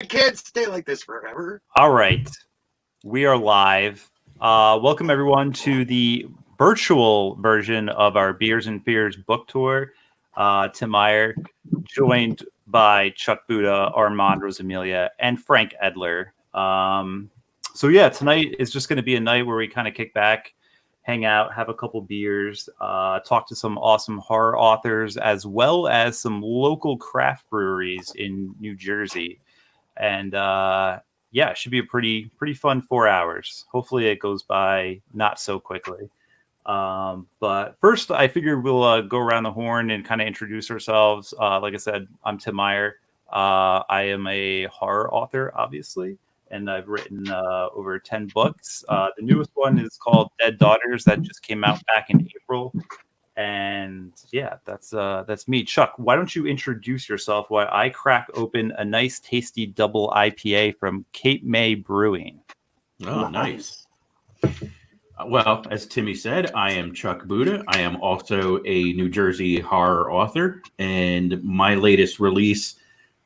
I can't stay like this forever. All right. We are live. Welcome, everyone, to the virtual version of our Beers and Fears book tour. Tim Meyer, joined by Chuck Buda, Armand Rosamilia, and Frank Edler. Tonight is just going to be a night where we kind of kick back, hang out, have a couple beers, talk to some awesome horror authors, as well as some local craft breweries in New Jersey. And it should be a pretty fun 4 hours. Hopefully it goes by not so quickly. But first, I figured we'll go around the horn and kind of introduce ourselves. Like I said, I'm Tim Meyer. I am a horror author, obviously, and I've written over 10 books. The newest one is called Dead Daughters, that just came out back in April. And yeah, that's me. Chuck, why don't you introduce yourself while I crack open a nice, tasty double IPA from Cape May Brewing? Oh, nice. Well, as Timmy said, I am Chuck Buda. I am also a New Jersey horror author, and my latest release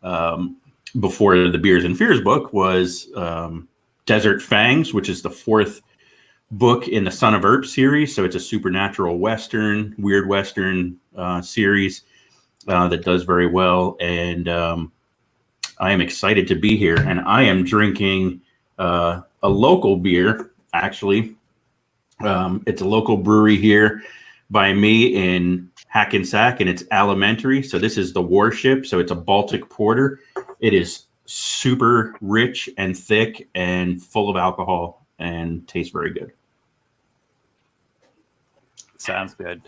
before the Beers and Fears book was Desert Fangs, which is the fourth book in the Son of Earp series. So it's a supernatural Western, weird Western series that does very well. And I am excited to be here. And I am drinking a local beer, actually. It's a local brewery here by me in Hackensack, and it's Alimentary. So this is the Warship. So it's a Baltic porter. It is super rich and thick and full of alcohol and tastes very good. Sounds good.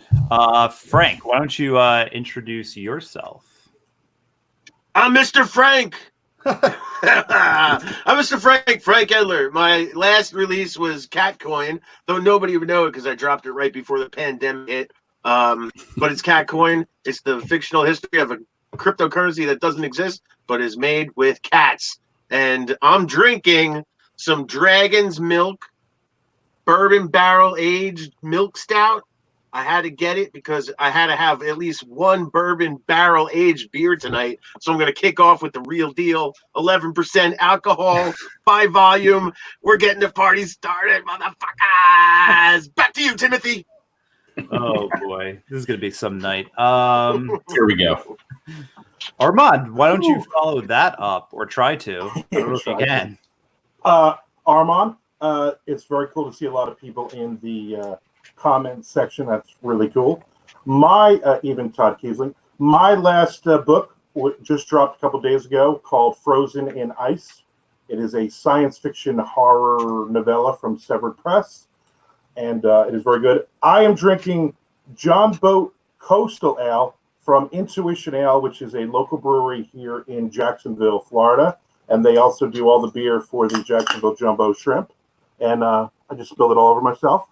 Frank, why don't you introduce yourself? I'm Mr. Frank. I'm Mr. Frank Edler. My last release was Catcoin, though nobody would know it because I dropped it right before the pandemic hit. But it's Catcoin. It's the fictional history of a cryptocurrency that doesn't exist, but is made with cats. And I'm drinking some Dragon's Milk bourbon barrel aged milk stout. I had to get it because I had to have at least one bourbon barrel aged beer tonight. So I'm going to kick off with the real deal. 11% alcohol by volume. We're getting the party started, motherfuckers. Back to you, Timothy. Oh boy, this is going to be some night. Here we go. Armand, why don't you follow that up, or try to? I don't know if you can. Armand, it's very cool to see a lot of people in the comment section. That's really cool. Even Todd Kiesling. My last book just dropped a couple days ago called Frozen in Ice. It is a science fiction horror novella from Severed Press, and it is very good. I am drinking John Boat Coastal Ale from Intuition Ale, which is a local brewery here in Jacksonville, Florida, and they also do all the beer for the Jacksonville Jumbo Shrimp. And I just spilled it all over myself.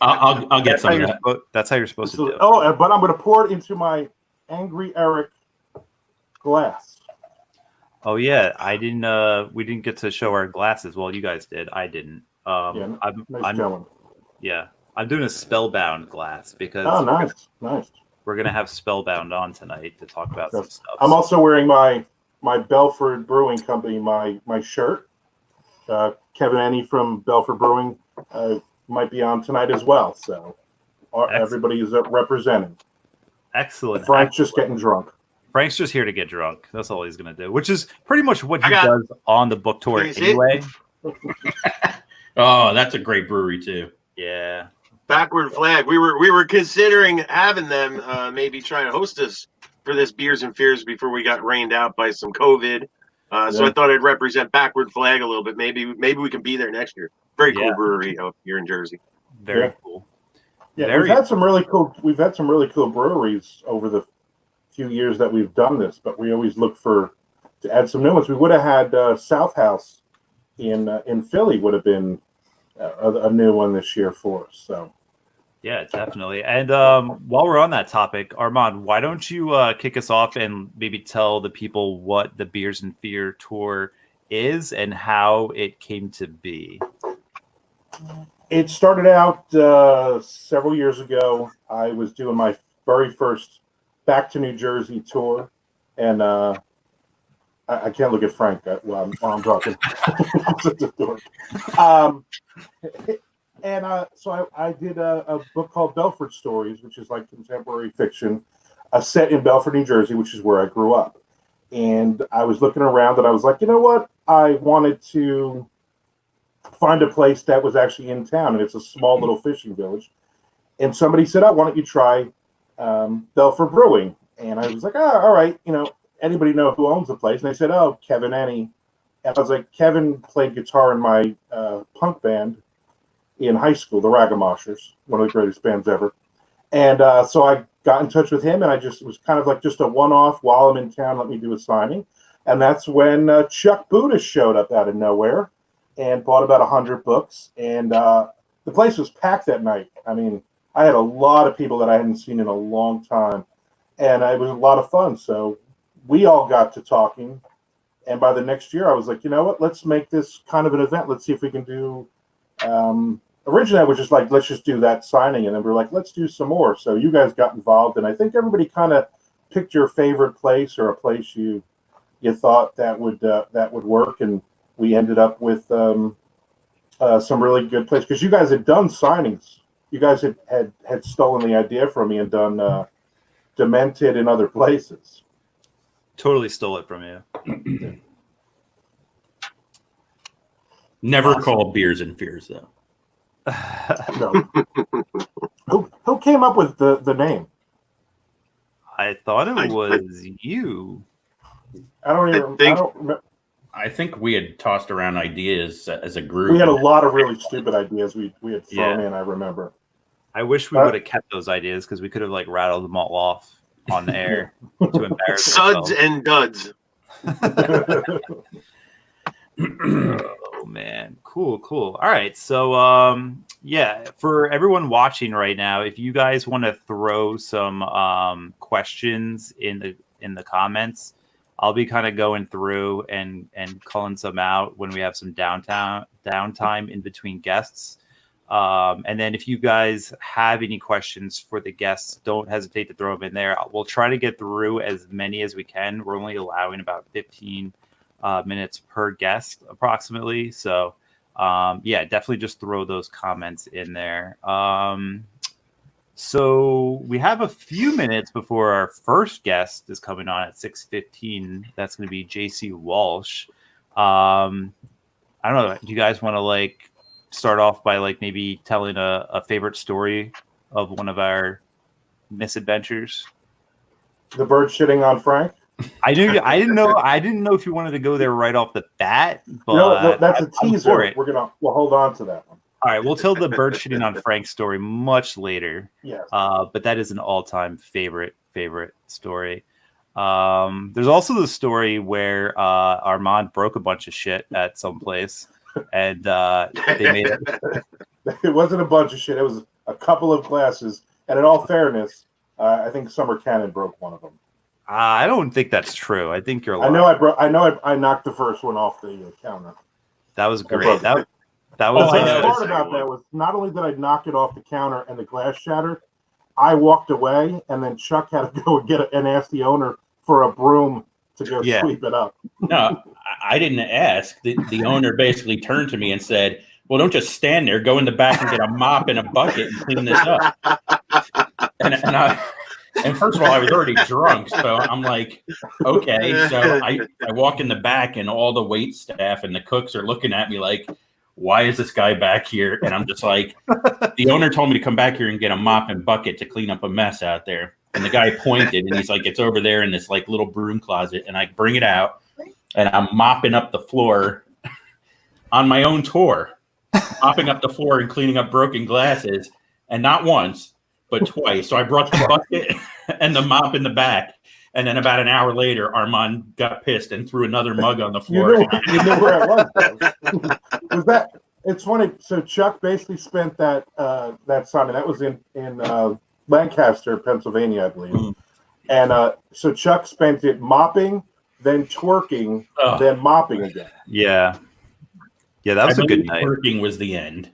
I'll get some of that. That's how you're supposed to do it. Oh, but I'm going to pour it into my Angry Eric glass. Oh yeah, I didn't. We didn't get to show our glasses. Well, you guys did. I didn't. Nice going. Yeah, I'm doing a Spellbound glass because. Oh, nice. We're gonna have Spellbound on tonight to talk about some stuff. I'm also wearing my Belford Brewing Company my shirt. Kevin Ennie from Belford Brewing might be on tonight as well. So everybody is represented. Excellent. Frank's just getting drunk. Frank's just here to get drunk. That's all he's gonna do, which is pretty much what he does on the book tour anyway. Oh, that's a great brewery too. Yeah. Backward Flag. We were considering having them maybe try to host us for this Beers and Fears before we got rained out by some COVID. So I thought I'd represent Backward Flag a little bit. Maybe we can be there next year. Very cool brewery out here in Jersey. Very cool. Yeah, we've had some really cool breweries over the few years that we've done this, but we always look to add some new ones. We would have had South House in Philly would have been a new one this year for us. So yeah, definitely. And while we're on that topic, Armand, why don't you kick us off and maybe tell the people what the Beers and Fear tour is and how it came to be? It started out several years ago. I was doing my very first Back to New Jersey tour, and I can't look at Frank while I'm talking. So I did a book called Belford Stories, which is like contemporary fiction, set in Belford, New Jersey, which is where I grew up. And I was looking around, and I was like, you know what? I wanted to find a place that was actually in town, and it's a small little fishing village. And somebody said, "Oh, why don't you try Belford Brewing?" And I was like, "Oh, all right. Anybody know who owns the place?" And they said, "Oh, Kevin Ennie." And I was like, Kevin played guitar in my punk band in high school, the Ragamuffins, one of the greatest bands ever. And so I got in touch with him, and it was kind of like just a one-off. While I'm in town, let me do a signing. And that's when Chuck Buda showed up out of nowhere and bought about 100 books. And the place was packed that night. I mean, I had a lot of people that I hadn't seen in a long time, and it was a lot of fun. So we all got to talking. And by the next year, I was like, you know what? Let's make this kind of an event. Let's see if we can do. Originally, I was just like, let's just do that signing, and then we're like, let's do some more. So you guys got involved, and I think everybody kind of picked your favorite place or a place you thought that would work, and we ended up with some really good place because you guys had done signings. You guys had stolen the idea from me and done Demented in other places. Totally stole it from you. Never call beers and fears though. No. Who came up with the name? I thought it was you. I don't remember. I think we had tossed around ideas as a group. We had a lot of really stupid ideas we had thrown in, I remember. I wish we would have kept those ideas because we could have rattled them all off on the air to embarrass Suds ourselves. and duds. Oh man, cool. All right, so for everyone watching right now, if you guys want to throw some questions in the comments, I'll be kind of going through and calling some out when we have some downtime in between guests. And then if you guys have any questions for the guests, don't hesitate to throw them in there. We'll try to get through as many as we can. We're only allowing about 15 minutes per guest approximately. So definitely just throw those comments in there. So we have a few minutes before our first guest is coming on at 6:15. That's going to be JC Walsh. I don't know. Do you guys want to start off by maybe telling a favorite story of one of our misadventures? The bird shitting on Frank? I didn't know if you wanted to go there right off the bat, but no, that's a teaser. We'll hold on to that one. All right, we'll tell the bird shitting on Frank's story much later. Yes. But that is an all-time favorite story. There's also the story where Armand broke a bunch of shit at some place, and they made it. It wasn't a bunch of shit. It was a couple of glasses, and in all fairness, I think Summer Cannon broke one of them. I don't think that's true. I think you're lying. I knocked the first one off the counter. That was great. That was the part about that was not only did I knock it off the counter and the glass shattered, I walked away, and then Chuck had to go and ask the owner for a broom to go sweep it up. No, I didn't ask. The owner basically turned to me and said, "Well, don't just stand there. Go in the back and get a mop and a bucket and clean this up." And first of all, I was already drunk, so I'm like, okay. So I walk in the back, and all the wait staff and the cooks are looking at me like, why is this guy back here? And I'm just like, the owner told me to come back here and get a mop and bucket to clean up a mess out there. And the guy pointed, and he's like, it's over there in this little broom closet. And I bring it out, and I'm mopping up the floor on my own tour, mopping up the floor and cleaning up broken glasses. And not once, but twice. So I brought the bucket and the mop in the back. And then about an hour later, Armand got pissed and threw another mug on the floor. You knew where it was, though. It's funny. So Chuck basically spent that summer. That was in Lancaster, Pennsylvania, I believe. Mm. And so Chuck spent it mopping, then twerking, then mopping again. Yeah, that was a good night. Twerking was the end.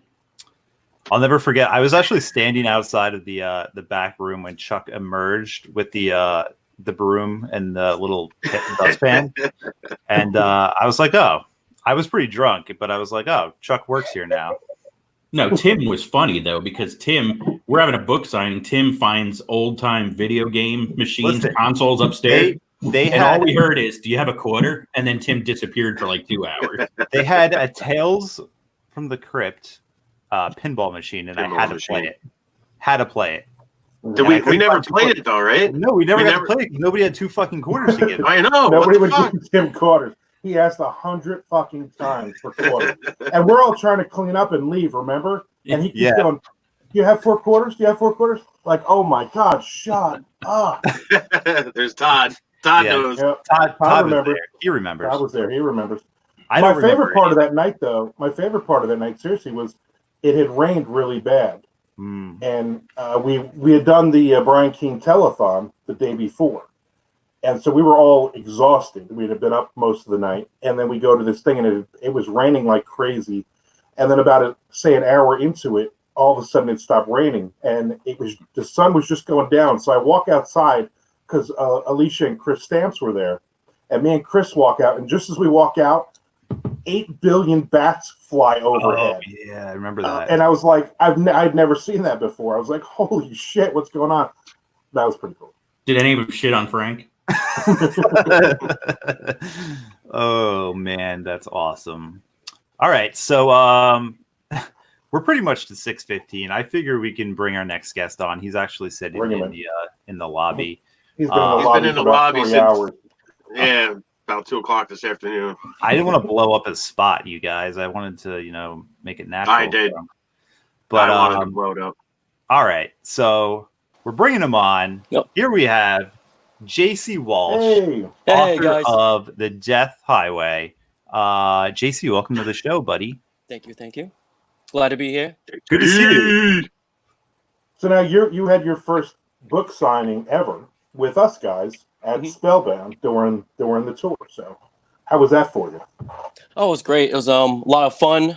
I'll never forget. I was actually standing outside of the back room when Chuck emerged with the the broom and the little dustpan, and I was like, oh, I was pretty drunk, but I was like, oh, Chuck works here now. No, Tim was funny though, because we're having a book signing. Tim finds old time video game machines, consoles upstairs. And all we heard is, "Do you have a quarter?" And then Tim disappeared for like 2 hours. They had a Tales from the Crypt pinball machine, and I had to play it. Had to play it. We never played it though, right? No, we never got to play it. Nobody had 2 fucking quarters to give. I know. Nobody would give Tim quarters. He asked 100 fucking times for quarters, and we're all trying to clean up and leave. Remember? And he keeps going, "Do you have 4 quarters? Do you have 4 quarters?" Like, oh my God, shut up. There's Todd. Todd knows. Yeah. Todd remembers. He remembers. I was there. He remembers. My favorite part of that night, though, seriously, was it had rained really bad. And we had done the Brian King telethon the day before. And so we were all exhausted. We had been up most of the night. And then we go to this thing, and it was raining like crazy. And then about, an hour into it, all of a sudden it stopped raining. And the sun was just going down. So I walk outside because Alicia and Chris Stamps were there. And me and Chris walk out. And just as we walk out, 8 billion bats fly overhead. Oh, yeah, I remember that. And I was like, I'd never seen that before. I was like, holy shit, what's going on? That was pretty cool. Did any of them shit on Frank? Oh man, that's awesome. All right, so we're pretty much to 6:15. I figure we can bring our next guest on. He's actually sitting in the lobby. He's been in the lobby since 3 hours. Yeah, about 2:00 this afternoon. I didn't want to blow up his spot, you guys. I wanted to, make it natural. I did, but I wanted to blow it up. All right, so we're bringing him on. Yep. Here we have JC Walsh, Hey, author guys. of The Death Highway. JC, welcome to the show, buddy. Thank you. Glad to be here. Good to see you. so now you had your first book signing ever with us guys at Spellbound during the tour. So how was that for you? Oh, it was great. It was a lot of fun.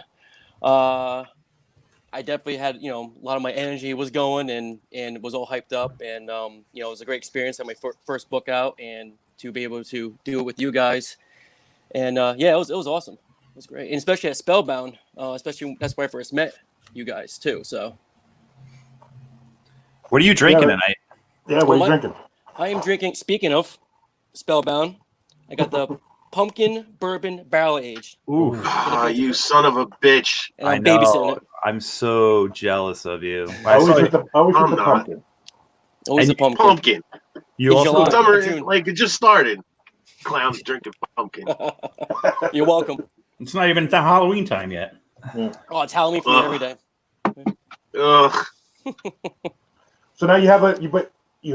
I definitely had, a lot of my energy was going and was all hyped up. And, it was a great experience to have my first book out and to be able to do it with you guys. And, it was awesome. It was great. And especially at Spellbound, especially that's where I first met you guys too. So. What are you drinking tonight? Yeah, what are you drinking? I am drinking, speaking of Spellbound, I got the pumpkin bourbon barrel aged. Ooh, you son of a bitch. And I'm know. babysitting it. I'm so jealous of you. Always with the pumpkin. Always a pumpkin. Pumpkin. You In also July. Summer, June. like it just started. Clowns drinking pumpkin. You're welcome. It's not even the Halloween time yet. Oh, it's Halloween for me every day. Ugh. So now you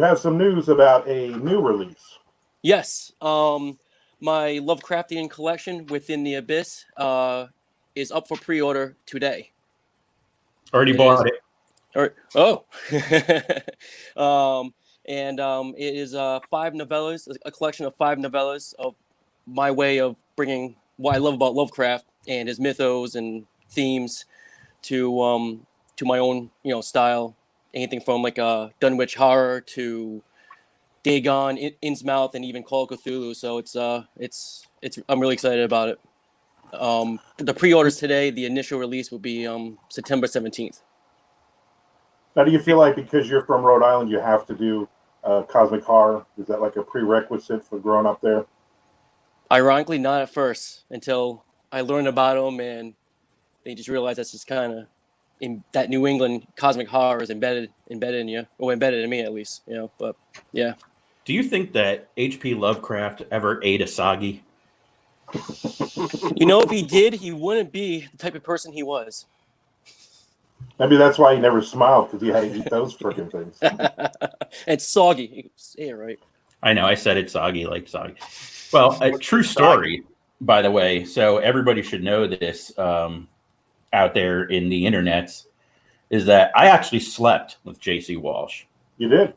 have some news about a new release. Yes. My Lovecraftian collection Within the Abyss is up for pre-order today. Already bought it. It is 5 novellas, a collection of 5 novellas of my way of bringing what I love about Lovecraft and his mythos and themes to my own style. Anything from like Dunwich Horror to Dagon, Innsmouth, and even Call of Cthulhu. So it's I'm really excited about it. The pre-orders today, the initial release will be September 17th. Now, do you feel like because you're from Rhode Island, you have to do cosmic horror? Is that like a prerequisite for growing up there? Ironically, not at first, until I learned about them and they just realized that's just kind of in that New England cosmic horror is embedded in you, or embedded in me at least, But yeah. Do you think that H.P. Lovecraft ever ate a soggy? If he did, he wouldn't be the type of person he was. Maybe that's why he never smiled, because he had to eat those freaking things. It's soggy. Say it right. I know, I said it's soggy like soggy. Well, a true story, by the way, so everybody should know this out there in the internets, is that I actually slept with J.C. Walsh. You did?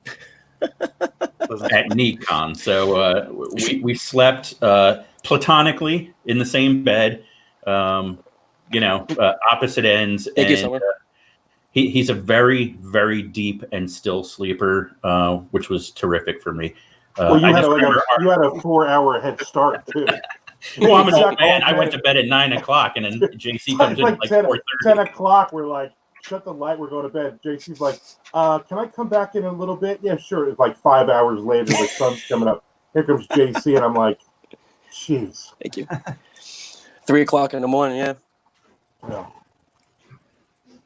At NeatCon. So we slept platonically in the same bed, opposite ends. Thank you, Summer. He's a very, very deep and still sleeper, which was terrific for me. Well, you had a 4-hour head start too. Well, I'm an old man. I went to bed at 9 o'clock, and then JC comes in at like 10, 4:30. 10 o'clock. We're like, shut the light. We're going to bed. JC's like, can I come back in a little bit? Yeah, sure. It's like 5 hours later. The sun's coming up. Here comes JC, and I'm like, jeez. Thank you. 3 o'clock in the morning. Yeah. No.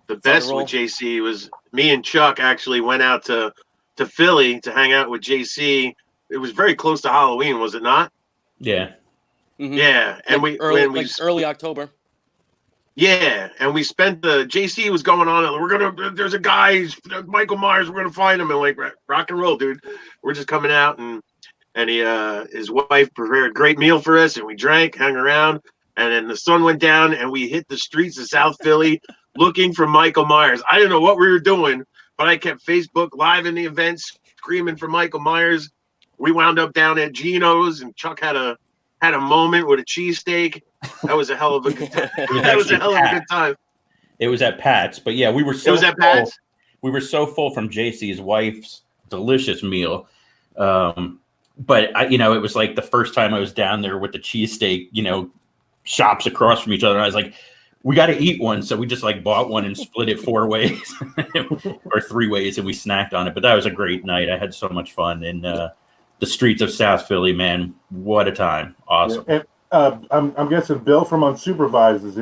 The best with JC was me and Chuck actually went out to Philly to hang out with JC. It was very close to Halloween, was it not? Yeah. Mm-hmm. Yeah, and early October. Yeah, and we spent the JC was going on, and there's a guy, Michael Myers, we're gonna find him, and like rock and roll, dude. We're just coming out, and he his wife prepared a great meal for us, and we drank, hung around, and then the sun went down, and we hit the streets of South Philly looking for Michael Myers. I didn't know what we were doing, but I kept Facebook Live in the events, screaming for Michael Myers. We wound up down at Gino's, and Chuck had a moment with a cheesesteak. That was a hell of a good time. That was a hell of a good time. It was at Pat's, but yeah, we were so at Pat's? We were so full from JC's wife's delicious meal. But it was like the first time I was down there with the cheesesteak, shops across from each other. And I was like, we got to eat one. So we just like bought one and split it 4 ways or 3 ways, and we snacked on it. But that was a great night. I had so much fun in the streets of South Philly, man. What a time. Awesome. Yeah, and I'm guessing Bill from Unsupervised is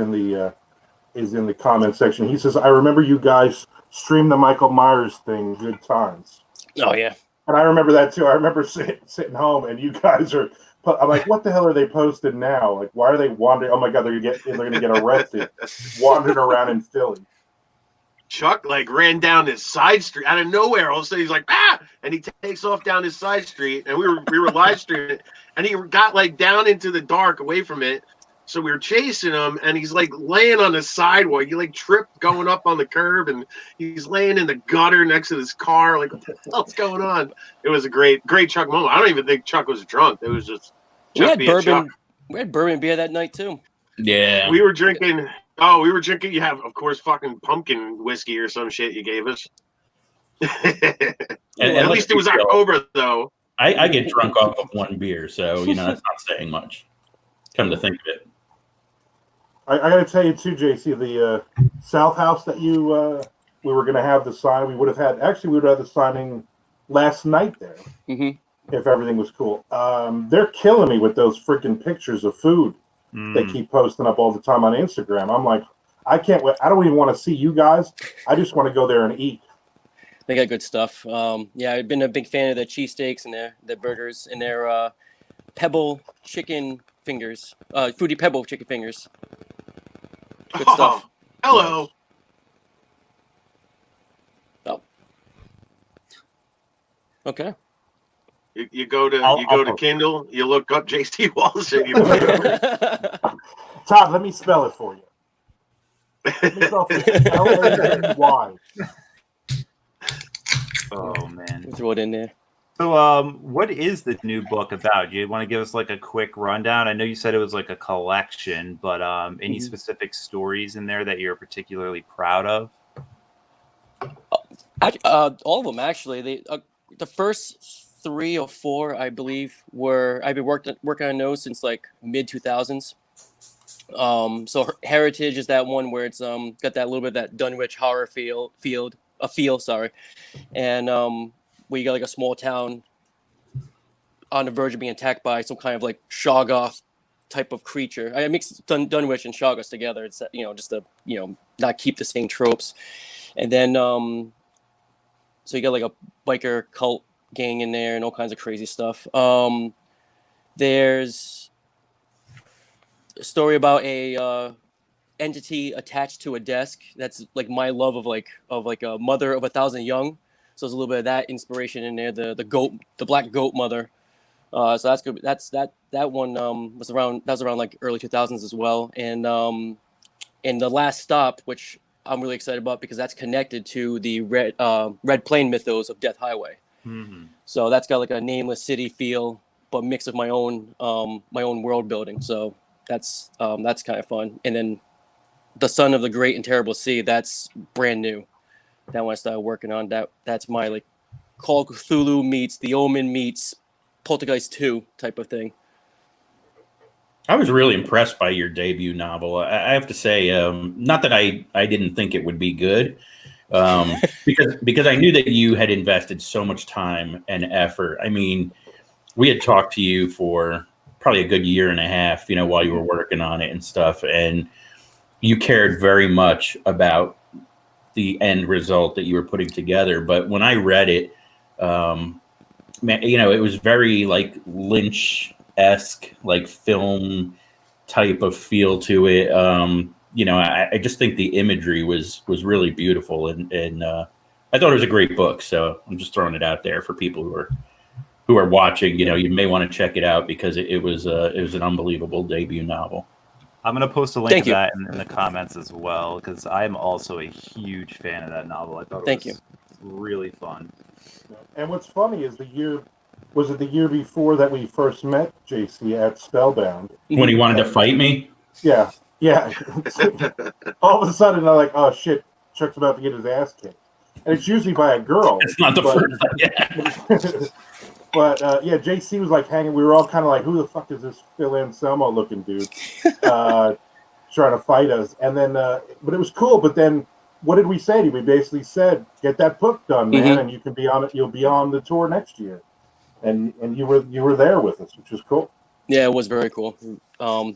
in the comment section. He says, I remember you guys streamed the Michael Myers thing. Good times. Oh, yeah. And I remember that too. I remember sitting home, and you guys are. I'm like, what the hell are they posted now? Like, why are they wandering? Oh my God, they're gonna get arrested, wandering around in Philly. Chuck like ran down this side street out of nowhere. All of a sudden, he's like, and he takes off down this side street, and we were live streaming it, and he got like down into the dark, away from it. So we were chasing him, and he's like laying on the sidewalk. He like tripped going up on the curb, and he's laying in the gutter next to this car. Like, what the hell's going on? It was a great Chuck moment. I don't even think Chuck was drunk. It was just Chuck being Chuck. We had bourbon beer that night too. Yeah, we were drinking. Oh, we were drinking. You have, of course, fucking pumpkin whiskey or some shit you gave us. At least it was October, though. I get drunk off of one beer, so that's not saying much. Come to think of it. I got to tell you too, JC, the South House that we were going to have the sign. We would have had the signing last night there, if everything was cool. They're killing me with those freaking pictures of food they keep posting up all the time on Instagram. I'm like, I can't wait. I don't even want to see you guys. I just want to go there and eat. They got good stuff. I've been a big fan of the cheesesteaks and their burgers and their Pebble chicken fingers, Fruity Pebble chicken fingers. Good stuff. Hello. Oh. Okay. You go to Kindle. You look up J.C. Wallace. And Todd, let me spell it for you. Let me spell it. L-A-N-Y. Oh man. Throw it in there. So, what is the new book about? Do you want to give us like a quick rundown? I know you said it was like a collection, but any specific stories in there that you're particularly proud of? All of them actually. The first 3 or 4, I believe, I've been working on those since like mid 2000s. So Heritage is that one where it's got that little bit of that Dunwich horror feel, and where you got like a small town on the verge of being attacked by some kind of like Shoggoth type of creature. I mix Dunwich and Shoggoth together. It's just to not keep the same tropes. And then so you got like a biker cult gang in there and all kinds of crazy stuff. There's a story about a entity attached to a desk that's like my love of a mother of 1,000 young. So there's a little bit of that inspiration in there. The black goat mother. So that's good. That one was around like early 2000s as well. And The Last Stop, which I'm really excited about because that's connected to the Red Plain mythos of Death Highway. Mm-hmm. So that's got like a nameless city feel, but mixed with my own world building. So that's kind of fun. And then The Son of the Great and Terrible Sea, that's brand new. That one I started working on. That's my like Call of Cthulhu meets The Omen meets Poltergeist 2 type of thing. I was really impressed by your debut novel. I have to say, not that I didn't think it would be good, because I knew that you had invested so much time and effort. I mean, we had talked to you for probably a good year and a half, while you were working on it and stuff, and you cared very much about the end result that you were putting together. But when I read it, man, it was very like Lynch-esque, like film type of feel to it. I just think the imagery was really beautiful, and I thought it was a great book. So I'm just throwing it out there for people who are watching. You may want to check it out because it was an unbelievable debut novel. I'm going to post a link to that in the comments as well, because I'm also a huge fan of that novel. I thought it was really fun. And what's funny is the year before that we first met JC at Spellbound. When he wanted to fight me? Yeah. All of a sudden, I'm like, oh shit, Chuck's about to get his ass kicked. And it's usually by a girl. It's not the first time, yeah. But JC was like hanging. We were all kind of like, who the fuck is this Phil Anselmo looking dude trying to fight us? And then, but it was cool. But then, what did we say to you? We basically said, get that book done, man, and you can be on it. You'll be on the tour next year. And you were there with us, which was cool. Yeah, it was very cool.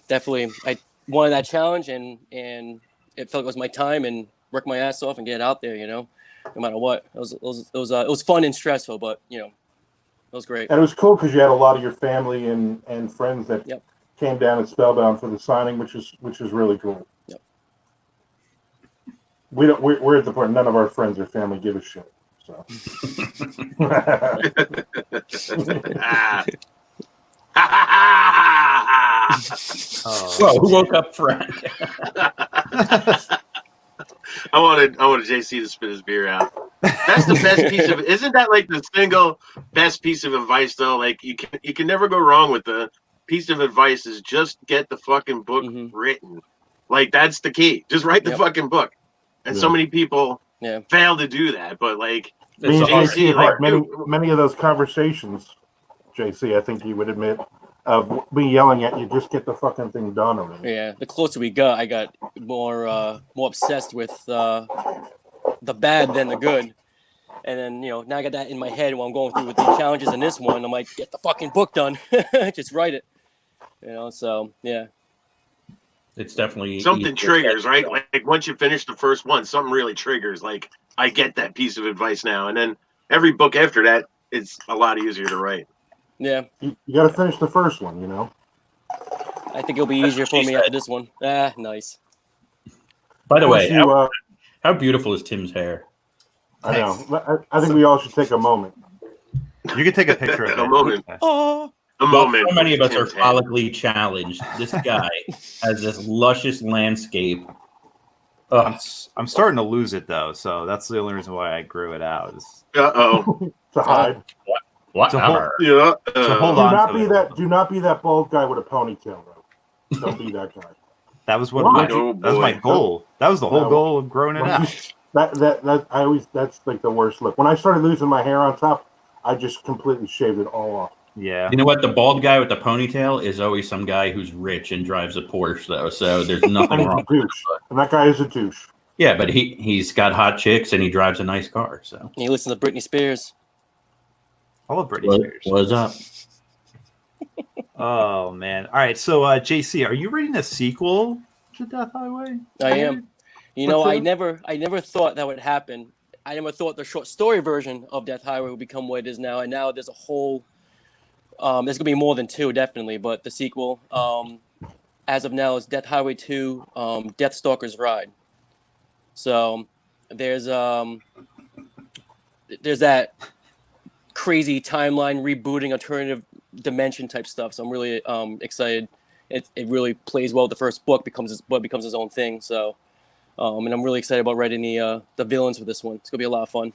Definitely, I wanted that challenge, and it felt like it was my time, and work my ass off and get it out there. No matter what. It was fun and stressful, but it was great. And it was cool because you had a lot of your family and friends that came down at Spellbound for the signing, which is really cool. Yep. We're at the point none of our friends or family give a shit. So. Whoa, who woke up Frank? I wanted JC to spit his beer out. That's the best piece of. Isn't that like the single best piece of advice though? Like you can never go wrong with the piece of advice is just get the fucking book written. Like that's the key. Just write the fucking book. And so many people fail to do that. But like JC, like many of those conversations, JC, I think you would admit. Of me yelling at you, just get the fucking thing done already. Yeah, the closer we got, I got more obsessed with the bad than the good. And then, now I got that in my head while I'm going through with the challenges in this one. I'm like, get the fucking book done. Just write it. So, yeah. It's definitely... Something triggers, right? Like, once you finish the first one, something really triggers. Like, I get that piece of advice now. And then every book after that, it's a lot easier to write. Yeah. You got to finish the first one, I think it'll be easier for me after this one. Nice. By the way, how beautiful is Tim's hair? I know. I think we all should take a moment. You can take a picture of it. A moment. Oh. A moment. So many of us are follically challenged. This guy has this luscious landscape. I'm starting to lose it though, so that's the only reason why I grew it out. To hide. What? To hold on. Do not be that bald guy with a ponytail, though. Don't be that guy. That was what. That was my goal. That was the whole goal of growing it out. That's like the worst look. When I started losing my hair on top, I just completely shaved it all off. Yeah. You know what? The bald guy with the ponytail is always some guy who's rich and drives a Porsche, though. So there's nothing wrong. And that guy is a douche. Yeah, but he's got hot chicks and he drives a nice car. So he listens to Britney Spears. I love Britney Spears. What's up? Oh man! All right, so JC, are you reading a sequel to Death Highway? I am. I never thought that would happen. I never thought the short story version of Death Highway would become what it is now. And now there's a whole. There's gonna be more than two, definitely, but the sequel, as of now, is Death Highway 2, Deathstalker's Ride. So there's that crazy timeline rebooting, alternative dimension type stuff. So I'm really excited. It really plays well with the first book, becomes its own thing. So, and I'm really excited about writing the villains for this one. It's gonna be a lot of fun.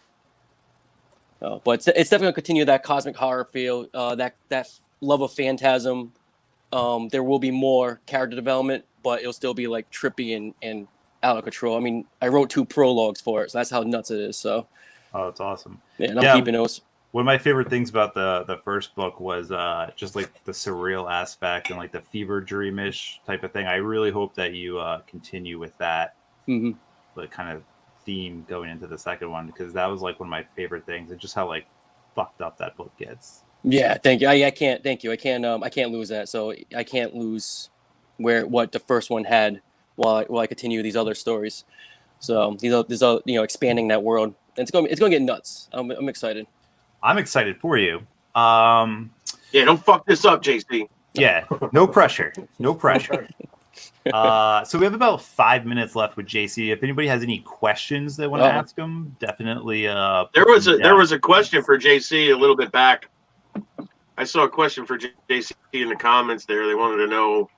But it's definitely gonna continue that cosmic horror feel, that love of phantasm. There will be more character development, but it'll still be like trippy and out of control. I mean, I wrote 2 prologues for it, so that's how nuts it is. So, oh, that's awesome. Yeah, and I'm keeping those. One of my favorite things about the first book was just like the surreal aspect and like the fever dreamish type of thing. I really hope that you continue with that Mm-hmm. the kind of theme going into the second one, because that was like one of my favorite things, and just how like fucked up that book gets. Yeah, thank you. I can't. Thank you. I can't lose that. So I can't lose what the first one had while I continue these other stories. So these are expanding that world. And it's going to get nuts. I'm excited. I'm excited for you. Yeah, don't fuck this up, JC. Yeah, no pressure. No pressure. So we have about 5 minutes left with JC. If anybody has any questions they want to ask him, definitely. There was a question for JC a little bit back. I saw a question for JC in the comments there. They wanted to know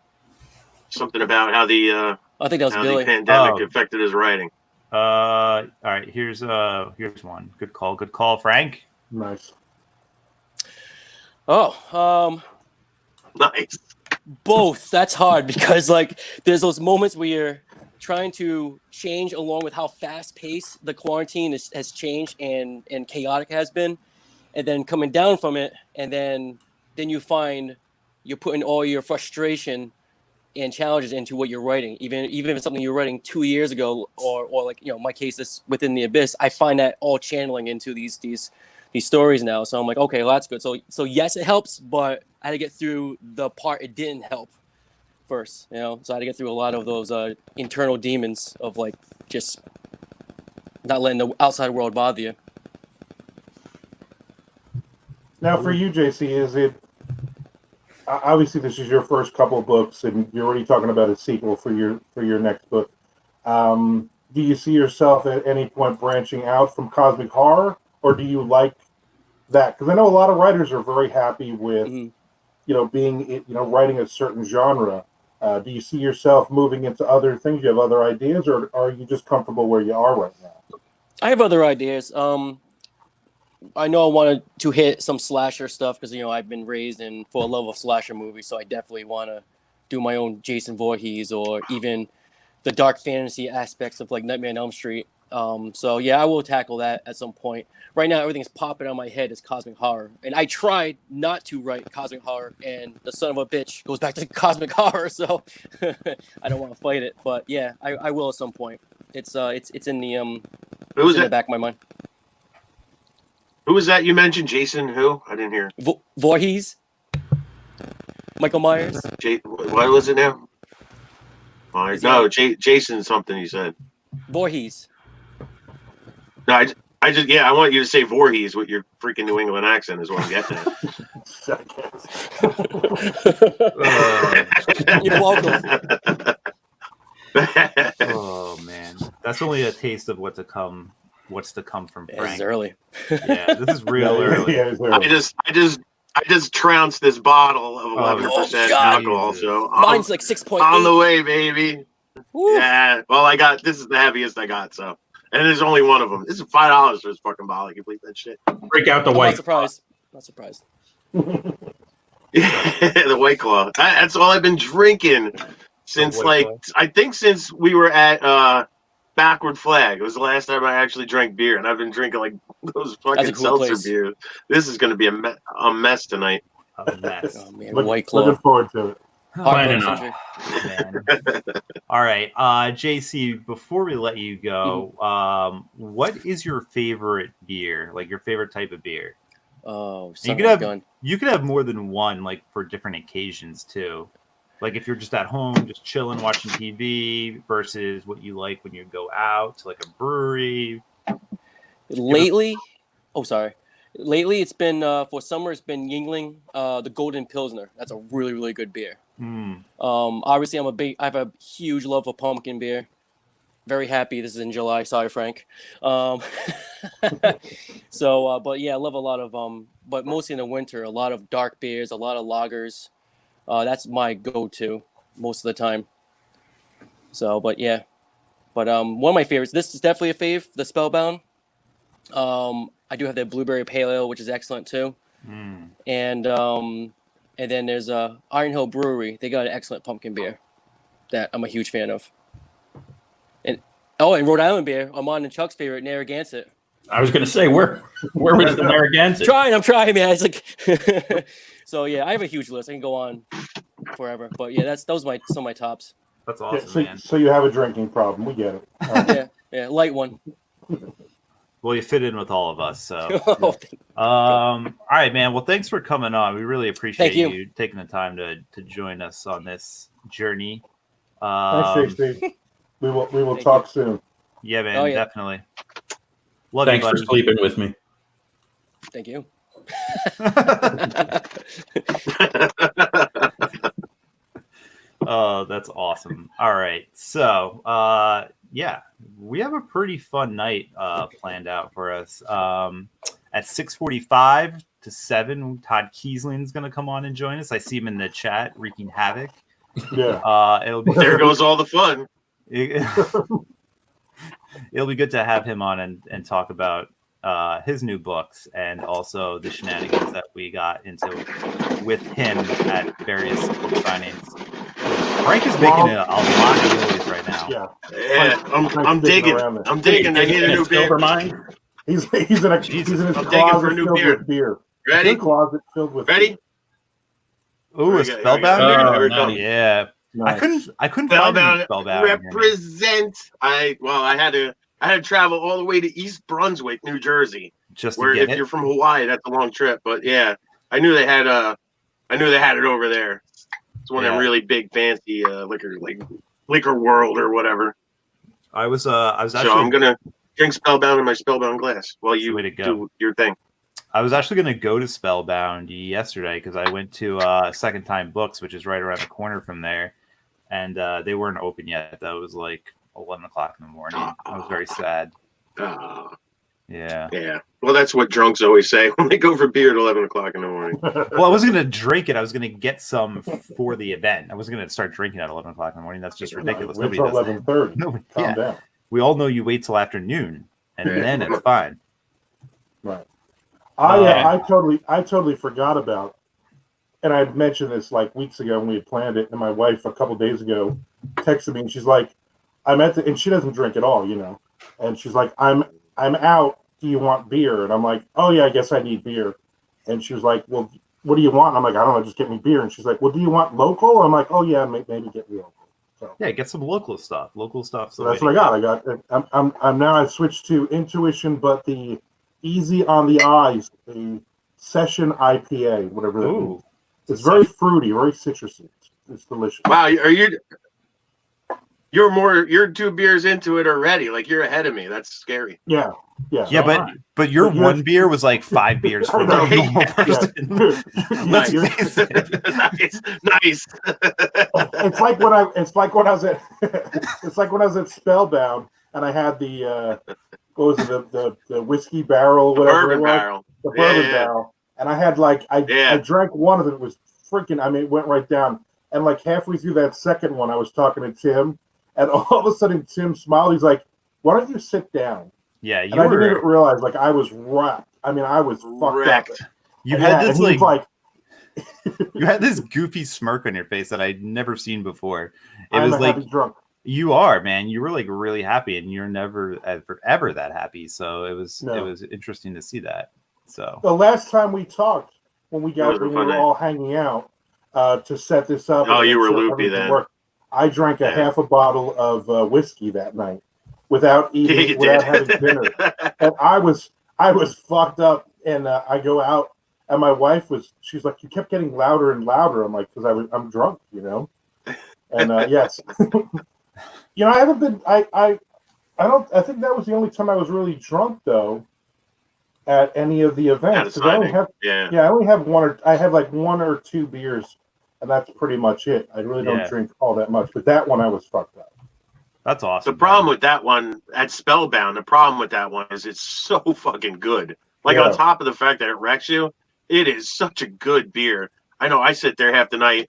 something about how the I think that was how Billy. the pandemic affected his writing. All right, here's one. Good call, Frank. Nice. Oh, Nice. both. That's hard because like there's those moments where you're trying to change along with how fast paced the quarantine has changed and chaotic has been, and then coming down from it, and then you find you're putting all your frustration and challenges into what you're writing, even if it's something you're writing 2 years ago, or like my case is Within the Abyss. I find that all channeling into these stories now. So I'm like, okay, well, that's good. So yes, it helps, but I had to get through the part it didn't help first. So I had to get through a lot of those internal demons of like just not letting the outside world bother you. Now, for you, JC, is it obviously this is your first couple of books, and you're already talking about a sequel for your next book? Do you see yourself at any point branching out from cosmic horror, or do you like that? Because I know a lot of writers are very happy with being writing a certain genre. Do you see yourself moving into other things? Do you have other ideas, or are you just comfortable where you are right now? I have other ideas. I know I wanted to hit some slasher stuff because I've been raised for a love of slasher movies, so I definitely want to do my own Jason Voorhees or even the dark fantasy aspects of like Nightmare on Elm Street. So yeah, I will tackle that at some point. Right now, everything's popping on my head is cosmic horror, and I tried not to write cosmic horror, and the son of a bitch goes back to cosmic horror. So I don't want to fight it, but yeah, I will at some point. It's in the the back of my mind. Who was that you mentioned? Jason who? I didn't hear. Voorhees? Michael Myers? What was it now? Myers? No, Jason something you said. Voorhees. No, I want you to say Voorhees with your freaking New England accent is what I'm getting at. You're welcome. Oh man, that's only a taste of what's to come from Frank. It's early. Yeah, this is real early. Yeah, I just trounced this bottle of 11% alcohol. So mine's like 6.8 on the way, baby. Woo. Yeah, well, this is the heaviest I got. So, and there's only one of them. This is $5 for this fucking bottle. Can you believe that shit? Break out the I'm white. not surprised. Yeah, the White Claw. That's all I've been drinking since I think since we were at Backward Flag. It was the last time I actually drank beer, and I've been drinking like those fucking seltzer beers. This is going to be a mess tonight. A mess. Oh, man. White Claw. Looking forward to it. All right, JC. Before we let you go, what is your favorite beer? Like your favorite type of beer? Oh, you could have more than one, like for different occasions too. Like if you're just at home, just chilling, watching TV, versus what you like when you go out to like a brewery. Lately, it's been for summer. It's been Yingling, the Golden Pilsner. That's a really, really good beer. Obviously, I have a huge love for pumpkin beer. Very happy this is in July. Sorry, Frank. But yeah, I love a lot of but mostly in the winter, a lot of dark beers, a lot of lagers. That's my go-to most of the time. So, but yeah, one of my favorites. This is definitely a fave. The Spellbound. I do have the Blueberry Pale Ale, which is excellent too. And then there's Iron Hill Brewery. They got an excellent pumpkin beer that I'm a huge fan of. And Rhode Island beer, Armand and Chuck's favorite, Narragansett. I was going to say, where was the Narragansett? I'm trying, man. It's like, so yeah, I have a huge list. I can go on forever, but yeah, those are some of my tops. That's awesome, so, man. so you have a drinking problem. We get it. Yeah, light one. Well, you fit in with all of us, so. Oh, All right, man. Well, thanks for coming on. We really appreciate Thank you. you taking the time to join us on this journey. Thanks, JC. We will talk soon. Yeah, man, Oh, yeah. Definitely. Love Thanks you, for buddy. sleeping with me. Thank you. Oh, that's awesome. All right. So, yeah, we have a pretty fun night planned out for us. At 6:45 to 7, Todd Kiesling's going to come on and join us. I see him in the chat wreaking havoc. Yeah. It'll be There goes all the fun. It'll be good to have him on and talk about his new books and also the shenanigans that we got into with him at various signings. Frank is making a lot of noise right now. Yeah, I'm digging. I'm digging. I need a new beer. He's in his I'm digging for closet a new filled beer. with beer. Ready? His closet filled with Ready? Ooh, a Here we go, Spellbound? Oh, beer? nice. Yeah. Nice. I couldn't find any Spellbound Spellbound. represent. I had to travel all the way to East Brunswick, New Jersey. Just Where to get if it. you're from Hawaii, that's a long trip. But yeah, I knew they had it over there. It's one of them really big fancy liquor world or whatever. I was actually So I'm gonna drink Spellbound in my Spellbound glass while you way to go. do your thing. I was actually going to go to Spellbound yesterday because I went to Second Time Books, which is right around the corner from there, and they weren't open yet. That was like 11 o'clock in the morning. I was very sad. Yeah. Yeah. Well, that's what drunks always say when they go for beer at 11 o'clock in the morning. Well, I wasn't going to drink it. I was going to get some for the event. I wasn't going to start drinking at 11 o'clock in the morning. That's just ridiculous. Wait Nobody till does that. 11:30. Calm down. We all know you wait till afternoon, and then it's fine. Right. I totally forgot about, and I had mentioned this like weeks ago when we had planned it, and my wife a couple days ago texted me, and she's like, "I'm at the," and she doesn't drink at all, and she's like, "I'm out. Do you want beer?" And I'm like, "Oh yeah, I guess I need beer." And she was like, "Well, what do you want?" And I'm like, "I don't know, just get me beer." And she's like, "Well, do you want local?" I'm like, "Oh yeah, maybe get me local." So yeah, get some local stuff. Local stuff. So that's what I got. I'm now. I've switched to Intuition, but the easy on the eyes, the Session IPA, whatever that means. It's very fruity, very citrusy. It's delicious. Wow, you're 2 beers into it already. Like you're ahead of me. That's scary. Yeah. But your one beer was like 5 beers for the normal person. Nice. Nice. It's like when I was at Spellbound and I had the what was it, the whiskey barrel, whatever Bourbon it was, barrel. the bourbon barrel, and I had I drank one of it. It was freaking. I mean, it went right down. And like halfway through that second one, I was talking to Tim, and all of a sudden Tim smiled. He's like, "Why don't you sit down?" Yeah, I didn't even realize I was wrecked. I mean, I was fucked up. You had this you had this goofy smirk on your face that I'd never seen before. It I'm was like drunk. You are, man. You were like really happy, and you're never ever that happy. So it was interesting to see that. So the last time we talked, when we were all hanging out to set this up. Oh, you were loopy then. I drank a half a bottle of whiskey that night without eating, without having dinner, and I was fucked up. And I go out, and my wife she's like, "You kept getting louder and louder." I'm like, "Because I'm drunk, And yes. I haven't been. I think that was the only time I was really drunk though, at any of the events. I only have I have like 1 or 2 beers, and that's pretty much it. I really don't drink all that much, but that one I was fucked up. That's awesome. The problem with that one at Spellbound, is it's so fucking good. Like on top of the fact that it wrecks you, it is such a good beer. I know I sit there half the night.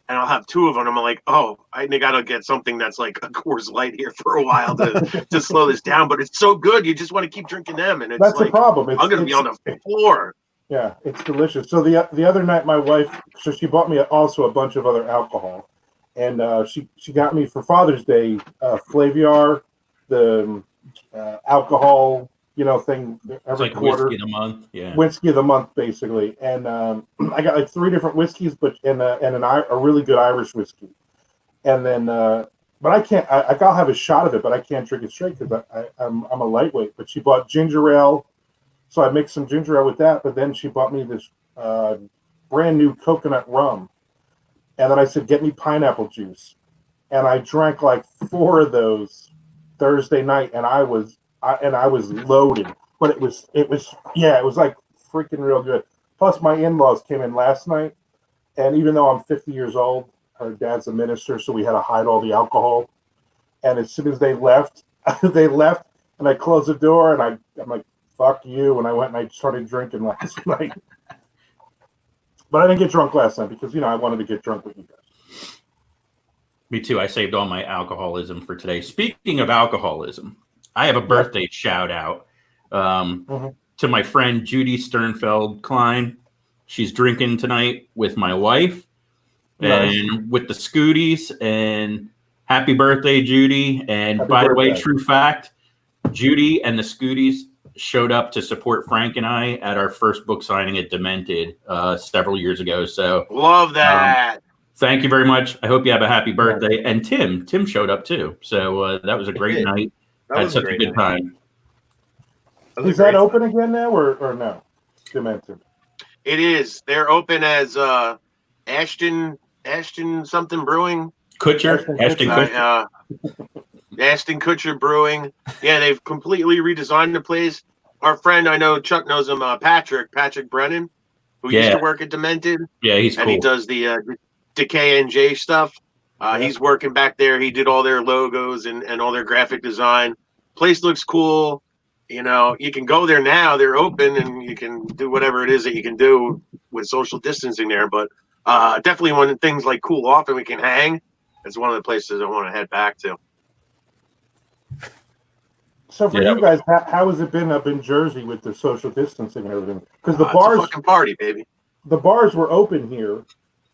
And I'll have 2 of them. I'm like, oh, I got to get something that's like a Coors Light here for a while to slow this down. But it's so good, you just want to keep drinking them. And that's the problem. I'm going to be on the floor. Yeah, it's delicious. So the other night, my wife, she bought me also a bunch of other alcohol, and she got me for Father's Day Flaviar, the alcohol thing It's every like quarter. whiskey of the month. Yeah. Whiskey of the month, basically. And I got like 3 different whiskeys, but a really good Irish whiskey. And then, but I can't. I'll have a shot of it, but I can't drink it straight because I'm a lightweight. But she bought ginger ale, so I mixed some ginger ale with that. But then she bought me this brand new coconut rum, and then I said, "Get me pineapple juice," and I drank like 4 of those Thursday night, and I was loaded. But it was like freaking real good. Plus, my in-laws came in last night, and even though I'm 50 years old, her dad's a minister, so we had to hide all the alcohol. And as soon as they left, and I closed the door, and I'm like, "Fuck you!" And I went and I started drinking last night. But I didn't get drunk last night because I wanted to get drunk with you guys. Me too. I saved all my alcoholism for today. Speaking of alcoholism, I have a birthday shout out to my friend Judy Sternfeld Klein. She's drinking tonight with my wife. Nice. And with the Scooties, and happy birthday, Judy. And Happy by the way, birthday. true fact, Judy and the Scooties showed up to support Frank and I at our first book signing at Demented several years ago. So Love that. Thank you very much. I hope you have a happy birthday. And Tim showed up too. So that was a great night. Had such a good time. Is that open again now or no? Demented. It is. They're open as Ashton something brewing. Ashton Kutcher. Ashton Kutcher Brewing. Yeah, they've completely redesigned the place. Our friend, I know Chuck knows him, Patrick Brennan, who used to work at Demented. Yeah, he's cool. And he does the Decay NJ stuff. He's working back there. He did all their logos and all their graphic design. Place looks cool. You can go there now. They're open, and you can do whatever it is that you can do with social distancing there. But definitely when things like cool off and we can hang, it's one of the places I want to head back to. So for you guys, how has it been up in Jersey with the social distancing and everything? Because the bars, it's a fucking party, baby. The bars were open here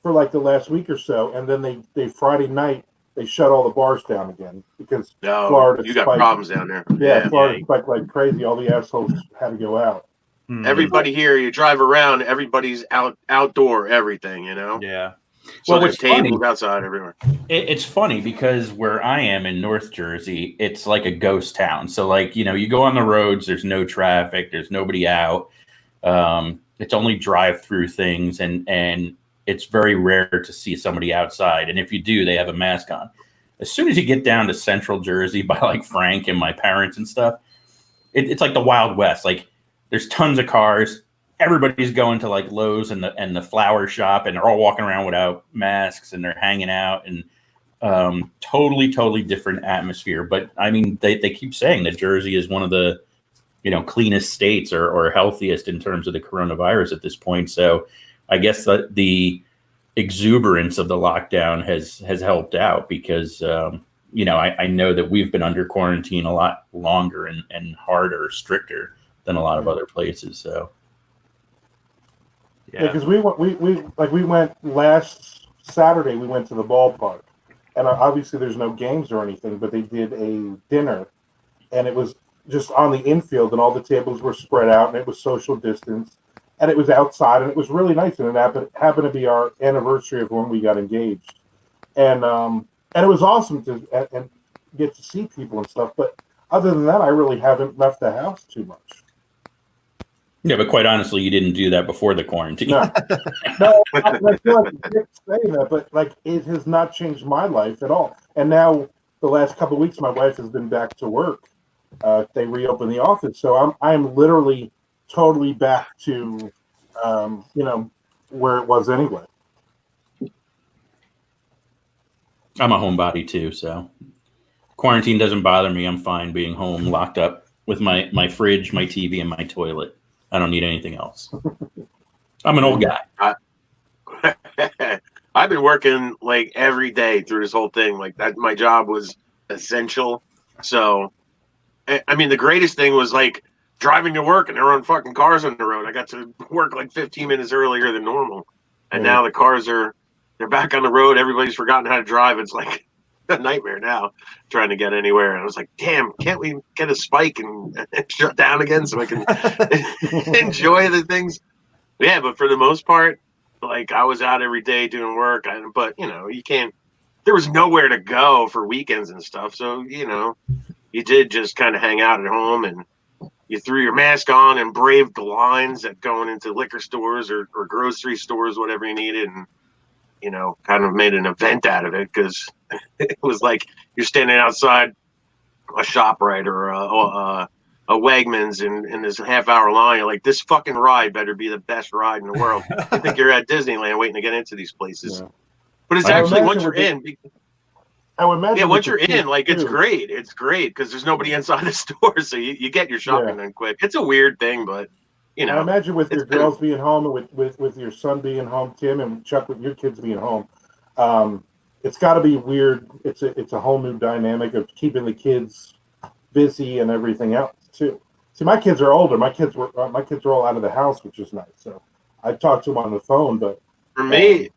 for like the last week or so, and then they Friday night they shut all the bars down again because Florida. You got problems down there. Yeah, Florida spiked like crazy. All the assholes had to go out. Everybody here, you drive around, everybody's outdoor, everything, Yeah. So there's tables outside everywhere. It's funny because where I am in North Jersey, it's like a ghost town. So like, you go on the roads, there's no traffic, there's nobody out. It's only drive-through things, and it's very rare to see somebody outside. And if you do, they have a mask on. As soon as you get down to Central Jersey by like Frank and my parents and stuff, it's like the Wild West. Like there's tons of cars. Everybody's going to like Lowe's and the flower shop, and they're all walking around without masks, and they're hanging out, and totally different atmosphere. But I mean, they keep saying that Jersey is one of the cleanest states or healthiest in terms of the coronavirus at this point. So I guess that the exuberance of the lockdown has helped out because I know that we've been under quarantine a lot longer and harder, stricter than a lot of other places. So. Yeah, because we went last Saturday. We went to the ballpark, and obviously there's no games or anything, but they did a dinner, and it was just on the infield, and all the tables were spread out, and it was social distance, and it was outside, and it was really nice, and it happened to be our anniversary of when we got engaged, and it was awesome to and get to see people and stuff. But other than that, I really haven't left the house too much. Yeah, but quite honestly, you didn't do that before the quarantine. No, I feel like I keep saying that, but like it has not changed my life at all. And now the last couple of weeks, my wife has been back to work. They reopened the office, so I'm literally totally back to where it was anyway. I'm a homebody too, so quarantine doesn't bother me. I'm fine being home, locked up with my fridge, my TV, and my toilet. I don't need anything else. I'm an old guy. I've been working like every day through this whole thing. Like that, my job was essential. So, I mean, the greatest thing was like driving to work and there were fucking cars on the road. I got to work like 15 minutes earlier than normal. And now the cars they're back on the road. Everybody's forgotten how to drive. It's like a nightmare now trying to get anywhere. And I was like, damn, can't we get a spike and shut down again so I can enjoy the things? Yeah, but for the most part, like I was out every day doing work. But, you can't, there was nowhere to go for weekends and stuff. So, you did just kind of hang out at home and you threw your mask on and braved the lines at going into liquor stores or grocery stores, whatever you needed. And, kind of made an event out of it because it was like you're standing outside a ShopRite or a Wegmans in this half-hour line. You're like, this fucking ride better be the best ride in the world. I think you're at Disneyland waiting to get into these places. Yeah. But it's actually once you're in. I would imagine. Yeah, once you're in, like it's great. It's great because there's nobody inside the store, so you get your shopping done quick. It's a weird thing, but I imagine with your girls being home and with your son being home, Tim, and Chuck with your kids being home, it's got to be weird. It's a whole new dynamic of keeping the kids busy and everything else too. See, my kids are older. My kids are all out of the house, which is nice. So I talk to them on the phone, but for me,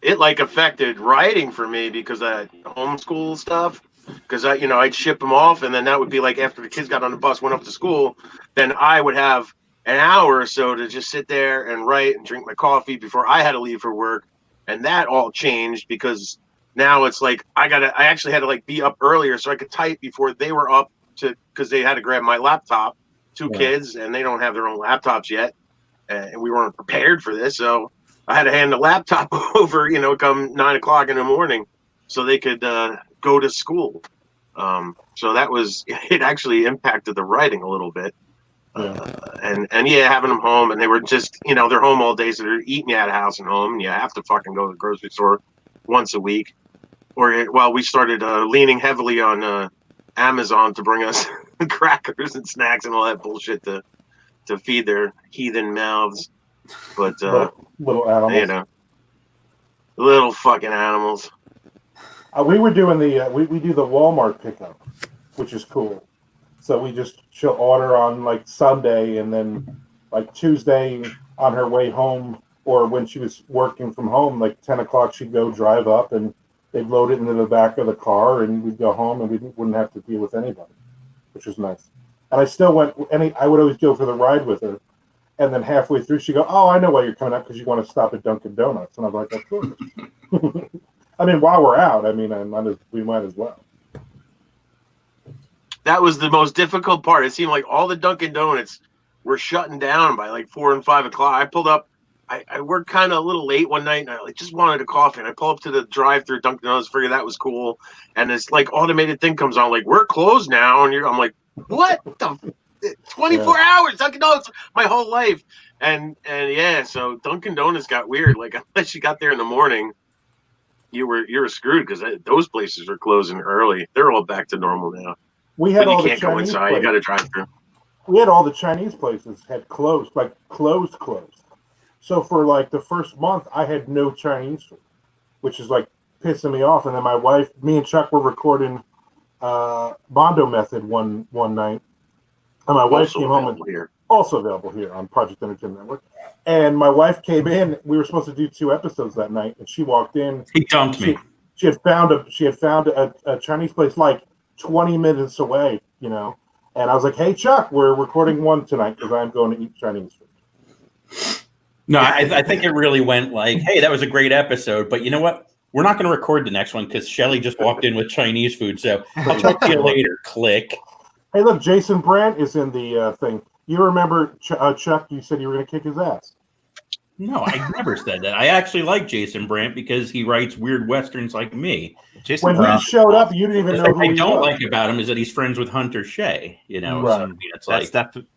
it like affected writing for me because of homeschool stuff. Because I'd ship them off, and then that would be like after the kids got on the bus, went up to school, then I would have an hour or so to just sit there and write and drink my coffee before I had to leave for work. And that all changed because now it's like I actually had to like be up earlier so I could type before they were up because they had to grab my laptop. Two kids, and they don't have their own laptops yet, and we weren't prepared for this, so I had to hand the laptop over, come 9 o'clock in the morning, so they could go to school. So it actually impacted the writing a little bit. And having them home, and they were just, they're home all day, so they're eating at a house and home, and you have to fucking go to the grocery store once a week. We started leaning heavily on Amazon to bring us crackers and snacks and all that bullshit to feed their heathen mouths. But little animals, little fucking animals. We were doing we do the Walmart pickup, which is cool. So she'll order on like Sunday, and then like Tuesday on her way home, or when she was working from home, like 10 o'clock, she'd go drive up and they'd load it into the back of the car, and we'd go home, and we wouldn't have to deal with anybody, which was nice. And I still I would always go for the ride with her. And then halfway through, she'd go, "Oh, I know why you're coming out, because you want to stop at Dunkin' Donuts." And I'm like, "Of course." I mean, while we're out, we might as well. That was the most difficult part. It seemed like all the Dunkin' Donuts were shutting down by like 4 and 5 o'clock. I pulled up. I worked kind of a little late one night, and I just wanted a coffee. And I pull up to the drive-thru Dunkin' Donuts, figure that was cool. And this like automated thing comes on, like, "We're closed now." And I'm like, "What the 24 hours, Dunkin' Donuts, my whole life." And so Dunkin' Donuts got weird. Like, unless you got there in the morning, you were screwed, because those places are closing early. They're all back to normal now. We had all you the can't Chinese go inside. places. You got to drive through. We had all the Chinese places had closed, like closed. So for like the first month, I had no Chinese food, which is like pissing me off. And then me and Chuck were recording Mondo Method one night, and my wife came home also available here on Project Entertainment Network. And my wife came in. We were supposed to do 2 episodes that night, and she walked in. He dumped me. She had found a Chinese place like 20 minutes away, and I was like, "Hey, Chuck, we're recording one tonight because I'm going to eat Chinese food." No, I think it really went like, "Hey, that was a great episode, but you know what? We're not going to record the next one because Shelly just walked in with Chinese food, so I'll talk to you later." Click. Hey, look, Jason Brandt is in the thing. You remember, Chuck, you said you were going to kick his ass. No, I never said that. I actually like Jason Brandt because he writes weird Westerns like me. When he showed up, you didn't even know who he was. What I don't like about him is that he's friends with Hunter Shea. Right. So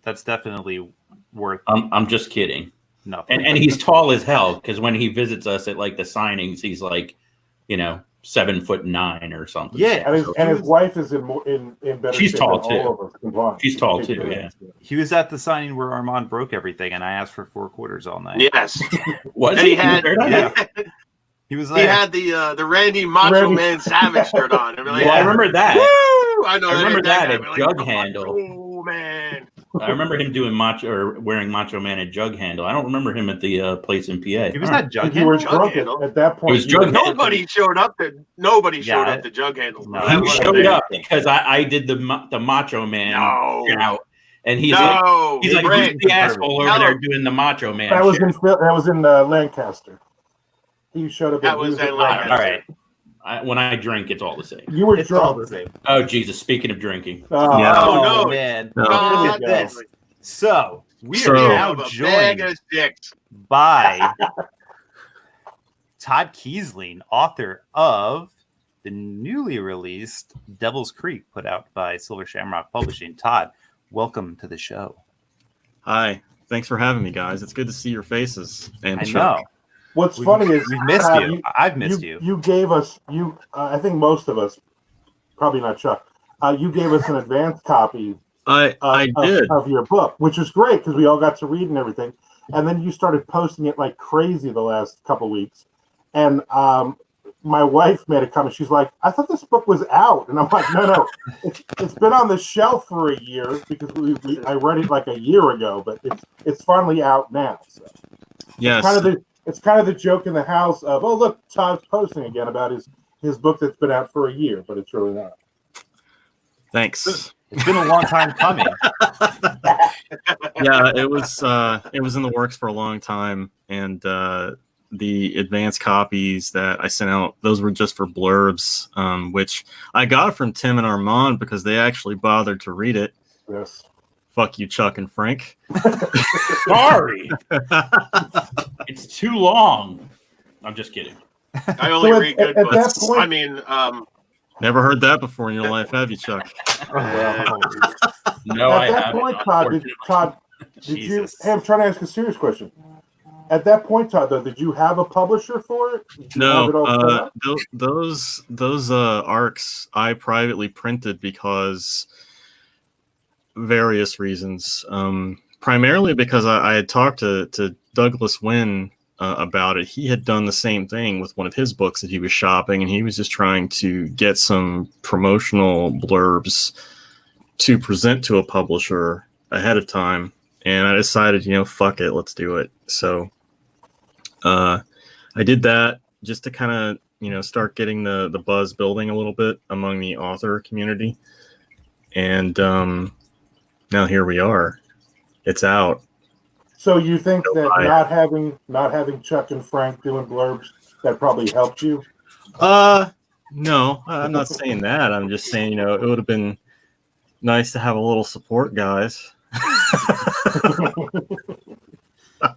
That's definitely worth. I'm just kidding. No, and he's tall as hell, because when he visits us at like the signings, he's like, 7'9" or something. Yeah, and his wife is in better She's shape tall than too. all of us. She's tall too. Yeah. He was at the signing where Armand broke everything, and I asked for 4 quarters all night. Yes. Was And he? He was He like, had the Randy Macho Man Savage shirt on. I remember that. Woo! I know. I remember that guy. at Jug Handle. Oh man. I remember him doing Macho or wearing Macho Man at Jug Handle. I don't remember him at the place in PA. He was not jug You were handle. drunk at that point. It was Jug Handle. Nobody showed up to Yeah, Jug Handle. no, That He wasn't showed there. up because I did the Macho Man shout, and he's like, No, who's Brent, the asshole over Tell there him. doing the Macho Man? That was shout? in Lancaster. He showed up. That was in Lancaster. All right. When I drink, it's all the same. You were It's all drunk. the same. Oh Jesus! Speaking of drinking, Oh, Yeah. Oh, no. Man. Oh, Look at no. this. So we So- are You now have a bag joined of dicks. by Todd Kiesling, author of the newly released Devil's Creek, put out by Silver Shamrock Publishing. Todd, welcome to the show. Hi. Thanks for having me, guys. It's good to see your faces. And I Chuck. know. What's funny is We've missed Todd, you. I've missed you. You gave us I think most of us, probably not Chuck. You gave us an advanced copy I did. of your book, which is great because we all got to read and everything. And then you started posting it like crazy the last couple weeks. And my wife made a comment. She's like, "I thought this book was out," and I'm like, "No, it's been on the shelf for a year because I read it like a year ago, but it's finally out now." So. Yes. It's kind of the joke in the house of, "Oh, look, Todd's posting again about his book that's been out for a year," but it's really not. Thanks. It's been a long time coming. Yeah, it was in the works for a long time, and the advanced copies that I sent out, those were just for blurbs, which I got from Tim and Armand because they actually bothered to read it. Yes. Fuck you, Chuck and Frank. sorry, it's too long. I'm just kidding. I only So read at good that books. point- I mean, Never heard that before in your life, have you, Chuck? No, At I that haven't. point, Todd, did you? Jesus. Hey, I'm trying to ask a serious question. At that point, Todd, though, did you have a publisher for it? Did you have it all set No, up? those arcs I privately printed because various reasons. Primarily because I had talked to Douglas Wynn about it. He had done the same thing with one of his books that he was shopping, and he was just trying to get some promotional blurbs to present to a publisher ahead of time. And I decided, fuck it, let's do it. So I did that just to kind of, start getting the buzz building a little bit among the author community. And now here we are. It's out. So you think that I- not having Chuck and Frank doing blurbs that probably helped you? No, I'm not saying that. I'm just saying, it would have been nice to have a little support, guys.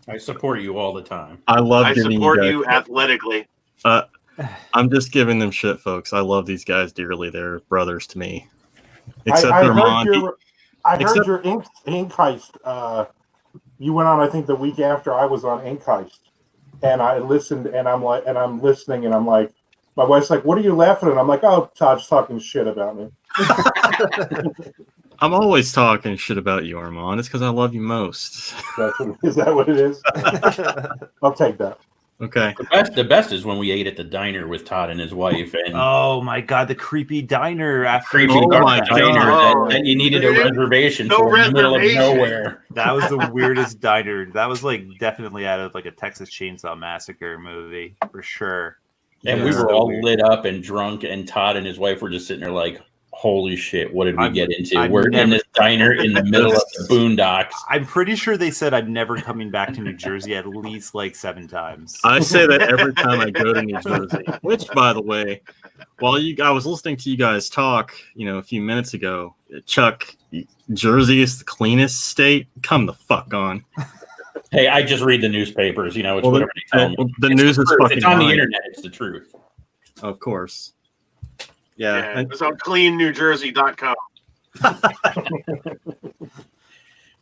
I support you all the time. I love I giving support you you guys. athletically. I'm just giving them shit, folks. I love these guys dearly. They're brothers to me. Except I Armand. heard your ink heist. You went on, I think, the week after I was on Ink Heist, and I listened, and I'm listening, and I'm like, my wife's like, "What are you laughing at?" I'm like, "Oh, Todd's talking shit about me." I'm always talking shit about you, Armand. It's because I love you most. Is that what it is? I'll take that. Okay. The best is when we ate at the diner with Todd and his wife, and Oh my God, the creepy diner after creepy Oh dark my diner God. that you needed a reservation No for in the middle of reservation. nowhere. That was the weirdest diner. That was like definitely out of like a Texas Chainsaw Massacre movie for sure. And Yeah. we were So all weird. lit up and drunk, and Todd and his wife were just sitting there like, holy shit, what did we get into? I've We're in never- this diner in the middle of the boondocks. I'm pretty sure they said I'm never coming back to New Jersey at least like 7 times. I say that every time I go to New Jersey, which, by the way, I was listening to you guys talk, a few minutes ago, Chuck, Jersey is the cleanest state. Come the fuck on. Hey, I just read the newspapers, it's Well, whatever they tell me. the It's news the is truth. fucking It's on the lying. internet, it's the truth. Of course. Yeah, Yeah. it's on cleannewjersey.com.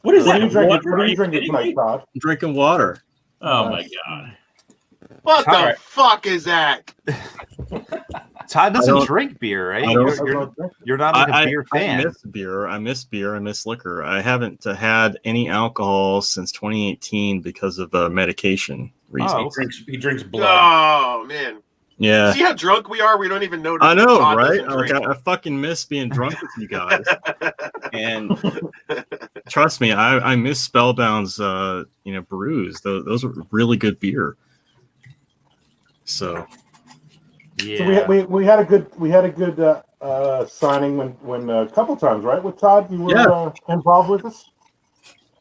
What is What are that? you drinking? Water? What are Are you you drinking kidding tonight, me? Todd? I'm drinking water. Oh my god. What the Alright. fuck is that? Todd I doesn't don't- drink beer, right? I don't- You're not like a beer I fan. miss beer. I miss beer. I miss liquor. I haven't had any alcohol since 2018 because of medication reasons. Oh. He drinks blood. Oh man, Yeah. See how drunk we are? We don't even notice. I know, Todd right? doesn't Like, drink. I fucking miss being drunk with you guys. And trust me, I miss Spellbound's brews. Those were really good beer. So Yeah. So we had a good signing when a couple times, right? With Todd, you were involved with us.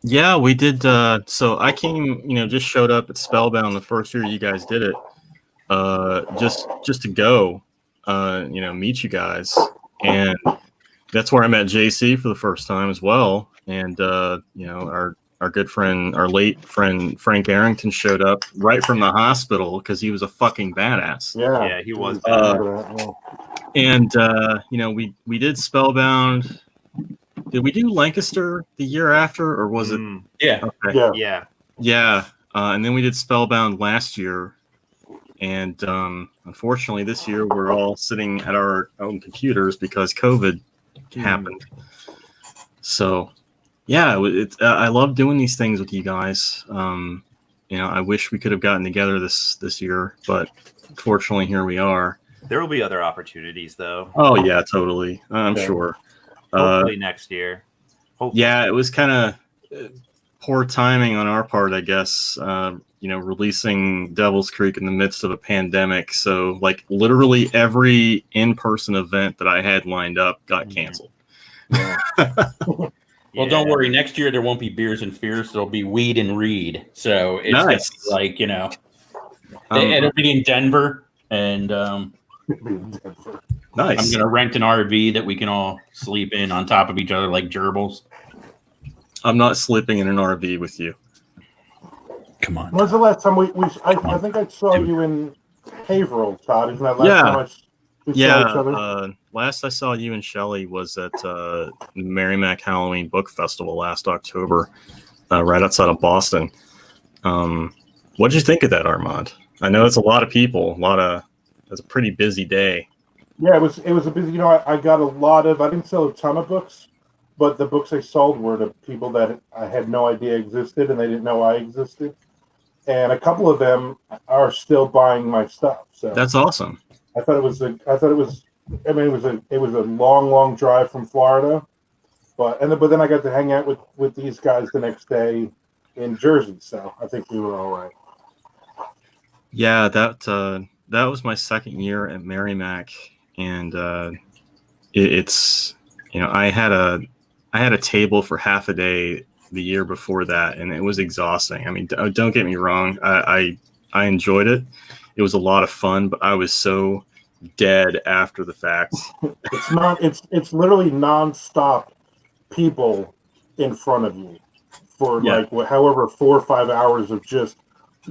yeah, we did. So I came, just showed up at Spellbound the first year you guys did it. Just to go, meet you guys, and that's where I met JC for the first time as well. And our good friend, our late friend Frank Arrington showed up right from the hospital because he was a fucking badass. Yeah, he was. And we did Spellbound. Did we do Lancaster the year after, or was it? Yeah. Okay. Yeah. And then we did Spellbound last year. And unfortunately, this year we're all sitting at our own computers because COVID happened. So, yeah, I love doing these things with you guys. I wish we could have gotten together this year, but unfortunately, here we are. There will be other opportunities, though. Oh yeah, totally. I'm sure. Hopefully next year. Hopefully. Yeah, it was kind of poor timing on our part, I guess. Releasing Devil's Creek in the midst of a pandemic. So, like, literally every in-person event that I had lined up got canceled. Well, don't worry. Next year there won't be Beers and Fears. There'll be Weed and Read. So it's nice. like it'll be in Denver, and nice. I'm gonna rent an RV that we can all sleep in on top of each other like gerbils. I'm not sleeping in an RV with you. Come on. When's the last time I think I saw you in Haverhill, Todd. Isn't that last time we saw each other? Last I saw you and Shelley was at Merrimack Halloween Book Festival last October, right outside of Boston. What did you think of that, Armand? I know it's a lot of people. It's a pretty busy day. Yeah, it was a busy. I got a lot of. I didn't sell a ton of books, but the books I sold were to people that I had no idea existed, and they didn't know I existed. And a couple of them are still buying my stuff. So that's awesome. I thought it was. I mean, it was a long drive from Florida, but then I got to hang out with these guys the next day in Jersey. So I think we were all right. Yeah, that was my second year at Merrimack, and it's I had a table for half a day the year before that, and it was exhausting. I mean, don't get me wrong, I enjoyed it. It was a lot of fun, but I was so dead after the fact. It's literally nonstop people in front of you for like however 4 or 5 hours of just,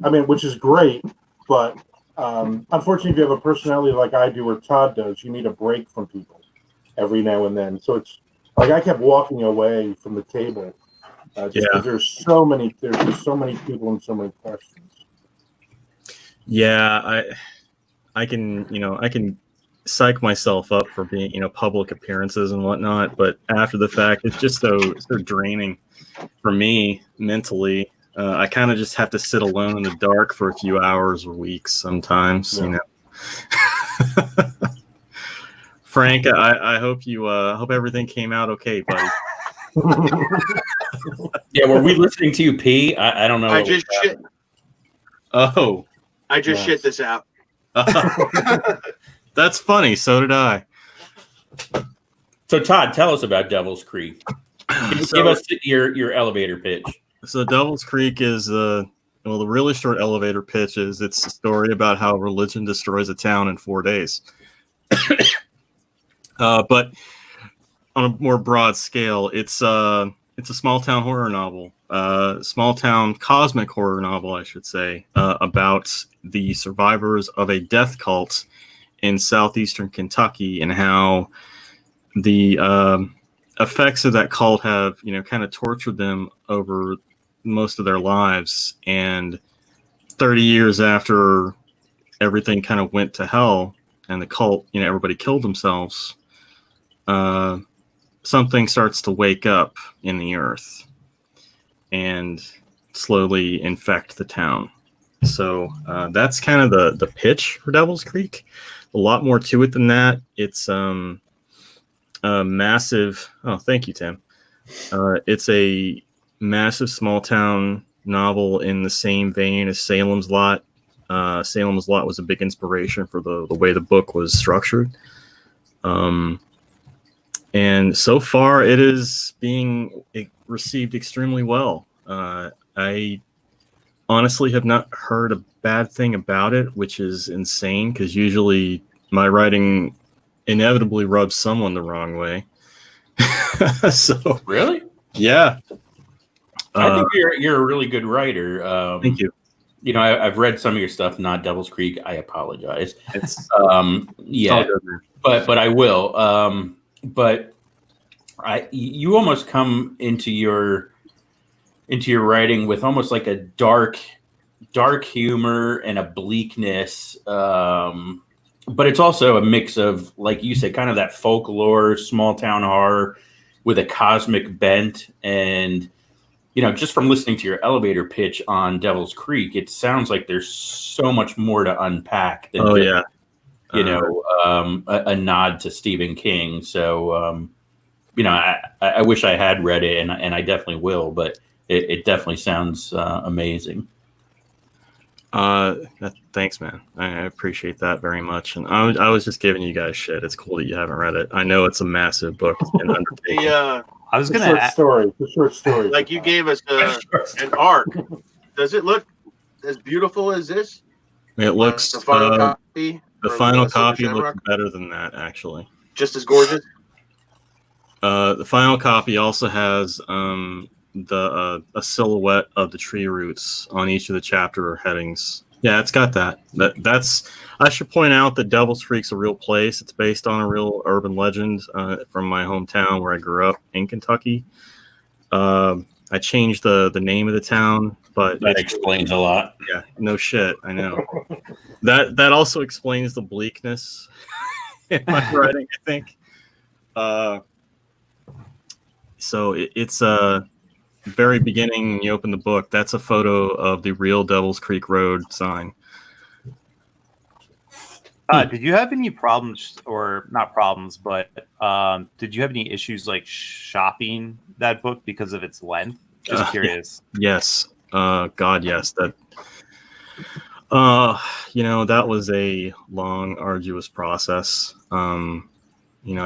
I mean, which is great, but unfortunately, if you have a personality like I do or Todd does, you need a break from people every now and then. So it's like I kept walking away from the table because there's just so many people and so many questions. Yeah, I can psych myself up for being public appearances and whatnot, but after the fact, it's just so draining for me mentally. I kind of just have to sit alone in the dark for a few hours or weeks sometimes. Frank, I hope hope everything came out okay, buddy. Yeah, were we listening to you pee? I don't know. I just shit. Oh, I just shit this out. That's funny. So did I. So Todd, tell us about Devil's Creek. Give us your elevator pitch. So Devil's Creek is the really short elevator pitch is it's a story about how religion destroys a town in 4 days. But on a more broad scale, it's a small town horror novel, small town cosmic horror novel, I should say, about the survivors of a death cult in southeastern Kentucky and how the effects of that cult have kind of tortured them over most of their lives. And 30 years after everything kind of went to hell and the cult, everybody killed themselves, something starts to wake up in the earth and slowly infect the town. So that's kind of the pitch for Devil's Creek. A lot more to it than that. It's a massive. Oh, thank you, Tim. It's a massive small town novel in the same vein as Salem's Lot. Salem's Lot was a big inspiration for the way the book was structured. And so far, it is being received extremely well. I honestly have not heard a bad thing about it, which is insane because usually my writing inevitably rubs someone the wrong way. So Really? yeah, I think you're a really good writer. thank you. You know, I've read some of your stuff, not Devil's Creek. I apologize. It's Yeah, all good, man. but I will. But you almost come into your writing with almost like a dark humor and a bleakness. But it's also a mix of, like you said, kind of that folklore, small town horror with a cosmic bent. And, you know, just from listening to your elevator pitch on Devil's Creek, it sounds like there's so much more to unpack than a nod to Stephen King. So, you know, I wish I had read it, and I definitely will, but it definitely sounds amazing. Thanks, man. I appreciate that very much. And I was just giving you guys shit. It's cool that you haven't read it. I know it's a massive book and undertaking. I was gonna The short story. Like you gave us an arc. Does it look as beautiful as this? It looks The final copy. the from final Silver copy Shamrock? looks better than that, actually. Just as gorgeous. The final copy also has a silhouette of the tree roots on each of the chapter headings. Yeah, it's got that. That's. I should point out that Devil's Creek's a real place. It's based on a real urban legend from my hometown where I grew up in Kentucky. I changed the name of the town, but That explains a lot. yeah, no shit. I know. That also explains the bleakness in my writing, I think. So it's very beginning. When you open the book, that's a photo of the real Devil's Creek Road sign. Did you have any problems, or not problems, but did you have any issues like shopping that book because of its length? Just curious. Yes. God, yes. That. That was a long, arduous process. I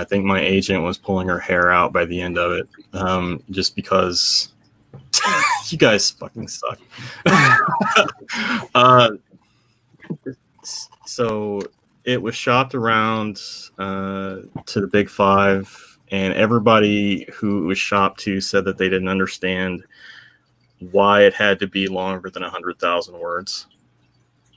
think my agent was pulling her hair out by the end of it, just because you guys fucking suck. So it was shopped around to the Big Five, and everybody who it was shopped to said that they didn't understand why it had to be longer than 100,000 words.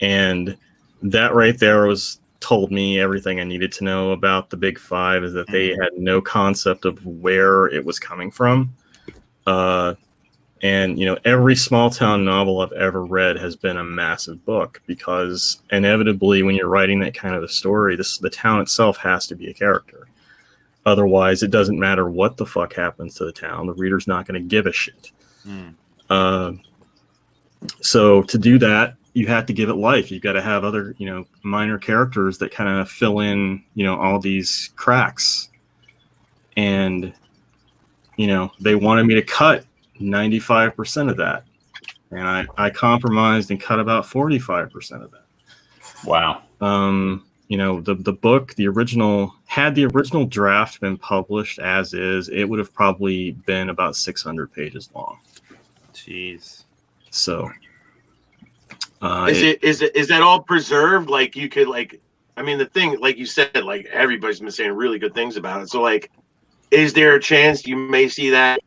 And that right there told me everything I needed to know about the Big Five, is that they had no concept of where it was coming from. And every small town novel I've ever read has been a massive book, because inevitably when you're writing that kind of a story, the town itself has to be a character. Otherwise, it doesn't matter what the fuck happens to the town. The reader's not going to give a shit. So to do that, you have to give it life. You've got to have other, minor characters that kind of fill in, all these cracks. And, they wanted me to cut 95% of that. And I compromised and cut about 45% of that. Wow. The book, the original draft been published as is, it would have probably been about 600 pages long. Jeez. So Is that all preserved? Like you could the thing, like you said, like everybody's been saying really good things about it. So like, is there a chance you may see that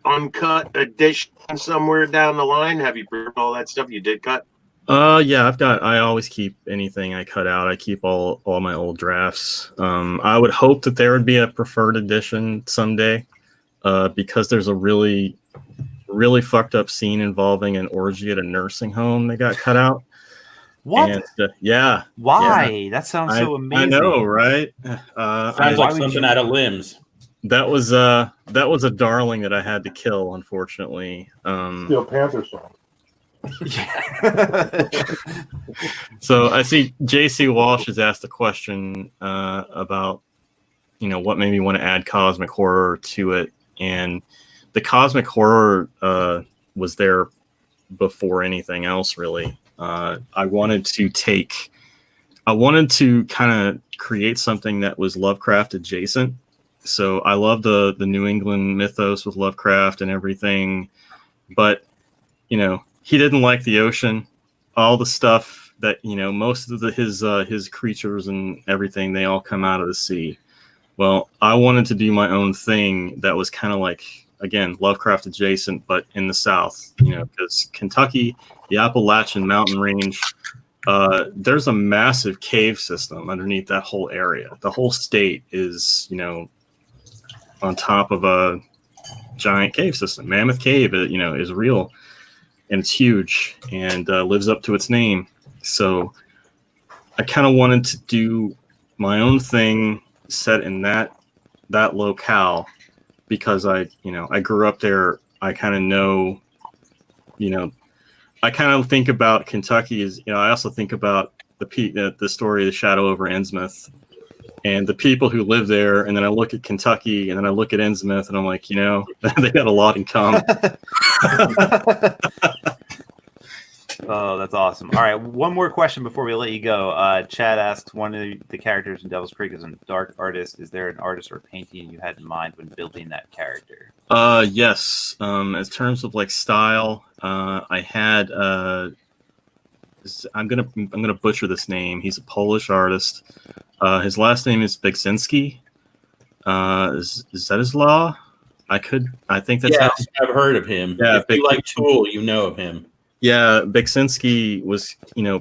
uncut edition somewhere down the line? Have you preserved all that stuff you did cut? Yeah, I always keep anything I cut out. I keep all my old drafts. I would hope that there would be a preferred edition someday, because there's a really fucked up scene involving an orgy at a nursing home that got cut out. What? And, yeah. Why? Yeah. That sounds so amazing. I know, right? Sounds like something out of Limbs. That was a darling that I had to kill, unfortunately. Steel Panther song. So I see JC Walsh has asked a question about, what made me want to add cosmic horror to it, and the cosmic horror was there before anything else, really. I wanted to kind of create something that was Lovecraft adjacent. So I love the New England mythos with Lovecraft and everything, but he didn't like the ocean. All the stuff that most of his creatures and everything, they all come out of the sea. Well, I wanted to do my own thing that was kind of like, again, Lovecraft adjacent, but in the South. Because Kentucky, the Appalachian Mountain Range, there's a massive cave system underneath that whole area. The whole state is on top of a giant cave system. Mammoth Cave, is real, and it's huge, and lives up to its name. So I kind of wanted to do my own thing set in that locale, because I grew up there. I kind of know, I kind of think about Kentucky as, I also think about the story of the Shadow over Innsmouth and the people who live there. And then I look at Kentucky, and then I look at Innsmouth, and I'm like, they got a lot in common. Oh, that's awesome. All right, one more question before we let you go. Chad asks, one of the characters in Devil's Creek is a dark artist. Is there an artist or painting you had in mind when building that character? Yes. In terms of like style, I had I'm gonna butcher this name. He's a Polish artist. His last name is Beksinski. Is that his law? I think that's Yes, I've heard of him. Yeah, if you like Tool, you know of him. Yeah, Beksinski was,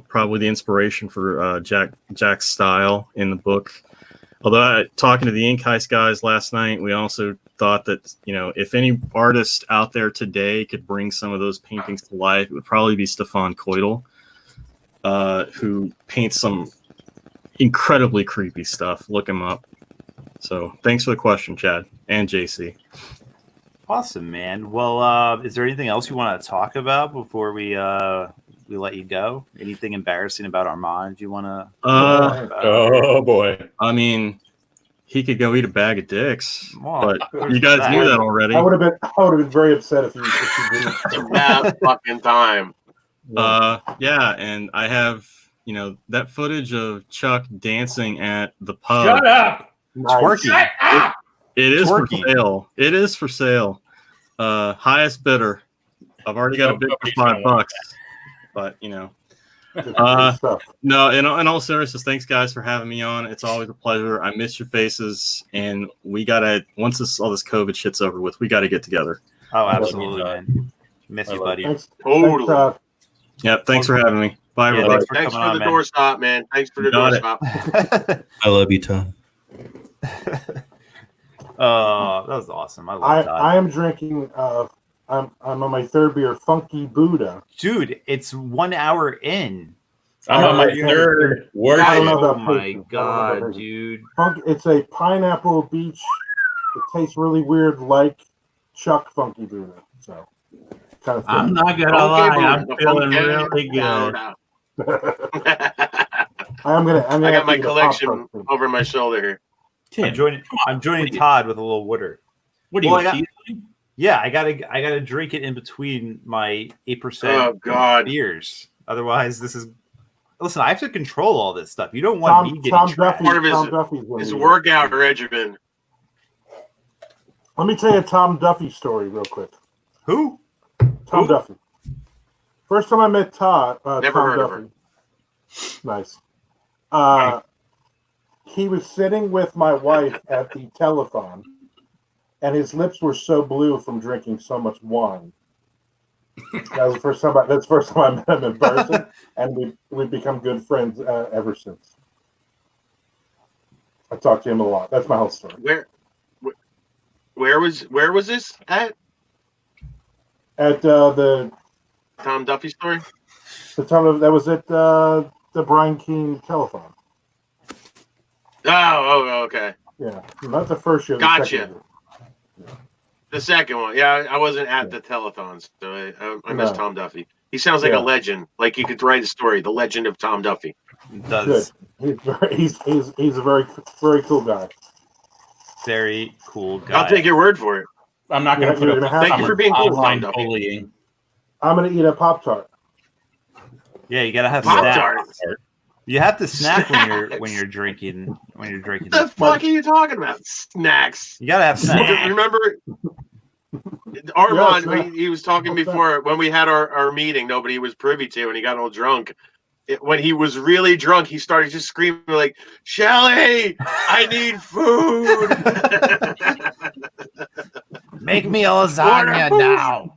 probably the inspiration for Jack's style in the book. Although talking to the Ink Heist guys last night, we also thought that, if any artist out there today could bring some of those paintings to life, it would probably be Stefan Koidel, who paints some incredibly creepy stuff. Look him up. So thanks for the question, Chad and JC. Awesome, man. Well, is there anything else you want to talk about before we let you go? Anything embarrassing about Armand you want to talk about? Oh boy. I mean, he could go eat a bag of dicks, but you guys knew that already. I would have been very upset if you didn't. That fucking time. Yeah, and I have that footage of Chuck dancing at the pub. Shut up. Twerking. It is Twerking. for sale. It is for sale. Highest bidder. I've already got a bid for $5, but no. In all seriousness, thanks guys for having me on. It's always a pleasure. I miss your faces, and we gotta once all this COVID shit's over with, we gotta get together. Oh, absolutely, man. Miss you, buddy. Thanks. Totally. Yep. Thanks for having me. Bye, everybody. Thanks for the doorstop, man. Thanks for the doorstop. I love you, Tom. Oh, that was awesome. I love that. I am drinking. I'm on my third beer, Funky Buda. Dude, it's 1 hour in. I'm on my third. I don't know Oh about my tasting. god, dude. It's a pineapple beach. It tastes really weird, like Chuck Funky Buda. So, kind of. I'm not gonna lie, I'm feeling really good. I got my collection over my shoulder here. Tim, I'm joining Todd with a little water. what do you Well, teasing? Yeah, I gotta drink it in between my 8% Oh God. beers. Otherwise, this is. Listen, I have to control all this stuff. You don't want me getting trashed. Part of his workout regimen. Let me tell you a Tom Duffy story real quick. Who? Tom Duffy. First time I met Todd, Never Tom heard of Duffy. Nice. He was sitting with my wife at the telethon, and his lips were so blue from drinking so much wine. That's the first time I met him in person, and we've become good friends ever since. I talk to him a lot. That's my whole story. Where was this at? At the Tom Duffy story? that was at the Brian Keene telethon. Oh, okay. Yeah, not the first year. Gotcha. Second year. The second one. Yeah, I wasn't at the telethons, so I missed Tom Duffy. He sounds like Yeah. a legend. Like you could write a story, The Legend of Tom Duffy. Does He's a very very cool guy. very cool guy. I'll take your word for it. I'm not going to You're put gonna up have Thank to. you for being cool, Tom online Duffy. bullying. I'm gonna eat a Pop-Tart. Yeah, you gotta have Pop-Tart. snacks. You have to snack Snacks. when you're drinking. When you're drinking. What the fuck are you talking about? Snacks. You gotta have snacks. Remember Armand, Yes, he was talking before when we had our meeting, nobody was privy to, and he got all drunk. When he was really drunk, he started just screaming like, Shelly, I need food. Make me a lasagna now.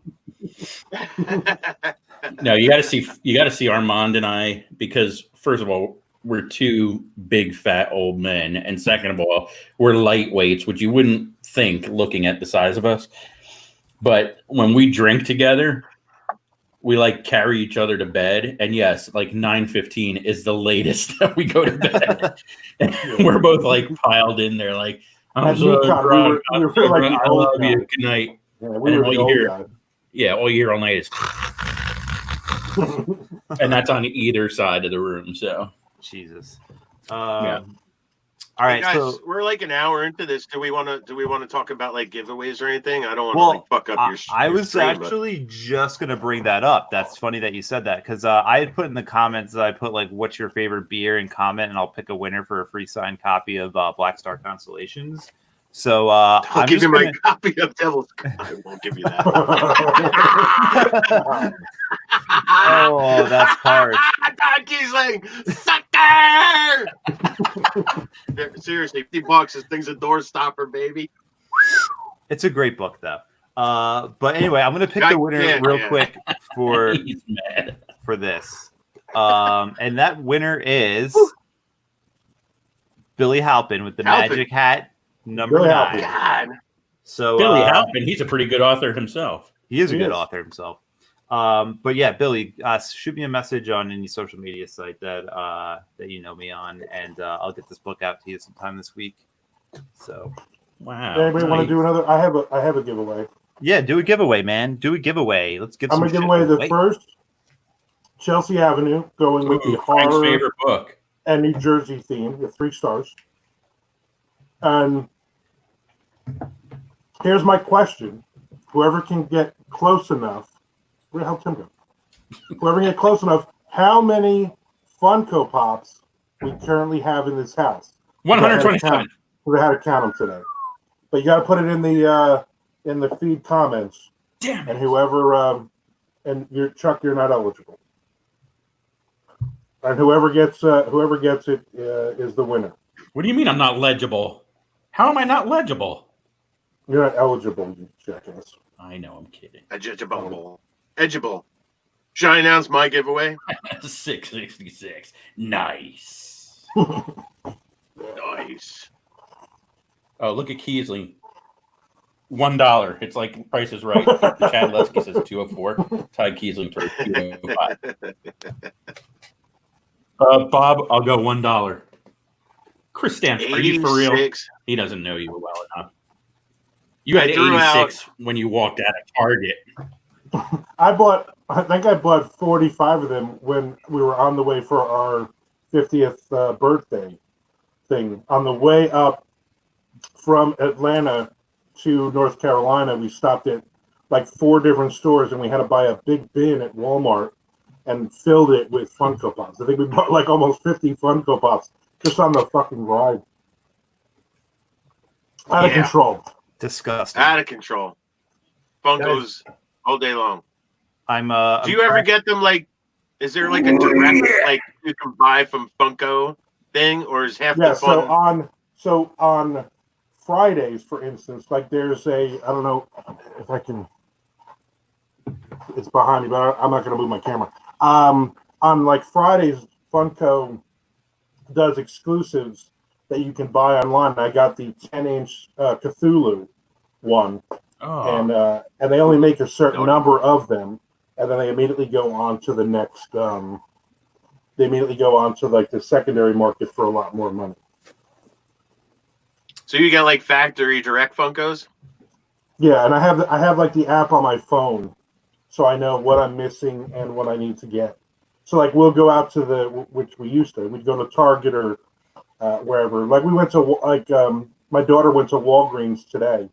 No, you got to see Armand and I, because first of all, we're two big fat old men, and second of all, we're lightweights, which you wouldn't think looking at the size of us. But when we drink together, we like carry each other to bed, and yes, like 9:15 is the latest that we go to bed. And we're both like piled in there, like I'm At so UConn, drunk. we were like the I old love you. guys. Good night. Yeah, we And were all the you old hear- guys. Yeah, all you hear all night is, and that's on either side of the room. So Jesus. Yeah. All right, Hey guys, so we're like an hour into this. Do we want to talk about like giveaways or anything? I don't want to Well, like fuck up your. I your was stream, but- actually just gonna bring that up. That's funny that you said that because I had put in the comments that I put like, "What's your favorite beer?" and comment, and I'll pick a winner for a free signed copy of Black Star Constellations. So I'll I'm give just you my gonna... copy of Devil's. I won't give you that. Oh, that's harsh. Don Kiesling, sucker! Seriously, $50. This thing's a door stopper, baby. It's a great book though. But anyway, I'm gonna pick the winner real quick for he's mad. for this. And that winner is Billy Halpin with the Halpin. Magic Hat number Billy 9. God. So Billy Halpin, he's a pretty good author himself. he is a He good is. author himself. But yeah, Billy, shoot me a message on any social media site that you know me on, and I'll get this book out to you sometime this week. So Wow. Anybody want to Nice. do another? I have a giveaway. yeah, do a giveaway, man. Do a giveaway. Let's get I'm some gonna give shit away the away. first Chelsea Avenue, going with the Ooh, Frank's horror favorite book. and New Jersey theme with 3 stars. And here's my question: whoever can get close enough, where the hell Tim go? Whoever can get close enough, how many Funko Pops we currently have in this house? 127. We had to count them today, but you got to put it in the feed comments, Damn it. and whoever and you're Chuck, you're not eligible, and whoever gets it is the winner. What do you mean I'm not legible? How am I not legible? You're not eligible, you jackass. I know, I'm kidding. Edgeable. Should I announce my giveaway? 666. Nice. Nice. Oh, look at Kiesling. $1. It's like Price is Right. Chad Lesky says 204. Ty Kiesling for 205. Bob, I'll go $1. Chris Stamps, are you for real? 86. He doesn't know you well enough. You had I threw 86 when you walked out of Target. I think I bought 45 of them when we were on the way for our 50th birthday thing. On the way up from Atlanta to North Carolina, we stopped at like 4 different stores, and we had to buy a big bin at Walmart and filled it with Funko Pops. I think we bought like almost 50 Funko Pops just on the fucking ride. Out of Yeah. control. Disgusting. Out of control. Funkos all day long. I'm Do you ever get them like? Is there like a direct like you can buy from Funko thing, or is half Yeah, the fun? so on Fridays, for instance, like there's I don't know if I can, it's behind me, but I'm not going to move my camera. On like Fridays, Funko does exclusives that you can buy online. I got the 10-inch Cthulhu one, Oh, and they only make a certain number of them, and then they immediately go on to the next. They immediately go on to like the secondary market for a lot more money. So you get like factory direct Funkos? Yeah, and I have like the app on my phone, so I know what I'm missing and what I need to get. So like we'll go out to which we used to. We'd go to Target or wherever. Like we went to my daughter went to Walgreens today,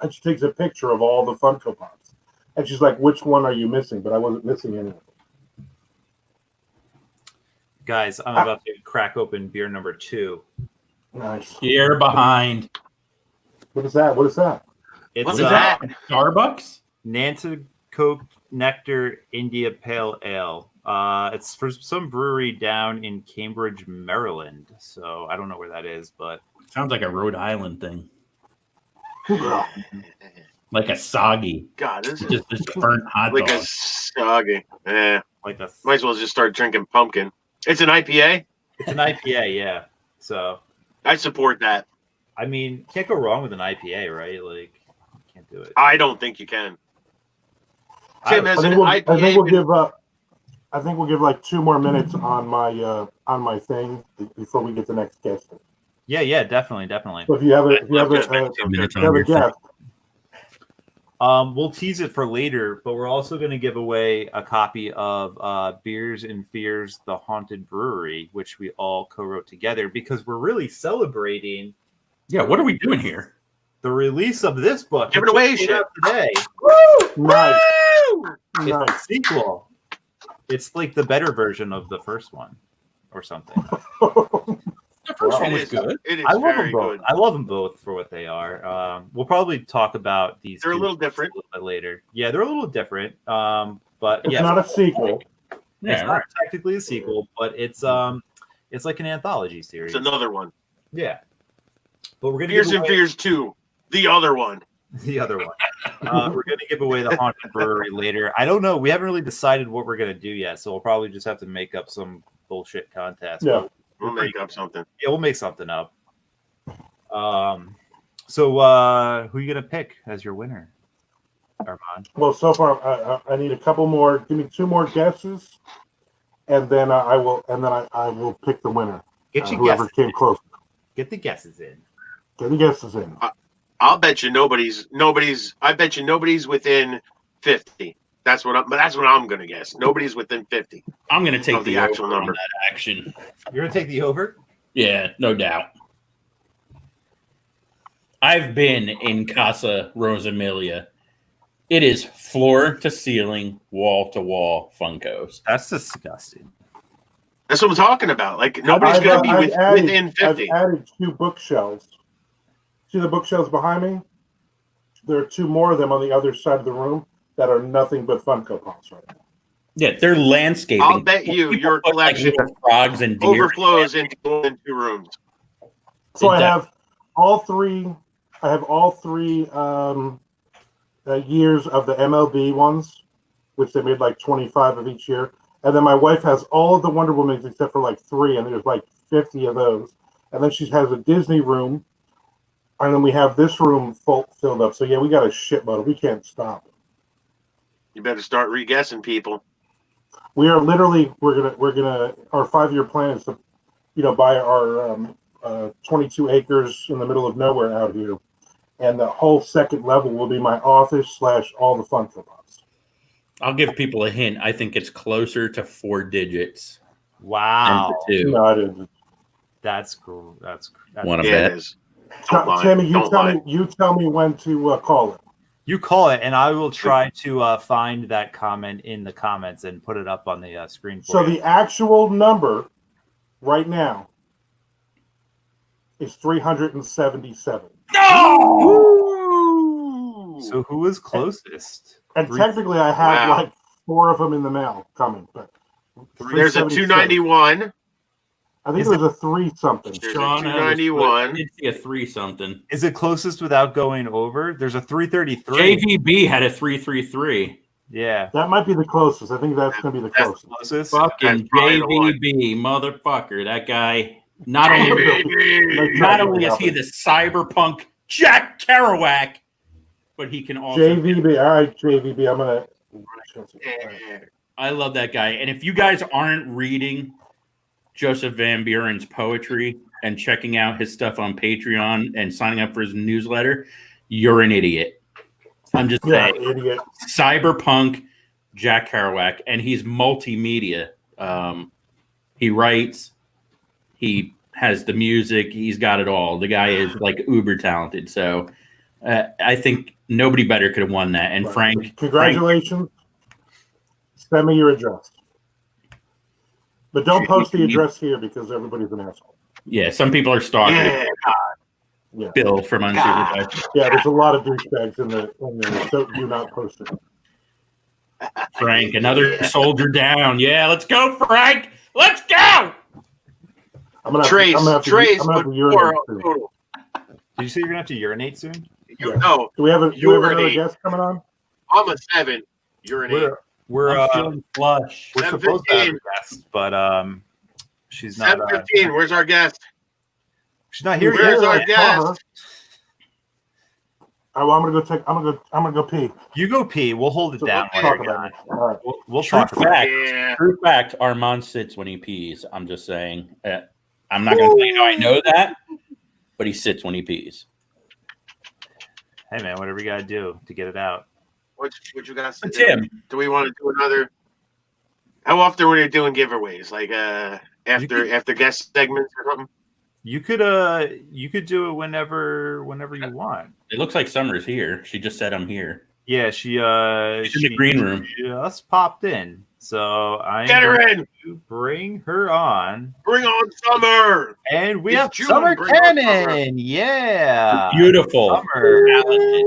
and she takes a picture of all the Funko Pops, and she's like, "Which one are you missing?" But I wasn't missing any of them. Guys, I'm about to crack open beer number 2. Nice. You're behind. What is that? What is that? It's What is that? Starbucks? Nanticoke Nectar India Pale Ale. It's for some brewery down in Cambridge, Maryland. So I don't know where that is, but Sounds like a Rhode Island thing. Ugh. Like a soggy. God, this is Just burnt hot like a dog. soggy. Yeah, like a might as well just start drinking pumpkin. It's an IPA. it's an IPA, yeah. So I support that. I mean, can't go wrong with an IPA, right? Like, can't do it. I don't think you can. I- Tim, I as think an we'll, IPA, I think we'll give I think we'll give like 2 more minutes on my thing before we get the next guest. Yeah, definitely. So if you have a guest, We'll tease it for later, but we're also going to give away a copy of Beers and Fears, The Haunted Brewery, which we all co-wrote together because we're really celebrating Yeah, what are we doing here? the release of this book. Giving away It came shit. out today. nice. It's Nice. a sequel. It's like the better version of the first one or something. The first one it was is, good. it is I love very them both. good. I love them both for what they are. We'll probably talk about these. They're a two little different. a little bit later. Yeah, they're a little different. But It's yeah, not a sequel. Yeah, it's not technically a sequel, but it's like an anthology series. It's another one. Yeah, but we're gonna Fears give and away Fears 2, the other one. the other one. We're gonna give away the Haunted Brewery later. I don't know. We haven't really decided what we're gonna do yet, so we'll probably just have to make up some bullshit contest. Yeah. We'll make up something. Yeah, we'll make something up. So who are you gonna pick as your winner, Armand? Well, so far I need a couple more. Give me 2 more guesses, and then I will pick the winner. Get your Whoever guesses. came close. Get the guesses in. Get the guesses in. I'll bet you nobody's. I bet you nobody's within 50. That's what I'm gonna guess. Nobody's within 50. I'm going to take Of the the actual over on number. that action. You're gonna take the over. Yeah, no doubt. I've been in Casa Rosamilia. It is floor to ceiling, wall to wall Funkos. That's disgusting. That's what I'm talking about. Like nobody's gonna be within 50. I've added 2 bookshelves. See the bookshelves behind me? There are 2 more of them on the other side of the room that are nothing but Funko Pops right now. Yeah, they're landscaping. I'll bet you People your put, like, collection little frogs and deer. overflows into 2 rooms. So I It does. have all 3. I have all 3 years of the MLB ones, which they made like 25 of each year. And then my wife has all of the Wonder Womans except for like 3, and there's like 50 of those. And then she has a Disney room, and then we have this room filled up. So yeah, we got a shitload. We can't stop. You better start re-guessing people. We are literally we're gonna our 5-year plan is to, buy our 22 acres in the middle of nowhere out here, and the whole second level will be my office / all the Funko Pops. I'll give people a hint. I think it's closer to 4 digits Wow, than to 2. No, I didn't. that's cool. That's Wanna Yeah, bet? it is. Don't lie. Tammy, Don't lie. you tell me when to call it. You call it, and I will try to find that comment in the comments and put it up on the screen for So you. the actual number right now is 377. So who was closest? And technically, I have Wow. like 4 of them in the mail coming. But There's a 377. 291. I think Is there was a 3 something. There's Sean, a I 291. did see a 3 something. Is it closest without going over? There's a 333. JVB had a 333. Yeah, That might be the closest. I think that's going to be the That's closest. closest. Fucking That's probably the one. JVB, motherfucker. That guy, not only is he the cyberpunk Jack Kerouac, but he can also. JVB. All right, JVB. I'm going to. I love that guy. And if you guys aren't reading Joseph Van Buren's poetry and checking out his stuff on Patreon and signing up for his newsletter, you're an idiot. I'm just Yeah, saying. idiot. Cyberpunk Jack Kerouac, and he's multimedia. He writes, he has the music, he's got it all. The guy is like uber talented. So I think nobody better could have won that. And Right. Frank, Congratulations. Send me your address. But don't post the address here because everybody's an asshole. yeah, some people are stalking Yeah. Bill from Unsupervised. Yeah, there's a lot of douchebags in there, so do not post it. Frank, another soldier down. Yeah, let's go, Frank. Let's go. I'm gonna Trace, have to Trace, urinate but soon. four total. Did you say you're gonna have to urinate soon? You know, Do we have another urinate. guest coming on? I'm a 7. Urinate. We're feeling flush. we're supposed to have a 7:15. guest, but she's not. 7:15. Where's our guest? She's not here Where's yet. our Call guest? her. Oh, I'm gonna go pee. You go pee. We'll hold it So down. let's while talk you're about gone. it. All right. We'll True talk about fact. it. Yeah. True fact. Armand sits when he pees. I'm just saying. I'm not going to tell you how I know that, but he sits when he pees. Hey man, whatever you gotta do to get it out. What you guys? But Tim, Do we want to do another? How often were you doing giveaways? Like after guest segments or something? You could do it whenever you want. it looks like Summer's here. She just said I'm here. Yeah, she She's in the green room. just popped in. So I'm Get her going in. to bring her on. Bring on Summer. And we It's have June, Summer bring on Summer. Cannon. Yeah. Beautiful. Summer. Talented.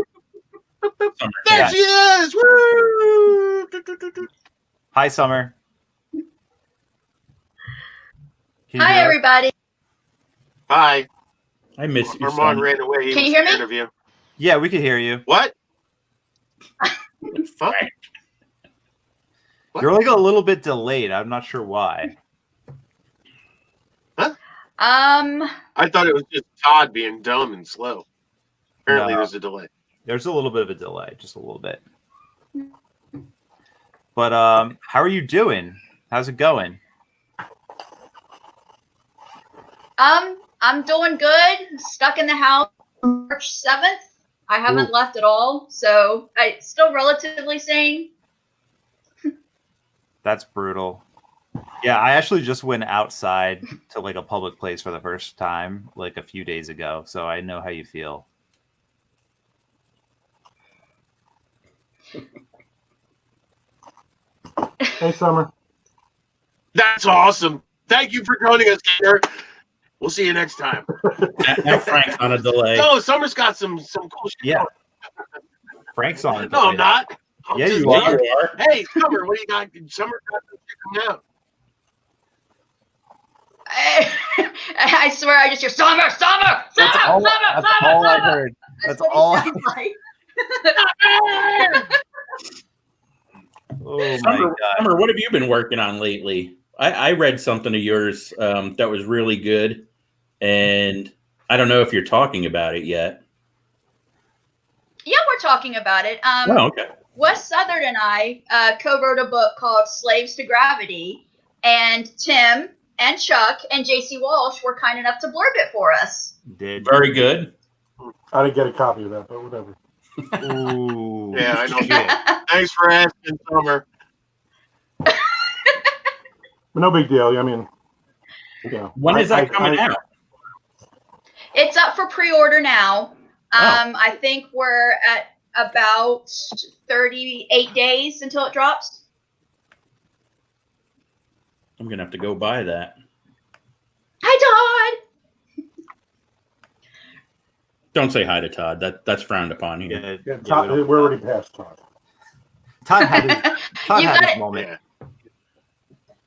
Summer. There Yeah. she is. Woo! Hi, Summer. Can you Hi, hear us? everybody. Hi. I miss you, Armand son. ran away. He Can was you hear me? scared of you. Yeah, we can hear you. What? Huh? Frank. What? You're like a little bit delayed. I'm not sure why. I thought it was just Todd being dumb and slow. Apparently, No. there's a delay. There's a little bit of a delay, just a little bit. But how are you doing? How's it going? I'm doing good. Stuck in the house on March 7th. I haven't left at all, so I still relatively sane. That's brutal. Yeah, I actually just went outside to like a public place for the first time like a few days ago, so I know how you feel. Hey, Summer. That's awesome. Thank you for joining us, Gator. We'll see you next time. Now Frank's on a delay. No, Summer's got some cool shit. Yeah. Frank's on it. No, I'm not. I'm Yeah, just you are. kidding. Hey, Summer, what do you got? Summer got some shit coming out. I swear I just hear Summer. That's all I heard. That's all I sounds like. Oh my Summer, god. Summer, what have you been working on lately? I read something of yours that was really good, and I don't know if you're talking about it yet. Yeah, we're talking about it. Oh, okay. Wes Southern and I co-wrote a book called Slaves to Gravity, and Tim and Chuck and JC Walsh were kind enough to blurb it for us. Did Very good. I didn't get a copy of that, but whatever. Ooh. Yeah, I know. Thanks for asking, Summer. But no big deal. I mean, you know. When is that coming out? It's up for pre-order now. Oh. I think we're at about 38 days until it drops. I'm gonna have to go buy that. Hi, Todd. Don't say hi to Todd. That's frowned upon here. Yeah, Yeah, we Todd, don't- we're already past Todd. Todd had his, Todd You had got his it. moment. Yeah.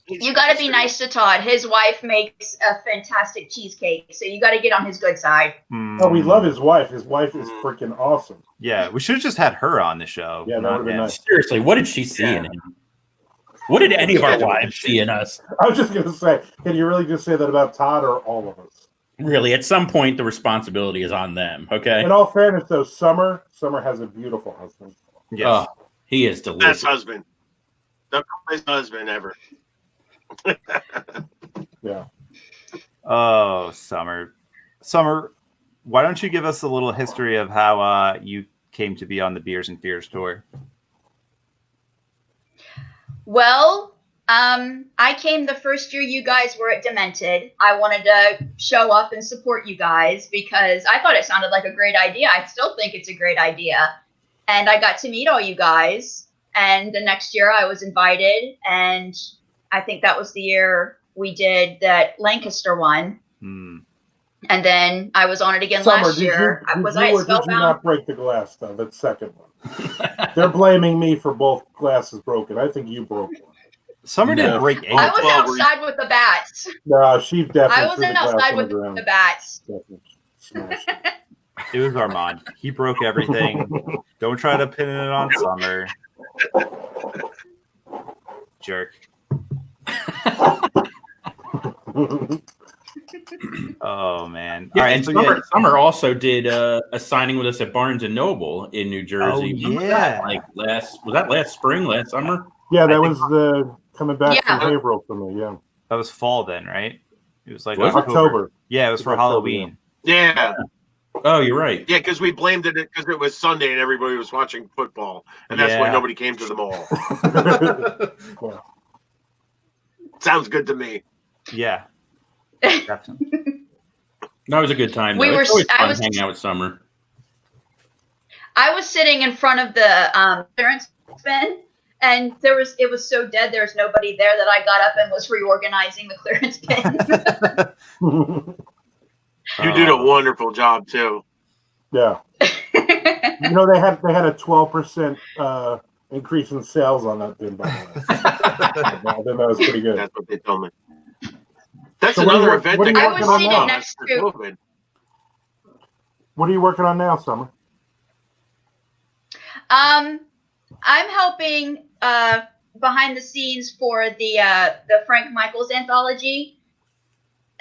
You got to be nice to Todd. His wife makes a fantastic cheesecake, so you got to get on his good side. Oh, we love his wife. His wife is freaking awesome. Yeah, we should have just had her on the show. Yeah, that not would've been him. nice. Seriously, what did she see in him? What did any of our wives see in us? I was just gonna say, can you really just say that about Todd or all of us? Really, at some point, the responsibility is on them. Okay. In all fairness, though, Summer has a beautiful husband. Yes. Oh, he is Best delicious. husband. The best husband ever. Yeah. Oh, Summer. Summer, why don't you give us a little history of how you came to be on the Beers and Fears tour? Well, I came the first year you guys were at Demented. I wanted to show up and support you guys because I thought it sounded like a great idea. I still think it's a great idea. And I got to meet all you guys. And the next year I was invited. And I think that was the year we did that Lancaster one. And then I was on it again last year. Did you not break the glass, though? That second one. They're blaming me for both glasses broken. I think you broke one. Summer didn't break any. I was outside with the bats. No, she definitely. I wasn't outside with the bats. It was Armand. He broke everything. Don't try to pin it on Summer. Jerk. Oh man! Yeah, all right, and so Summer also did a signing with us at Barnes and Noble in New Jersey. Oh, yeah, like last spring, last summer. Yeah, that was the coming back from April for me. Yeah, that was fall then, right? It was like October. Yeah, it was for Halloween. Yeah. Oh, you're right. Yeah, because we blamed it because it was Sunday and everybody was watching football, and that's why nobody came to the mall. Sounds good to me. Yeah. Definitely. That was a good time. We were. It's always fun hanging out with Summer. I was sitting in front of the clearance bin, and it was so dead. There was nobody there that I got up and was reorganizing the clearance bin. You did a wonderful job too. Yeah. You know they had a 12% increase in sales on that bin. By the way, I think that was pretty good. That's what they told me. That's another event. I was sitting next to. What are you working on now, Summer? I'm helping behind the scenes for the Frank Michaels anthology,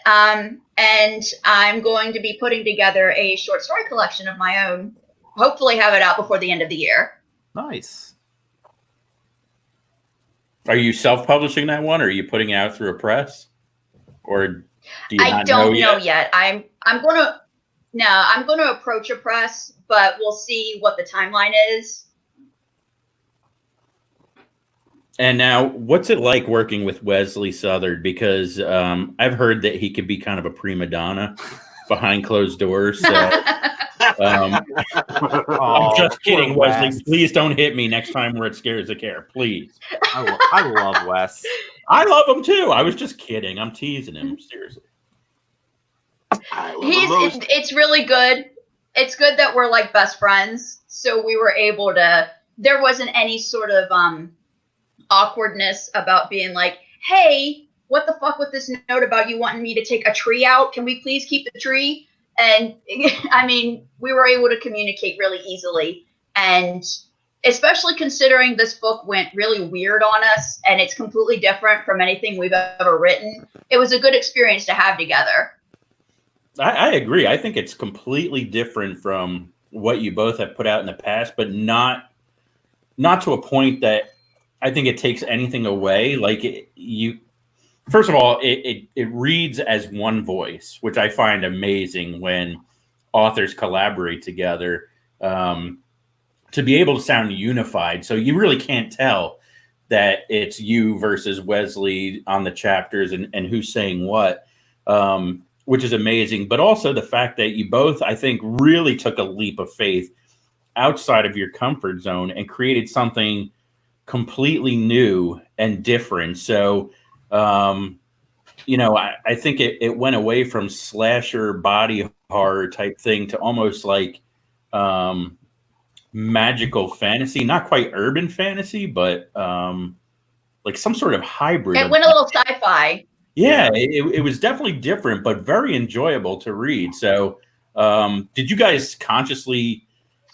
and I'm going to be putting together a short story collection of my own. Hopefully, have it out before the end of the year. Nice. Are you self-publishing that one, or are you putting it out through a press? Or do you I don't know yet. I'm going to approach a press, but we'll see what the timeline is. And now, what's it like working with Wesley Southard? Because I've heard that he could be kind of a prima donna behind closed doors. So I'm just kidding, Wesley. Wes. Please don't hit me next time we're at Scares of Care. Please. I love Wes. I love him too. I was just kidding. I'm teasing him. Seriously. It's really good. It's good that we're like best friends. So we were able to. There wasn't any sort of awkwardness about being like, "Hey, what the fuck with this note about you wanting me to take a tree out? Can we please keep the tree?" And I mean, we were able to communicate really easily, and especially considering this book went really weird on us and it's completely different from anything we've ever written. It was a good experience to have together. I agree. I think it's completely different from what you both have put out in the past, but not to a point that I think it takes anything away. Like first of all, it reads as one voice, which I find amazing when authors collaborate together. To be able to sound unified. So you really can't tell that it's you versus Wesley on the chapters and who's saying what, which is amazing. But also the fact that you both, I think, really took a leap of faith outside of your comfort zone and created something completely new and different. So, I think it went away from slasher body horror type thing to almost like magical fantasy, not quite urban fantasy, but like some sort of hybrid. It went a little sci-fi. Yeah, it was definitely different, but very enjoyable to read. So did you guys consciously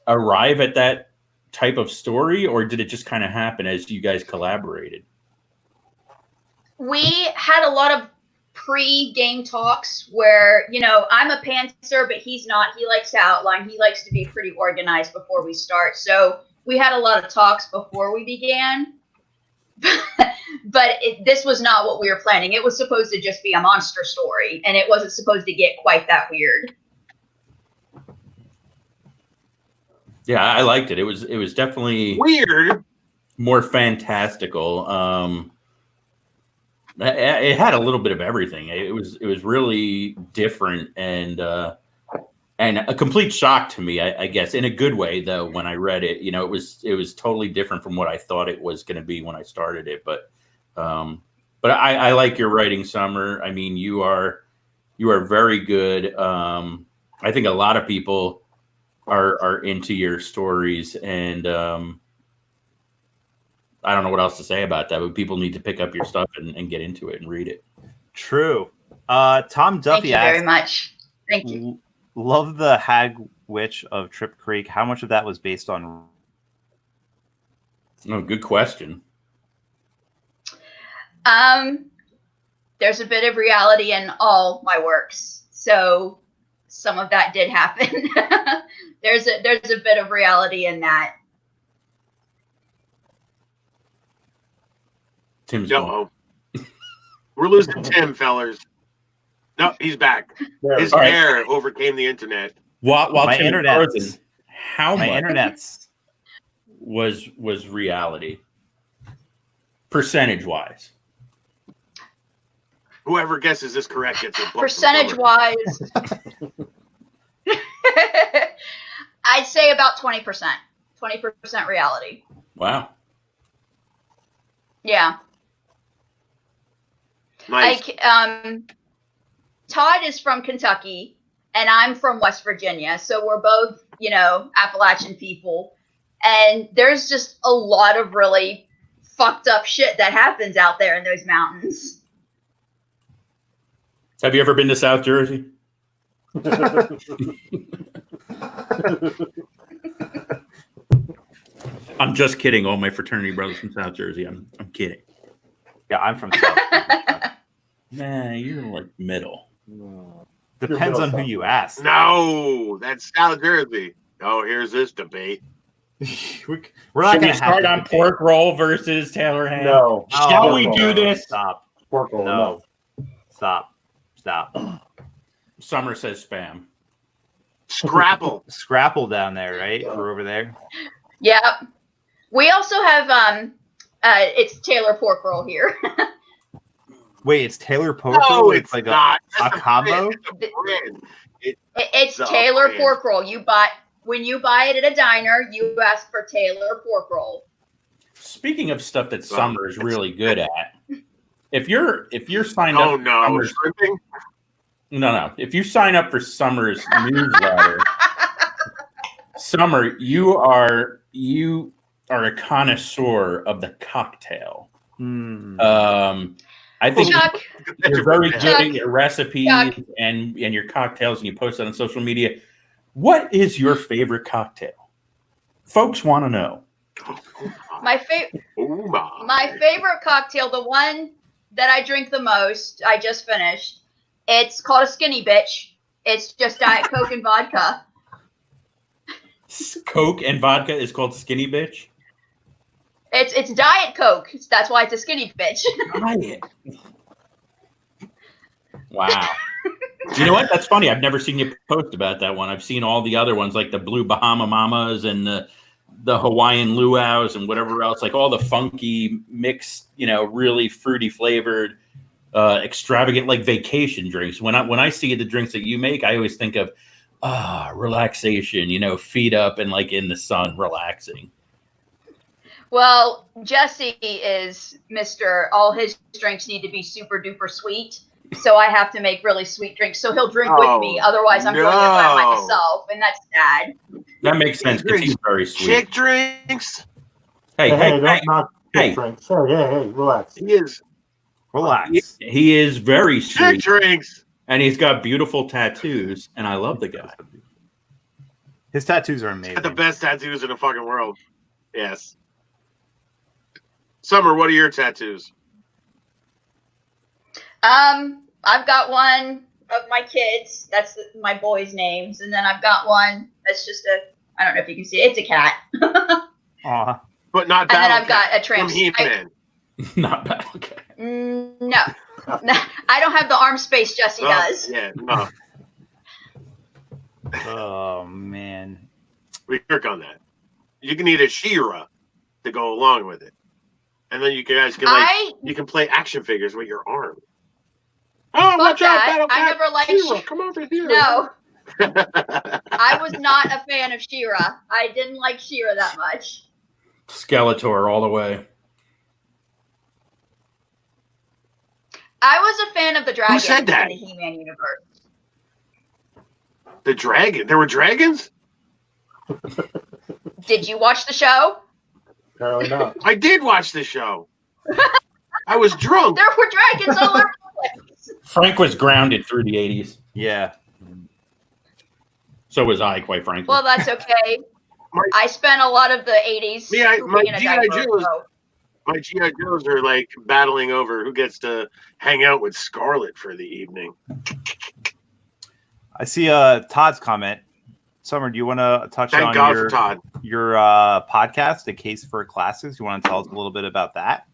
arrive at that type of story, or did it just kind of happen as you guys collaborated? We had a lot of pre-game talks where, I'm a pantser, but he's not. He likes to outline. He likes to be pretty organized before we start. So we had a lot of talks before we began. But this was not what we were planning. It was supposed to just be a monster story, and it wasn't supposed to get quite that weird. Yeah, I liked it. It was definitely Weird. more fantastical. It had a little bit of everything. It was really different and a complete shock to me. I guess in a good way though. When I read it, it was totally different from what I thought it was going to be when I started it. But I like your writing, Summer. I mean, you are very good. I think a lot of people are into your stories, and I don't know what else to say about that, but people need to pick up your stuff and get into it and read it. True. Tom Duffy Thank you very asked, much. Thank you. Love the Hag Witch of Trip Creek. How much of that was based on? Oh, good question. There's a bit of reality in all my works, so some of that did happen. There's a bit of reality in that. Tim's gone. No. We're losing Tim, fellers. No, he's back. There. His All right. hair overcame the internet. While My Tim is internet's- frozen, how My much internet's was reality, percentage wise? Whoever guesses this correct gets a bump from Percentage Summer. wise, I'd say about 20%. 20% reality. Wow. Yeah. Nice. Todd is from Kentucky and I'm from West Virginia. So we're both, Appalachian people. And there's just a lot of really fucked up shit that happens out there in those mountains. Have you ever been to South Jersey? I'm just kidding. All my fraternity brothers from South Jersey. I'm kidding. Yeah, I'm from South. Nah, you're like middle. Depends on who you ask. No, that's South Jersey. Oh, here's this debate. We're not Should going we to start on pork roll versus Taylor ham? No. Shall we No. do this? Stop. Pork roll, No. Stop. Summer says spam. Scrapple. Scrapple down there, right? We're over there. Yep. We also have it's Taylor pork roll here. Wait, it's Taylor Pork No, Roll? it's like not. a That's combo? brand. That's a brand. It's The Taylor brand. pork roll. When you buy it at a diner, you ask for Taylor pork roll. Speaking of stuff that Summer is really good at, if you're signed Oh up, no, Summer's- shrimping. no. If you sign up for Summer's newsletter, Summer, you are a connoisseur of the cocktail. I think Chuck, you're very good Chuck. at your recipes Chuck. and your cocktails, and you post that on social media. What is your favorite cocktail? Folks want to know. my favorite cocktail, the one that I drink the most, I just finished. It's called a skinny bitch. It's just Diet Coke and vodka. Coke and vodka is called Skinny Bitch. It's Diet Coke. That's why it's a skinny bitch. Diet. Wow. You know what? That's funny. I've never seen you post about that one. I've seen all the other ones, like the Blue Bahama Mamas and the Hawaiian Luau's and whatever else, like all the funky mixed, really fruity flavored, extravagant, like vacation drinks. When I see the drinks that you make, I always think of relaxation, feet up and like in the sun, relaxing. Well, Jesse is Mr. All his drinks need to be super duper sweet. So I have to make really sweet drinks. So he'll drink with me. Otherwise, I'm doing it by no. myself. And that's sad. That makes sense because he's very sweet. Chick drinks. Hey, don't knock hey. drinks. Hey, relax. He is Relax. He is very chick sweet, drinks. and he's got beautiful tattoos, and I love the guy. His tattoos are Got amazing. the best tattoos in the fucking world. Yes. Summer, what are your tattoos? I've got one of my kids. That's my boys' names. And then I've got one that's just I don't know if you can see it. It's a cat. Aw. But not And then Battle I've got Cat a tramp. from He-Man. Not bad. Okay. No. I don't have the arm space Jesse does. Yeah, no. Oh, man. We work on that. You can need a She-Ra to go along with it, and then you guys can you can play action figures with your arm. Oh, watch out, Battle Cat! I never liked She-Ra, come over here. No. I was not a fan of She-Ra. I didn't like She-Ra that much. Skeletor all the way. I was a fan of the dragons said that? in the He-Man universe. The dragon? There were dragons? Did you watch the show? Apparently not. I did watch the show. I was drunk. There were dragons all over the place. Frank was grounded through the 80s. Yeah. So was I, quite frankly. Well, that's okay. I spent a lot of the 80s my in a G.I. diaper, Joes. so. My G.I. Joes are like battling over who gets to hang out with Scarlet for the evening. I see Todd's comment. Summer, do you want to touch Thank on God for Todd. your podcast, A Case for Classics? You want to tell us a little bit about that?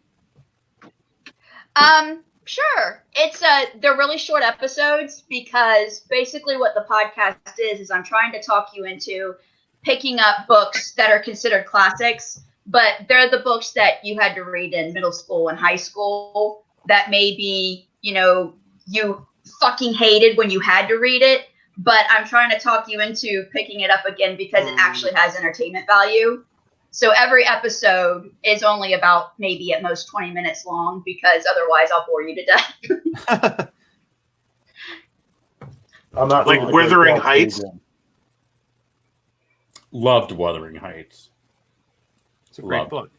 Sure. It's they're really short episodes because basically what the podcast is I'm trying to talk you into picking up books that are considered classics, but they're the books that you had to read in middle school and high school that maybe, you fucking hated when you had to read it, but I'm trying to talk you into picking it up again because it actually has entertainment value. So every episode is only about maybe at most 20 minutes long because otherwise I'll bore you to death. I'm not Like reading the Wuthering Great Heights? Gatsby again. Loved Wuthering Heights. It's a great Loved. book.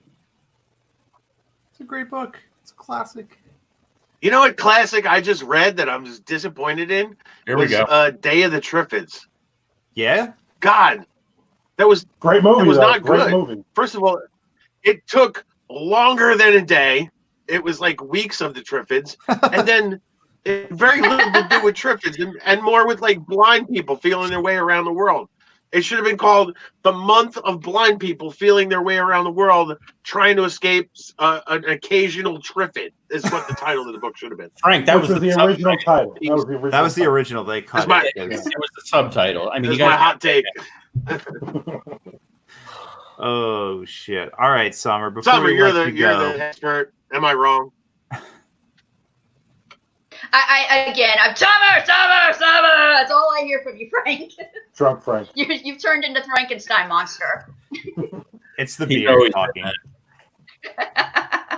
It's a great book. It's a classic. You know what classic I just read that I'm just disappointed in? Here we go. Day of the Triffids. Yeah? God, that was Great movie. It was though. not Great good. movie. First of all, it took longer than a day. It was like weeks of the Triffids, and then it very little to do with Triffids, and more with like blind people feeling their way around the world. It should have been called The Month of Blind People Feeling Their Way Around the World, Trying to Escape an Occasional Triffid, is what the title of the book should have been. Frank, that Which was the the original title. That was the original. They cut That's it. my- It was the subtitle. I mean, That's you my guys. hot take. Oh, shit. All right, Summer. Before Summer, we you're let the you you're go, the expert. Am I wrong? I'm Summer. That's all I hear from you, Frank. Drunk Frank. You've turned into Frankenstein monster. it's the He beer always talking.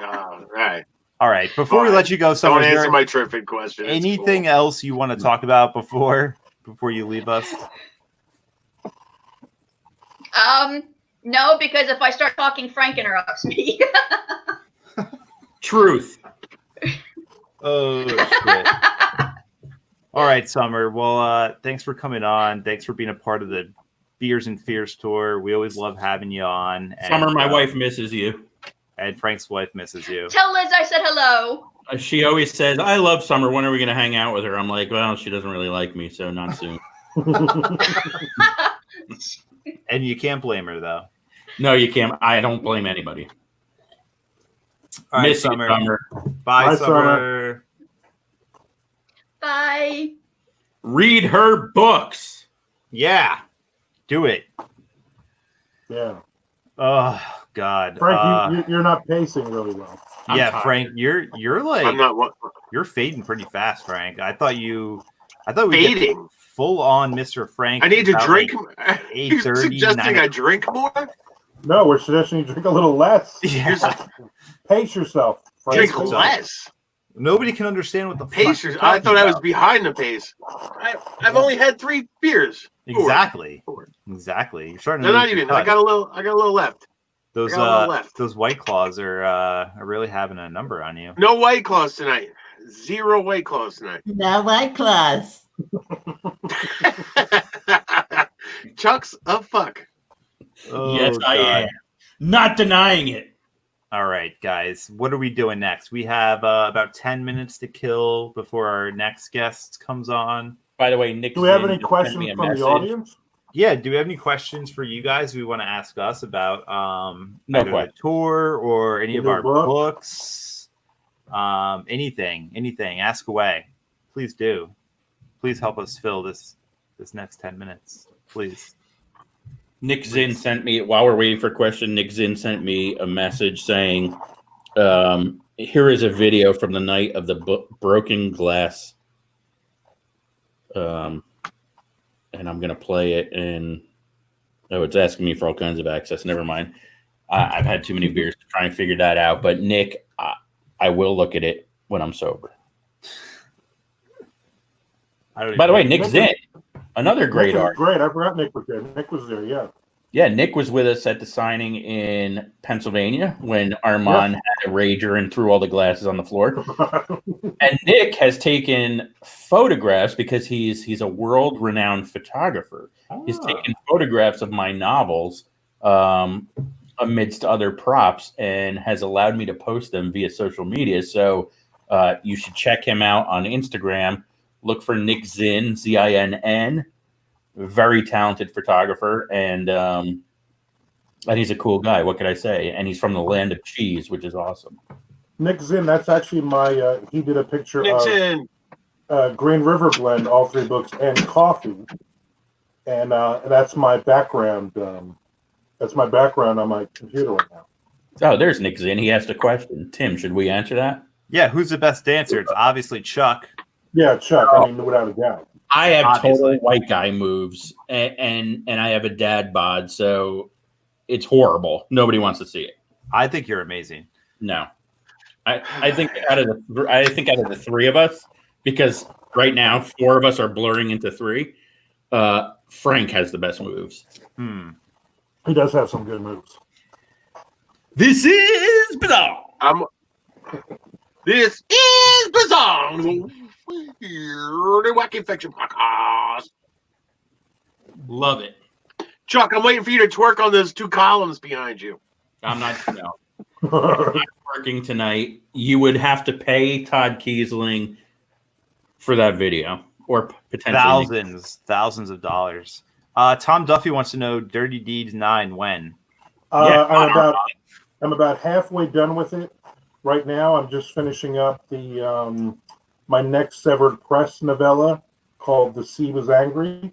All right. All right. Before we Fine. let you go, Summer, Don't is there answer my Triffid question. It's anything cool. else you want to talk about before you leave us? No, because if I start talking, Frank interrupts me. Truth. Oh, shit. All right, Summer. Well, thanks for coming on. Thanks for being a part of the Beers and Fears tour. We always love having you on. And, Summer, my wife misses you. And Frank's wife misses you. Tell Liz I said hello. She always says, I love Summer. When are we going to hang out with her? I'm like, well, she doesn't really like me, so not soon. And you can't blame her, though. No, you can't. I don't blame anybody. All right, Miss you, Summer. Summer. Bye, Bye, Summer. Bye. Read her books. Yeah. Do it. Yeah. Oh, God. Frank, you're not pacing really well. I'm Yeah, tired. Frank, you're like I'm not you're fading pretty fast, Frank. I thought we get fading. full on Mr. Frank. I need to about, drink. like, You're 8:30, suggesting 9 I drink more? No, we're suggesting you drink a little less. Yeah. Pace yourself. Frank. Drink Pace yourself. less. Nobody can understand what the fuck Pacers. you're I talking thought I was about. behind the pace. I've only had 3 beers. Exactly. Four. Exactly. You're starting They're to not lose your even. I touch. got a little left. Those I got a little left. those White Claws are really having a number on you. No White Claws tonight. 0 White Claws tonight. No White Claws. Chuck's a fuck. Oh, Yes, I God. am. Not denying it. All right, guys. What are we doing next? We have about 10 minutes to kill before our next guest comes on. By the way, Nick. Do we have Zinn any just sent questions me a from message. the audience? Yeah, do we have any questions for you guys we want to ask us about No either the question. tour or any The of new our book? books? Anything. Ask away. Please do. Please help us fill this next 10 minutes. Please. Nick Zinn sent me, while we're waiting for a question, Nick Zinn sent me a message saying, here is a video from the night of the broken glass. And I'm going to play it. And it's asking me for all kinds of access. Never mind. I've had too many beers to try and figure that out. But Nick, I will look at it when I'm sober. By the way, Nick Zinn, another great artist. Great. I forgot Nick was there. Nick was there, yeah. Yeah, Nick was with us at the signing in Pennsylvania when Armand had a rager and threw all the glasses on the floor. And Nick has taken photographs because he's a world-renowned photographer. He's taken photographs of my novels amidst other props and has allowed me to post them via social media. So you should check him out on Instagram. Look for Nick Zinn, Zinn. Very talented photographer, and he's a cool guy. What could I say? And he's from the land of cheese, which is awesome. Nick Zinn, that's actually my. He did a picture Nick of Zinn. Green River Blend, all 3 books, and coffee, and that's my background. That's my background on my computer right now. Oh, there's Nick Zinn. He asked a question. Tim, should we answer that? Yeah, who's the best dancer? It's obviously Chuck. Yeah, Chuck. I mean, without a doubt. I have Obviously. total white guy moves, and I have a dad bod, so it's horrible. Nobody wants to see it. I think you're amazing. No, I think out of the 3 of us, because right now 4 of us are blurring into 3. Frank has the best moves. He does have some good moves. This is bizarre. This is bizarre. The Wacky Fiction Podcast. Love it. Chuck, I'm waiting for you to twerk on those 2 columns behind you. I'm not working tonight. You would have to pay Todd Kiesling for that video, or potentially thousands of dollars. Tom Duffy wants to know Dirty Deeds 9 when. I'm about halfway done with it right now. I'm just finishing up the my next Severed Crest novella called "The Sea Was Angry,"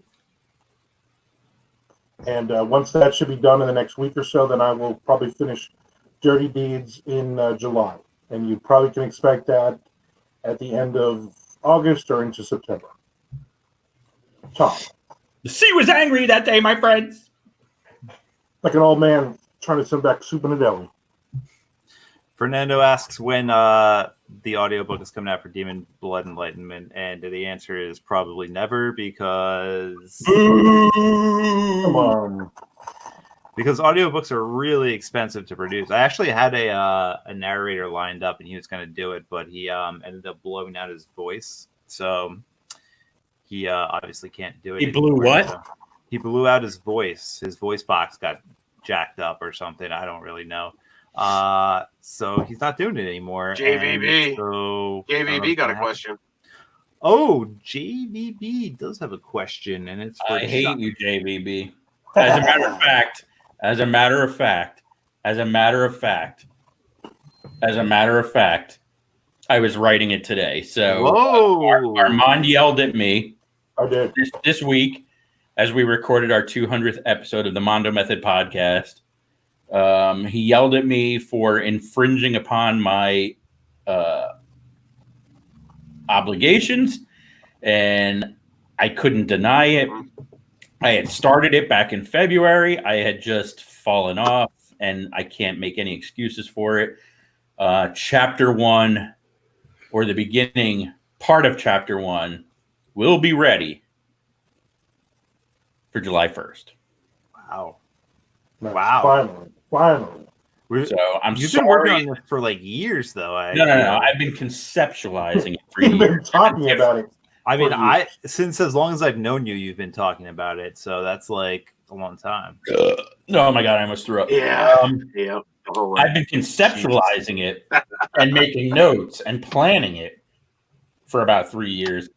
and once that should be done in the next week or so, then I will probably finish Dirty Deeds in July, and you probably can expect that at the end of August or into September. Tom, the sea was angry that day, my friends. like an old man trying to send back soup in a deli. Fernando asks when the audiobook is coming out for Demon Blood Enlightenment, and the answer is probably never, because Come on. because audiobooks are really expensive to produce. I actually had a narrator lined up, and he was going to do it, but he ended up blowing out his voice, so he obviously can't do it. He blew anymore. what? So he blew out his voice. His voice box got jacked up or something. I don't really know. So he's not doing it anymore. JVB. So JVB got a question. Oh, JVB does have a question, and it's for I hate Chuck. you, JVB. As a matter of fact, I was writing it today. So Whoa. Armand yelled at me I did. this week as we recorded our 200th episode of the Mondo Method podcast. He yelled at me for infringing upon my obligations, and I couldn't deny it. I had started it back in February. I had just fallen off, and I can't make any excuses for it. Chapter 1, or the beginning part of Chapter 1, will be ready for July 1st. Wow. Nice. Wow. Finally. So I'm You've sorry. been working on this for like years, though. No. I've been conceptualizing it for You've been years. talking about it. I mean, for since as long as I've known you, you've been talking about it. So that's like a long time. Oh my God, I almost threw up. Yeah. Yeah. The whole way. I've been conceptualizing it and making notes and planning it for about 3 years.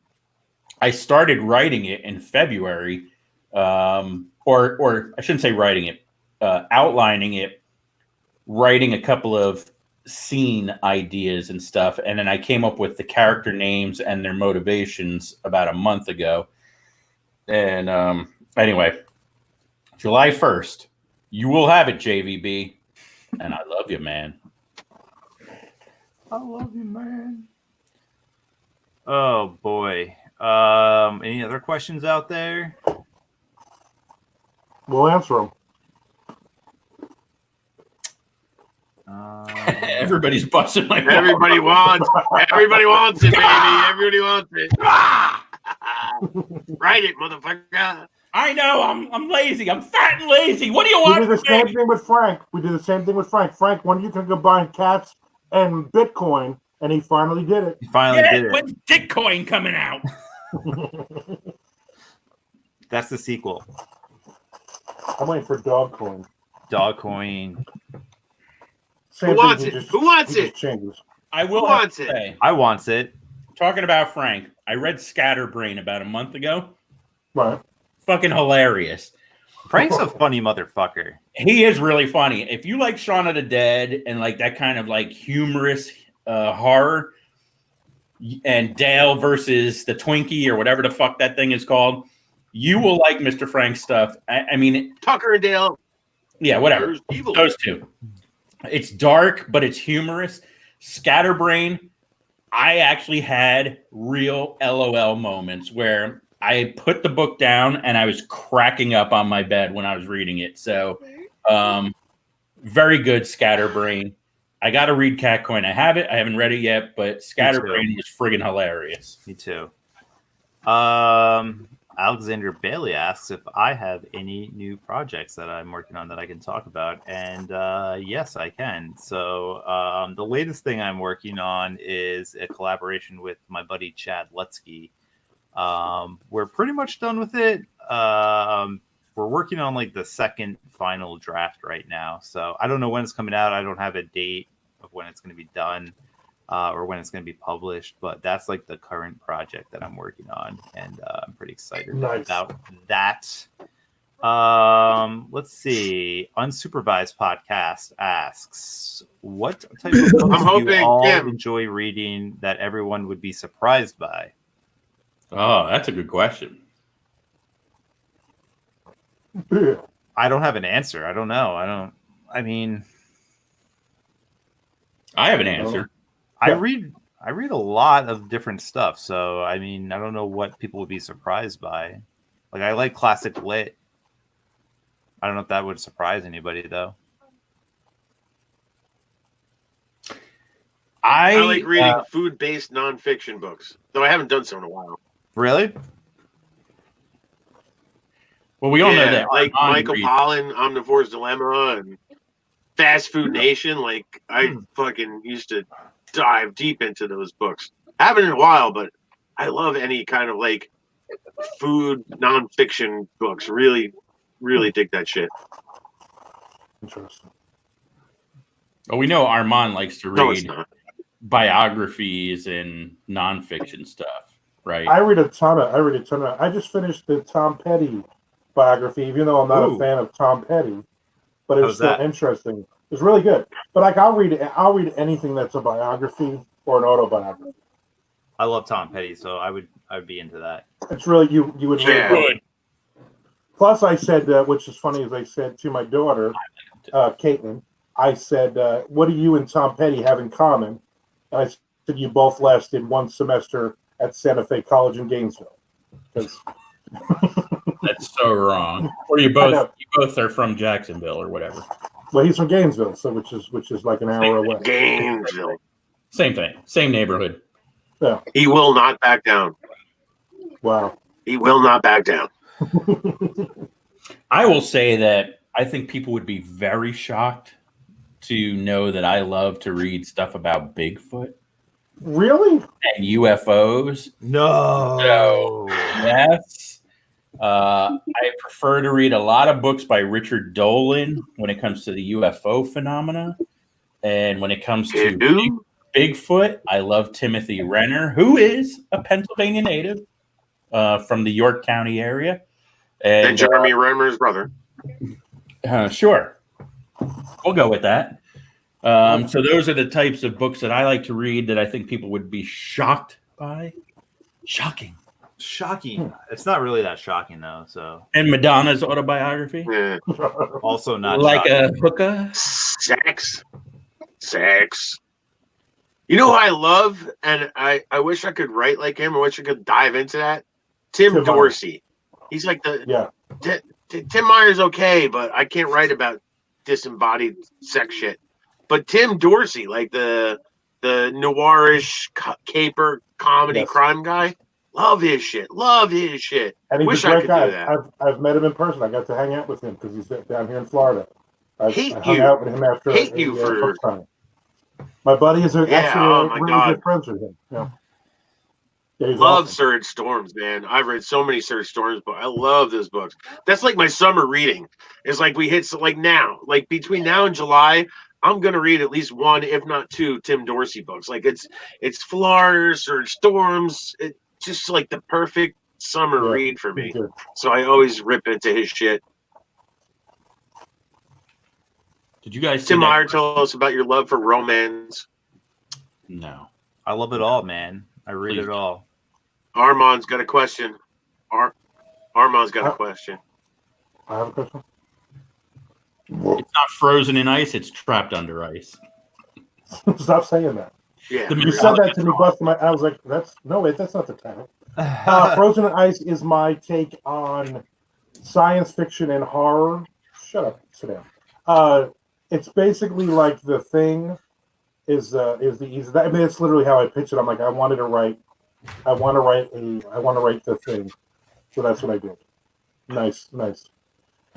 I started writing it in February, or I shouldn't say writing it, outlining it, writing a couple of scene ideas and stuff, and then I came up with the character names and their motivations about a month ago. And anyway, July 1st. You will have it, JVB. And I love you, man. I love you, man. Oh boy. Any other questions out there? We'll answer them. Everybody's busting my balls. Everybody wants it, baby. Everybody wants it. Write it, motherfucker. I know. I'm lazy. I'm fat and lazy. What do you We want? did the from same me? thing with Frank. Frank, when you can combine cats and Bitcoin, and he finally did it. He finally did it. When's Bitcoin coming out? That's the sequel. I'm waiting for Dogcoin. Dogcoin. Same Who wants thing, it? he just- Who wants he it? just changes. I will Who have wants to it? say, I wants it. talking about Frank, I read Scatterbrain about a month ago. Right. Fucking hilarious. Frank's a funny motherfucker. He is really funny. If you like Shaun of the Dead and like that kind of like humorous horror, and Dale versus the Twinkie or whatever the fuck that thing is called, you will like Mr. Frank's stuff. I mean, Tucker and Dale. yeah, whatever. There's evil. Those two. It's dark, but it's humorous. Scatterbrain, I actually had real LOL moments where I put the book down and I was cracking up on my bed when I was reading it. So, very good Scatterbrain. I got to read Catcoin. I have it. I haven't read it yet, but Scatterbrain was friggin' hilarious. Me too. Alexander Bailey asks if I have any new projects that I'm working on that I can talk about, and yes, I can. So the latest thing I'm working on is a collaboration with my buddy Chad Lutsky. We're pretty much done with it. We're working on like the second final draft right now, so I don't know when it's coming out. I don't have a date of when it's going to be done. Or when it's going to be published, but that's like the current project that I'm working on, and I'm pretty excited about that. Let's see. Unsupervised Podcast asks, what type of books do you all enjoy reading that everyone would be surprised by? Oh, that's a good question. I don't have an answer. I don't know. I have an answer. I read a lot of different stuff, so I mean, I don't know what people would be surprised by. Like, I like classic lit. I don't know if that would surprise anybody, though. I like reading food-based nonfiction books, though I haven't done so in a while. Really? Well, we all know that. Like Michael Pollan, Omnivore's Dilemma, and Fast Food Nation. Like, I fucking used to dive deep into those books. I haven't in a while, but I love any kind of like food nonfiction books. Really, really dig that shit. Interesting. Well, we know Armand likes to read biographies and nonfiction stuff, right? I read a ton of. I just finished the Tom Petty biography, even though I'm not a fan of Tom Petty, but it's still interesting. It's really good. But like, I'll read anything that's a biography or an autobiography. I love Tom Petty, so I would be into that. It's really you would really good. Plus, I said, which is funny, as I said to my daughter, Caitlin, I said, "What do you and Tom Petty have in common?" And I said, "You both lasted one semester at Santa Fe College in Gainesville." Because that's so wrong. Or you both are from Jacksonville or whatever. Well, he's from Gainesville, so which is like an hour away. Gainesville. Same thing. Same neighborhood. Yeah. He will not back down. Wow. He will not back down. I will say that I think people would be very shocked to know that I love to read stuff about Bigfoot. Really? And UFOs. No. So, yes. I prefer to read a lot of books by Richard Dolan when it comes to the UFO phenomena. And when it comes to Bigfoot, I love Timothy Renner, who is a Pennsylvania native from the York County area. And Jeremy Renner's brother. Sure. We'll go with that. So those are the types of books that I like to read that I think people would be shocked by. Shocking. Shocking. It's not really that shocking though. So And Madonna's autobiography, Yeah. also not like shocking. a hookah. Sex. You know who I love, and I wish I could write like him. I wish I could dive into that. Tim Tim Meyer. Dorsey. He's like the Yeah. Tim Meyer's okay, but I can't write about disembodied sex shit. But Tim Dorsey, like the noirish caper comedy Yes. crime guy, love his shit. And he's Wish a I great could guy. do that. I've met him in person. I got to hang out with him because he's down here in Florida. I Hate hung you. out with him after Hate you a for- book signing. My buddy is Yeah, actually oh my really God. good friends with him. Yeah. Yeah, he's Love awesome. Surge Storms, man. I've read so many Surge Storms, but I love those books. That's like my summer reading. It's like we hit like now, like between now and July, I'm gonna read at least one, if not two, Tim Dorsey books. Like it's Florida, Surge Storms. It's just like the perfect summer Yeah, read for me. he's good. So I always rip into his shit. Did you guys see Tim that? Meyer, tell us about your love for romance. No. I love it all, man. I read Please it all. Armand's got a question. Armand's got a question. I have a question. It's not frozen in ice, it's trapped under ice. Stop saying that. Yeah. The You said that to me, busting my. I was like, that's not the title. Frozen in Ice is my take on science fiction and horror. Shut up, sit down. It's basically like The Thing is the easy. I mean, it's literally how I pitch it. I'm like, I want to write The Thing, so that's what I did. Nice.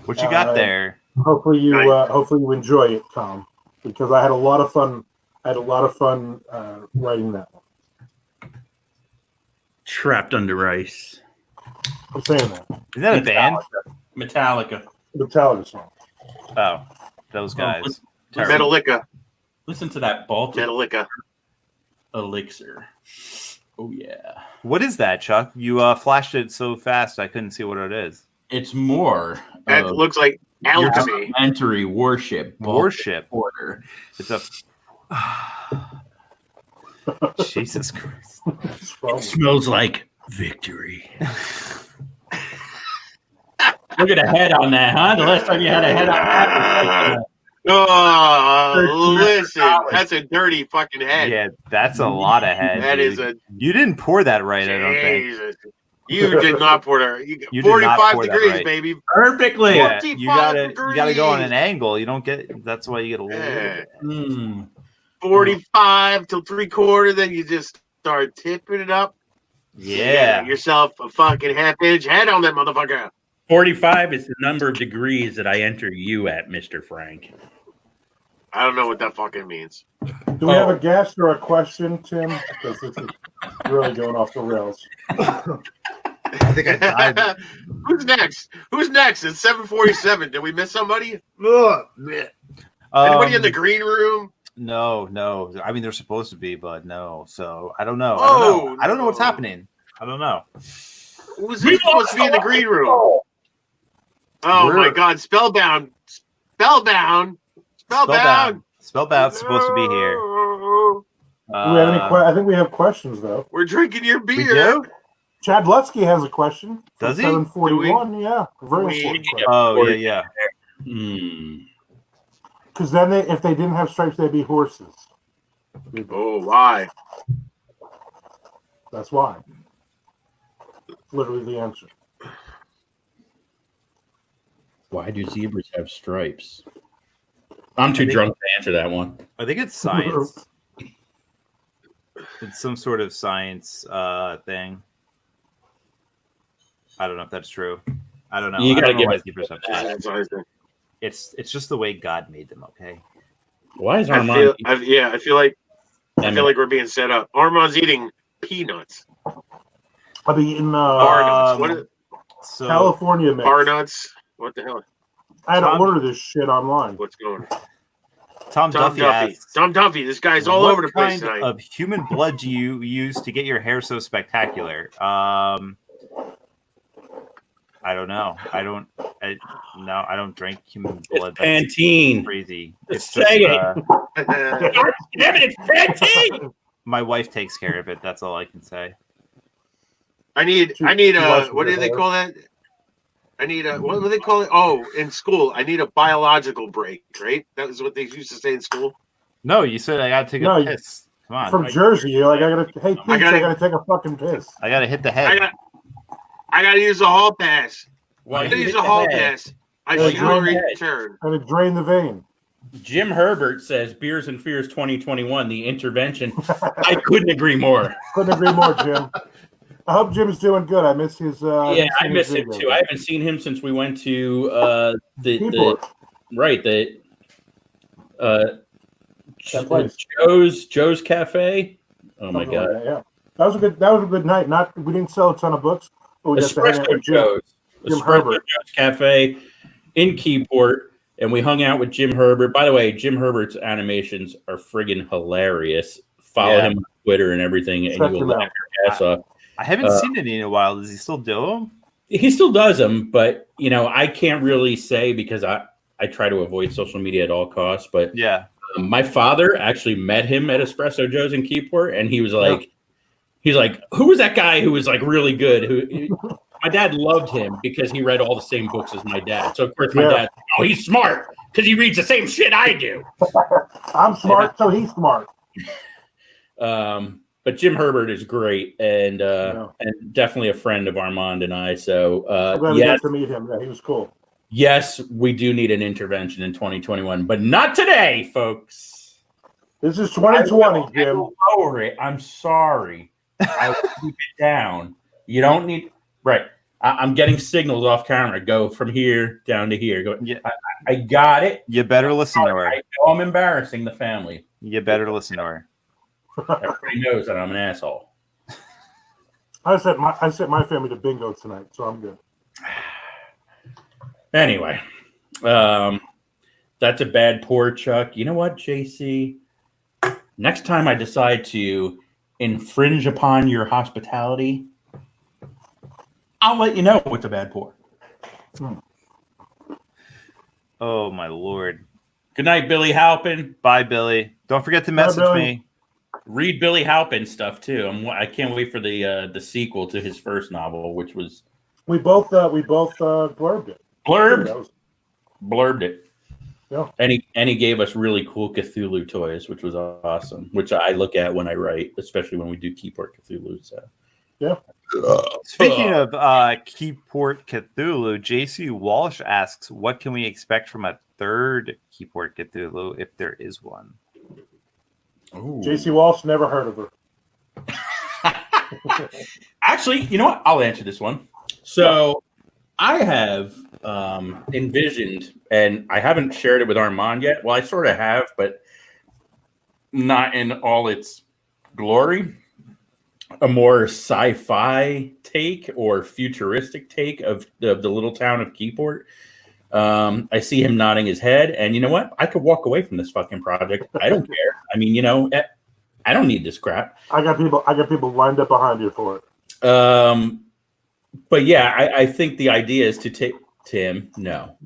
What you got there? Hopefully you enjoy it, Tom, because I had a lot of fun. Writing that one. Trapped under ice. I'm saying that. Is that a band? Metallica. Metallica song. Oh, those guys. Metallica. Listen to that Baltic Metallica. elixir. Oh yeah. What is that, Chuck? You flashed it so fast I couldn't see what it is. It's more That of looks like your alchemy. elementary warship. Warship. Order. It's a. Jesus Christ. It smells like victory. Look at the head on that, huh? The last time you had a head on that was Oh, listen, that's a dirty fucking head. Yeah, that's a lot of head. That dude. is a You didn't pour that right, I don't think. Jesus. You did not pour that. You did not 45 pour that degrees, right. baby. perfectly. Yeah, 45 you gotta go on an degrees. angle. You don't get. That's why you get a little. Yeah. Mm. 45 till 3/4, then you just start tipping it up. You Yeah. get yourself a fucking half-inch head on that motherfucker. 45 is the number of degrees that I enter you at, Mr. Frank. I don't know what that fucking means. Do we have a guest or a question, Tim? Because this is really going off the rails. I think I died. Who's next? It's 7:47. Did we miss somebody? Anybody in the green room? No. I mean, they're supposed to be, but no. So I don't know. Oh, I don't know what's no. happening. I don't know. Who's supposed to be in the green room? Oh my God! Spellbound. Spellbound's supposed to be here. Do we have any I think we have questions, though. We're drinking your We beer. do? Chad Lutsky has a question. Does he? 741, yeah. Very We- important question. Oh yeah. Hmm. Because then if they didn't have stripes, they'd be horses. Oh, why? That's why. Literally the answer. Why do zebras have stripes? I'm too drunk to answer that one. I think it's science. It's some sort of science thing. I don't know if that's true. I don't know. You I gotta don't know give why it- zebras have That's stripes. what I think. It's just the way God made them. Okay. Why is I Armand? feel like we're being set up. Armand's eating peanuts. I'll be eating Bar nuts. What is So California mix. bar nuts? What the hell? I had to Tom- order this shit online. What's going on? Tom Duffy asks, Tom Duffy. This guy's all what over the place kind tonight. of human blood do you use to get your hair so spectacular? I don't know. I don't drink human blood. That's Pantene. crazy. It's Say just, it. Damn it, it's Pantene. my wife takes care of it. That's all I can say. I need a, what do they call that? I need a, what do they call it? Oh, in school, I need a biological break, right? That was what they used to say in school. No, you said I gotta take a piss. Come on. From Jersey, you're like, I gotta take a fucking piss. I gotta hit the head. I gotta use a hall pass. Well, I gotta use a hall pass. I shall return. And it drain the vein. Jim Herbert says Beers and Fears 2021, the intervention. I couldn't agree more. Couldn't agree more, Jim. I hope Jim's doing good. I miss his. I miss him too. I haven't seen him since we went to Joe's Cafe. Oh my God! Like yeah, that was a good night. We didn't sell a ton of books, but we Espresso Joe's Cafe in Keyport, and we hung out with Jim Herbert. By the way, Jim Herbert's animations are friggin' hilarious. Follow him on Twitter and everything, and you will laugh your ass off. I haven't seen it in a while. Does he still do them? He still does them, but I can't really say because I try to avoid social media at all costs. But yeah, my father actually met him at Espresso Joe's in Keyport, and he was like, who was that guy who was like really good? My dad loved him because he read all the same books as my dad. So of course my dad, he's smart because he reads the same shit I do. I'm smart, so he's smart. But Jim Herbert is great and definitely a friend of Armand and I. So I'm glad we got to meet him. Yeah, he was cool. Yes, we do need an intervention in 2021, but not today, folks. This is 2020, Jim. I will lower it. I'm sorry. I will keep it down. You don't need right. I'm getting signals off camera. Go from here down to here. Go. Yeah, I got it. You better listen to her. I know I'm embarrassing the family. You better listen to her. Everybody knows that I'm an asshole. I sent my family to bingo tonight, so I'm good. Anyway, that's a bad pour, Chuck. You know what, JC? Next time I decide to infringe upon your hospitality, I'll let you know what's a bad pour. Oh, my Lord. Good night, Billy Halpin. Bye, Billy. Don't forget to message me. Read Billy Halpin stuff, too. I can't wait for the sequel to his first novel, which was... We both blurbed it. Blurbed it. Yeah. And he gave us really cool Cthulhu toys, which was awesome, which I look at when I write, especially when we do Keyport Cthulhu. So. Yeah. Speaking of Keyport Cthulhu, JC Walsh asks, what can we expect from a third Keyport Cthulhu if there is one? Ooh. JC Walsh, never heard of her. Actually, you know what? I'll answer this one. So I have envisioned, and I haven't shared it with Armand yet. Well, I sort of have, but not in all its glory. A more sci-fi take or futuristic take of the little town of Keyport. I see him nodding his head, and you know what? I could walk away from this fucking project. I don't care. I mean, I don't need this crap. I got people lined up behind you for it. But yeah, I think the idea is to take Tim. No,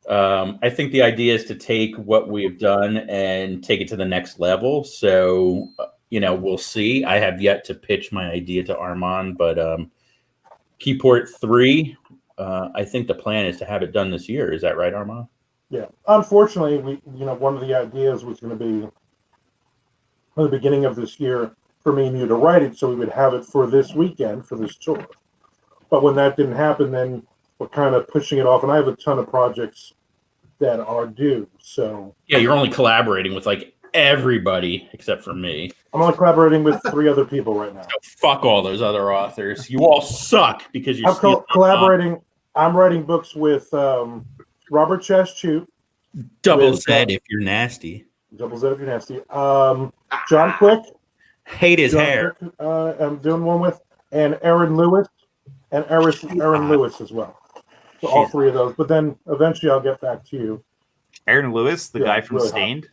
I think the idea is to take what we've done and take it to the next level. So we'll see. I have yet to pitch my idea to Armand, but Keyport 3. I think the plan is to have it done this year. Is that right, Armand? Yeah. Unfortunately, one of the ideas was going to be at the beginning of this year for me and you to write it, so we would have it for this weekend for this tour. But when that didn't happen, then we're kind of pushing it off, and I have a ton of projects that are due. So yeah, you're only collaborating with like everybody except for me. I'm only collaborating with 3 other people right now. So fuck all those other authors. You all suck because you're collaborating. I'm writing books with Robert Cheshute. Double Z if you're nasty. Double Z if you're nasty. John Quick. Hate his hair. Quick, I'm doing one with, and Aaron Lewis, and Aaron Lewis as well. So all 3 of those. But then eventually I'll get back to you. Aaron Lewis, the guy from really Stained.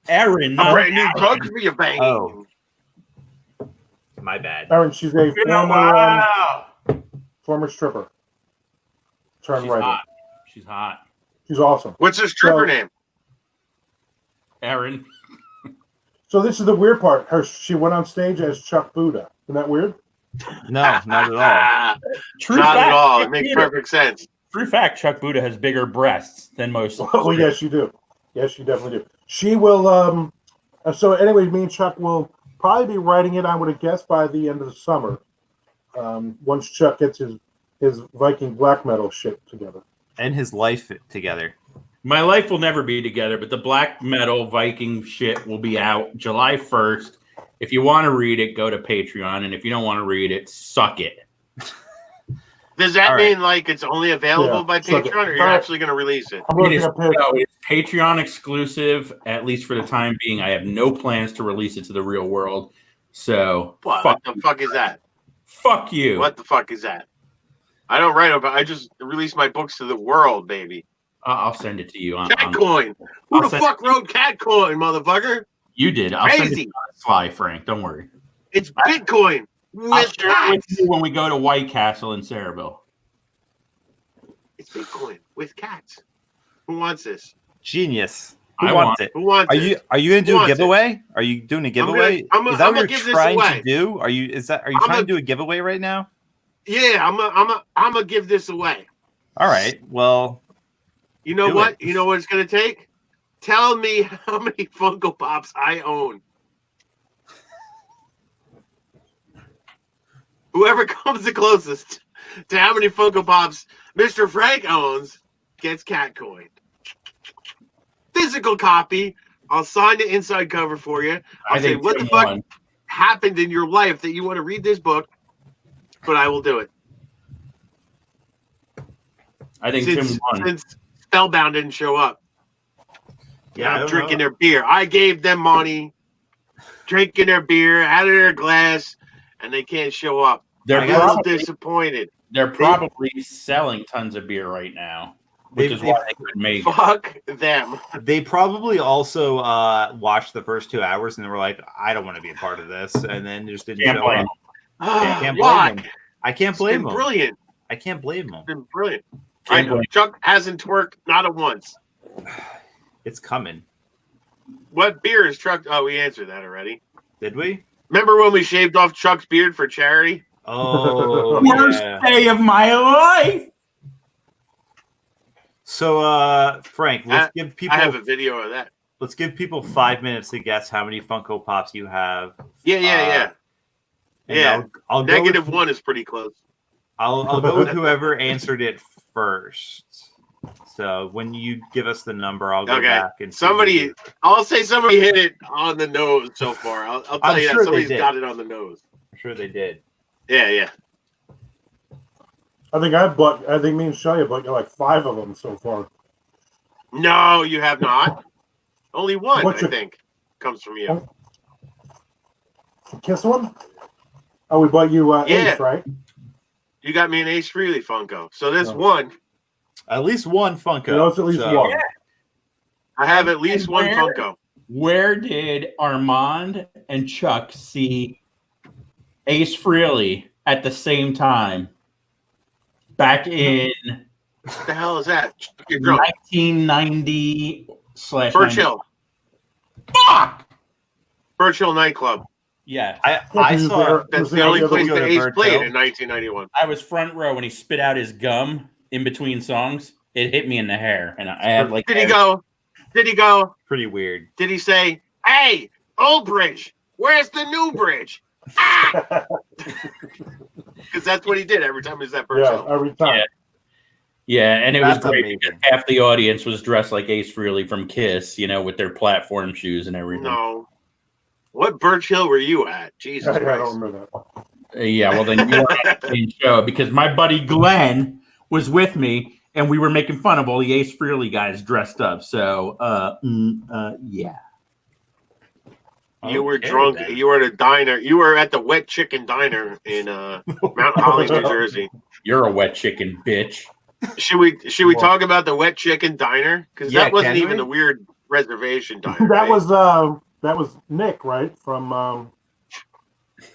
Aaron, not brand new drugs for your bang. Oh, my bad. Aaron, she's a former stripper. She's hot. She's hot. She's awesome. What's her stripper name? Aaron. So this is the weird part. She went on stage as Chuck Buda. Isn't that weird? No, not at all. True Not fact, at all. It Chuck makes Buda- perfect sense. True fact, Chuck Buda has bigger breasts than most. Well, yes, you do. Yes, you definitely do. She will. So anyway, me and Chuck will probably be writing it, I would have guessed, by the end of the summer. Once Chuck gets his Viking black metal shit together. And his life together. My life will never be together, but the black metal Viking shit will be out July 1st. If you want to read it, go to Patreon, and if you don't want to read it, suck it. Does that All right. mean like it's only available by suck Patreon, it. or you're actually going to release it? I'm It looking is, up here. no, it's Patreon exclusive, at least for the time being. I have no plans to release it to the real world. So, What the fuck is that? fuck you. What the fuck is that? I don't write about. I just release my books to the world, baby. I'll send it to you. Catcoin. Who I'll the send- fuck wrote Catcoin, motherfucker? You did. I'll send it to Crazy. you on the fly, Frank. Don't worry. It's Bitcoin I'll with share it with cats. you when we go to White Castle in Saraville. It's Bitcoin with cats. Who wants this? Genius. I Who want wants it? Who wants Are it? you gonna do a wants it? giveaway? Are you doing a giveaway? I'm Is that gonna what give you're this trying away. to do? Are you I'm trying to do a giveaway right now? Yeah, I'm gonna give this away. All right. Well, You know Do what? it. You know what it's gonna take? Tell me how many Funko Pops I own. Whoever comes the closest to how many Funko Pops Mr. Frank owns gets Catcoin. Physical copy. I'll sign the inside cover for you. I'll say what the Tim fuck won. happened in your life that you want to read this book, but I will do it. I think Tim won. Since Spellbound didn't show up. Yeah, I I'm don't drinking know. their beer. I gave them money, drinking their beer out of their glass, and they can't show up. They're I'm a little probably, disappointed. they're probably selling tons of beer right now, which is why they could make it. Fuck them. They probably also watched the first 2 hours and they were like, "I don't want to be a part of this," and then just didn't Can't show blame up. Can't blame Why? them. I can't It's blame been them. brilliant. I can't blame them. It's been brilliant. I Can't know. blame- Chuck hasn't twerked not a once. It's coming. What beer is Chuck? Oh, we answered that already. Did we? Remember when we shaved off Chuck's beard for charity? Oh, Worst yeah. day of my life. So, Frank, let's give people. I have a video of that. Let's give people 5 minutes to guess how many Funko Pops you have. Yeah. And Yeah. I'll go Negative with, one is pretty close. I'll go with whoever answered it first. So when you give us the number, I'll go Okay. back and see Somebody, who- I'll say somebody hit it on the nose so far. I'll tell I'm you sure that they somebody's did. got it on the nose. I'm sure they did. Yeah. I think me and Shia bought like 5 of them so far. No, you have not. Only one, What's I your- think, comes from you. Kiss one? Oh, we bought you Yeah. Ace, right? You got me an Ace Frehley Funko. So this No. one, At least one Funko. You know, it's at least so- one. I have at least And one where- Funko. Where did Armand and Chuck see Ace Frehley at the same time? Back in What the hell is that? You're drunk. 1990 / Birch Hill. Fuck! Birch Hill nightclub. Yeah, I saw. That's the only place go that to Ace Birch played Hill. in 1991. I was front row when he spit out his gum in between songs. It hit me in the hair, and I had like. Did he go? Pretty weird. Did he say, "Hey, old bridge, where's the new bridge?" Ah! Because that's what he did every time he was at Birch Yeah, Hill. every time. Yeah. Yeah, and it was That's great amazing. because half the audience was dressed like Ace Frehley from Kiss, with their platform shoes and everything. No. What Birch Hill were you at? Jesus I Christ. don't remember that. Yeah, well, then you weren't at the same show because my buddy Glenn was with me and we were making fun of all the Ace Frehley guys dressed up. So, yeah. You were Okay, drunk. then. You were at a diner. You were at the Wet Chicken Diner in Mount Holly, New Jersey. You're a wet chicken, bitch. Should we talk about the Wet Chicken Diner? Because Yeah, that wasn't can even we? a weird reservation diner. That right? was Nick, right? From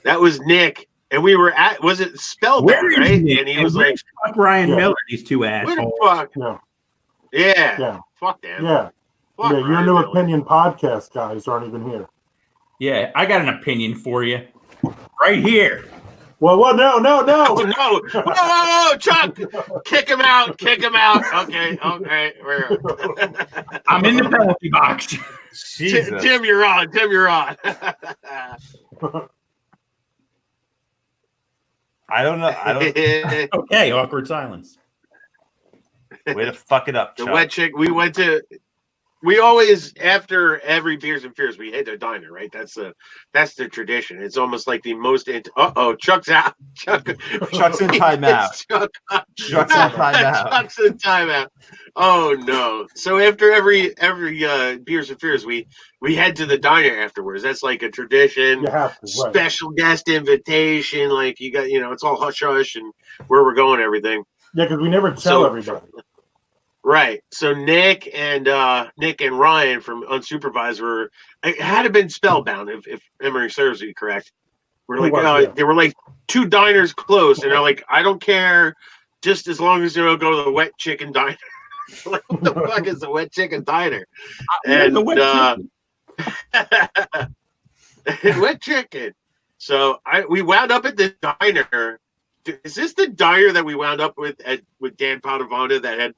That was Nick, and we were at. Was it Spellbound? Where is Right? Nick? And he was like, where's fuck Ryan Yeah. Miller, these two "Where the assholes. fuck?" yeah, Yeah. yeah, Fuck them. yeah, Fuck yeah. Your Ryan new Miller. opinion podcast guys aren't even here. Yeah, I got an opinion for you. Right here. Well, no. Oh no! Whoa, Chuck! Kick him out! Okay. I'm in the penalty box. Jesus. Tim, you're on. I don't know. Okay, awkward silence. Way to fuck it up, The Chuck. wet chick. We always, after every Beers and Fears, we hit the diner, right? That's the tradition. It's almost like the most. Chuck's out. Chuck's in timeout. Chuck's in timeout. Chuck's in timeout. Oh no! So after every Beers and Fears, we head to the diner afterwards. That's like a tradition. You have to, right. Special guest invitation. Like you got, it's all hush hush and where we're going, everything. Yeah, because we never tell everybody. Right. So Nick and Ryan from Unsupervised were, it had to been spellbound if memory serves me correct. They were like two diners close, and they're like, I don't care, just as long as you don't go to the wet chicken diner. Like, what the fuck is the wet chicken diner? And wet chicken. So we wound up at the diner. Is this the diner that we wound up with Dan Padavona that had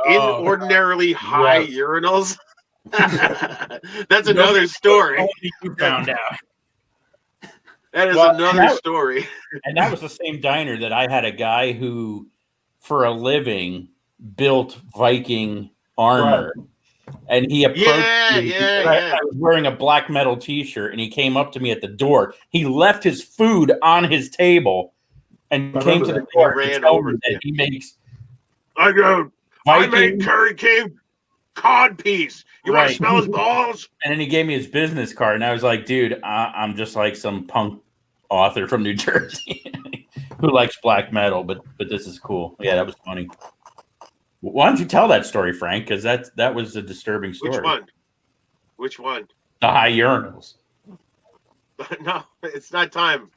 inordinarily high urinals? That's another story. You found out. That is another story. And that was the same diner that I had a guy who, for a living, built Viking armor. Right. And he approached me. I was wearing a black metal T-shirt, and he came up to me at the door. He left his food on his table and came to the door and told me that he makes. I made Curry King cod piece. You want to smell his balls? And then he gave me his business card, and I was like, dude, I'm just like some punk author from New Jersey who likes black metal, but this is cool. Yeah, that was funny. Why don't you tell that story, Frank? Because that was a disturbing story. Which one? The high urinals. No, it's not time.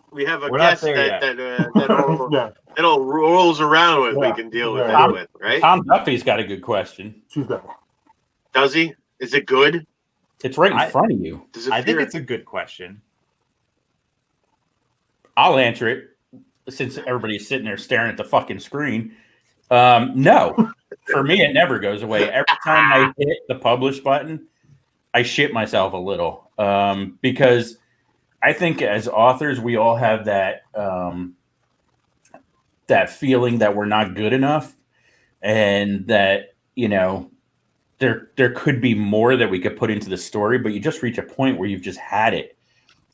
We have a guest that all rolls around with. We can deal with that with, right? Tom Duffy's got a good question. Does he? Is it good? It's right in front of you. I think it's a good question. I'll answer it since everybody's sitting there staring at the fucking screen. No, for me, it never goes away. Every time I hit the publish button, I shit myself a little because I think as authors, we all have that that feeling that we're not good enough, and that there could be more that we could put into the story, but you just reach a point where you've just had it.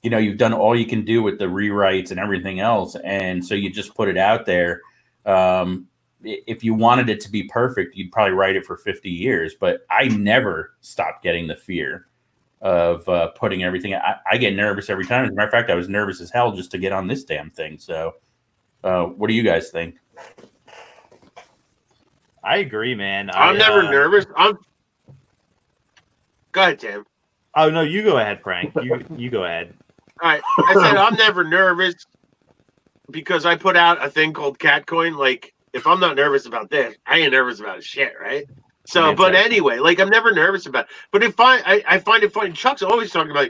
You've done all you can do with the rewrites and everything else, and so you just put it out there. If you wanted it to be perfect, you'd probably write it for 50 years. But I never stopped getting the fear of putting everything. I get nervous every time. As a matter of fact, I was nervous as hell just to get on this damn thing. So what do you guys think? I agree, man. I'm never nervous. Go ahead, Tim. Oh, no, you go ahead, Frank. You go ahead. All right. I said I'm never nervous because I put out a thing called Catcoin. Like, if I'm not nervous about this, I ain't nervous about shit, right? So, but anyway, like, I'm never nervous about it. But if I find it funny, Chuck's always talking about,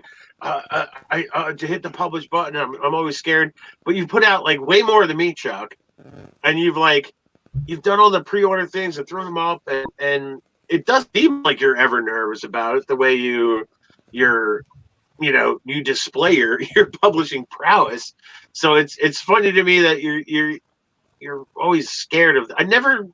to hit the publish button, I'm always scared. But you put out, like, way more than me, Chuck. And you've done all the pre-order things and thrown them up. And it does seem like you're ever nervous about it, the way you display your publishing prowess. So it's funny to me that you're always scared of. I never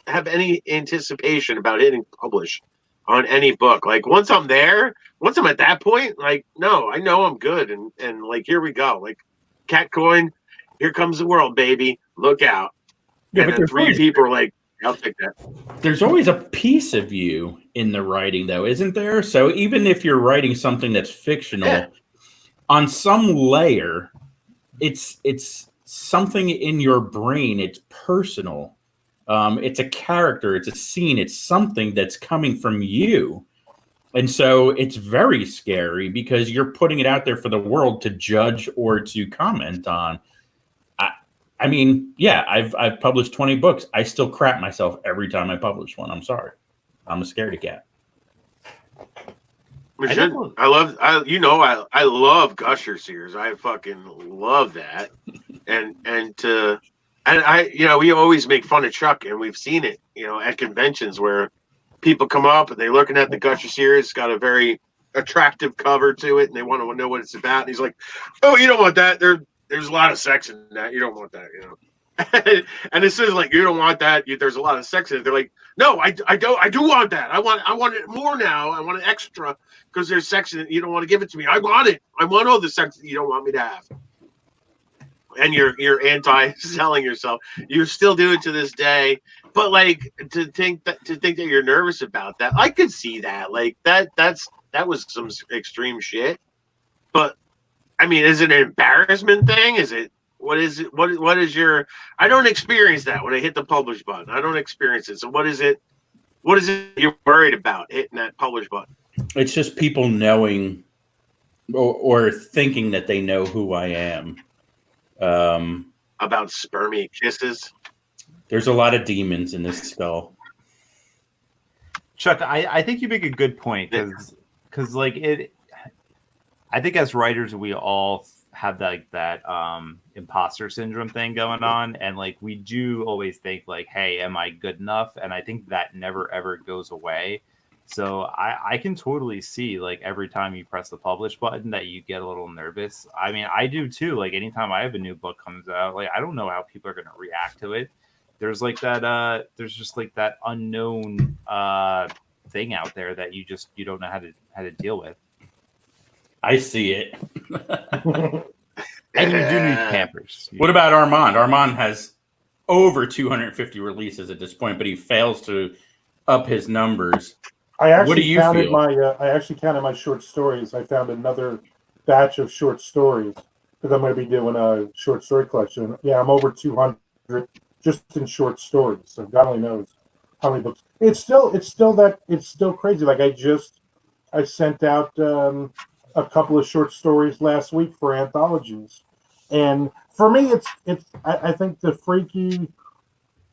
have any anticipation about hitting publish on any book. Like once I'm at that point, like, no, I know I'm good. And like, here we go. Like Catcoin, here comes the world, baby. Look out. Yeah, and then three people are like, I'll take that. There's always a piece of you in the writing, though, isn't there? So even if you're writing something that's fictional, on some layer, it's something in your brain. It's personal. It's a character. It's a scene. It's something that's coming from you. And so it's very scary because you're putting it out there for the world to judge or to comment on. I mean, yeah, I've published 20 books. I still crap myself every time I publish one. I'm sorry. I'm a scaredy cat. We should. I love Gusher Sears. I fucking love that. And we always make fun of Chuck, and we've seen it, at conventions where people come up and they're looking at the Gusher Series. It's got a very attractive cover to it, and they want to know what it's about. And he's like, "Oh, you don't want that. There's a lot of sex in that. You don't want that, And as soon as like you don't want that, there's a lot of sex in it. They're like, "No, I don't. I do want that. I want it more now. I want it extra because there's sex in it. You don't want to give it to me. I want it. I want all the sex that you don't want me to have." And you're anti-selling yourself. You still do it to this day. But like to think that you're nervous about that, I could see that. Like that was some extreme shit. But I mean, is it an embarrassment thing? Is it? What is it? What is your? I don't experience that when I hit the publish button. I don't experience it. So what is it? What is it you're worried about hitting that publish button? It's just people knowing or thinking that they know who I am. About spermy kisses. There's a lot of demons in this skull. Chuck, I think you make a good point because like it. I think as writers, we all have that imposter syndrome thing going on, and like we do always think like, hey, am I good enough? And I think that never ever goes away. So I can totally see like every time you press the publish button that you get a little nervous. I mean, I do too. Like anytime I have a new book comes out, like I don't know how people are going to react to it. There's like that there's just like that unknown thing out there that you don't know how to deal with. I see it. And you do need campers. What about Armand? Armand has over 250 releases at this point, but he fails to up his numbers. What do you feel? I actually counted my short stories. I found another batch of short stories because I'm going to be doing a short story collection. Yeah, I'm over 200 just in short stories. So God only knows how many books. It's still crazy. Like I sent out a couple of short stories last week for anthologies, and for me, I think the freaky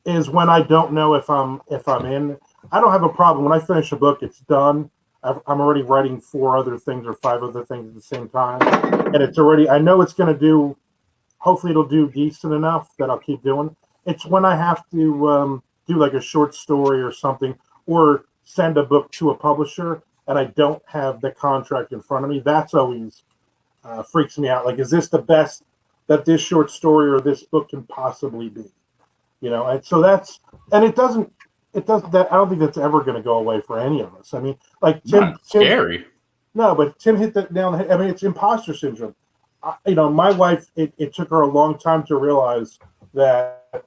is when I don't know if I'm in. I don't have a problem when I finish a book; it's done. I'm already writing 4 other things or 5 other things at the same time, and it's already. I know it's going to do. Hopefully, it'll do decent enough that I'll keep doing. It's when I have to do like a short story or something, or send a book to a publisher, and I don't have the contract in front of me. That's always freaks me out. Like, is this the best that this short story or this book can possibly be? And so it doesn't. That I don't think that's ever going to go away for any of us. I mean, like Tim, scary. No, but Tim hit that nail on the head. I mean, it's imposter syndrome. My wife. It took her a long time to realize that.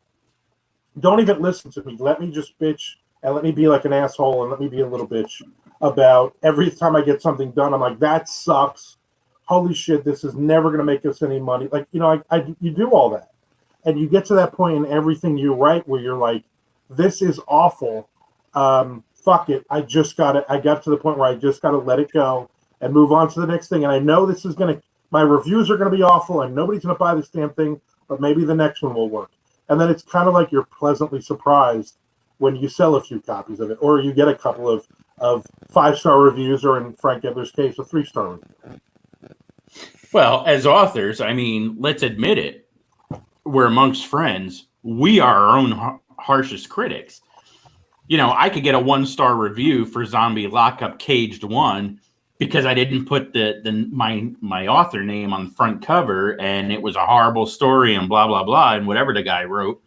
Don't even listen to me. Let me just bitch and let me be like an asshole and let me be a little bitch about every time I get something done. I'm like, that sucks. Holy shit, this is never going to make us any money. Like, you do all that. And you get to that point in everything you write where you're like, this is awful. Fuck it. I got to the point where I just got to let it go and move on to the next thing. And I know this is my reviews are going to be awful and nobody's going to buy this damn thing, but maybe the next one will work. And then it's kind of like you're pleasantly surprised when you sell a few copies of it, or you get a couple of 5-star reviews, or in Frank Edler's case, a 3-star review. Well, as authors, I mean, let's admit it. We're amongst friends. We are our own harshest critics. I could get a 1-star review for Zombie Lockup Caged 1 because I didn't put my author name on the front cover, and it was a horrible story and blah, blah, blah, and whatever the guy wrote.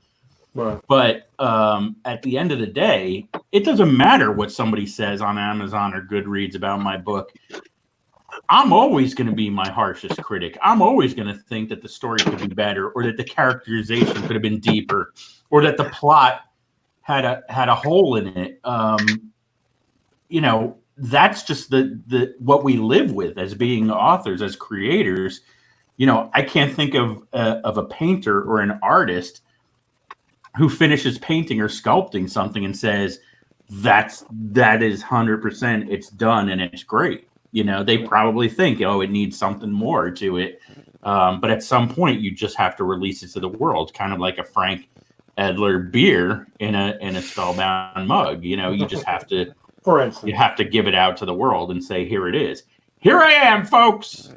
Right. But at the end of the day, it doesn't matter what somebody says on Amazon or Goodreads about my book. I'm always going to be my harshest critic. I'm always going to think that the story could be better, or that the characterization could have been deeper, or that the plot had a hole in it. That's just the what we live with as being authors, as creators. I can't think of a painter or an artist who finishes painting or sculpting something and says that is 100%, it's done and it's great. They probably think, it needs something more to it. But at some point, you just have to release it to the world, kind of like a Frank Edler beer in a Spellbound mug. You just have to For instance. You have to give it out to the world and say, here it is. Here I am, folks.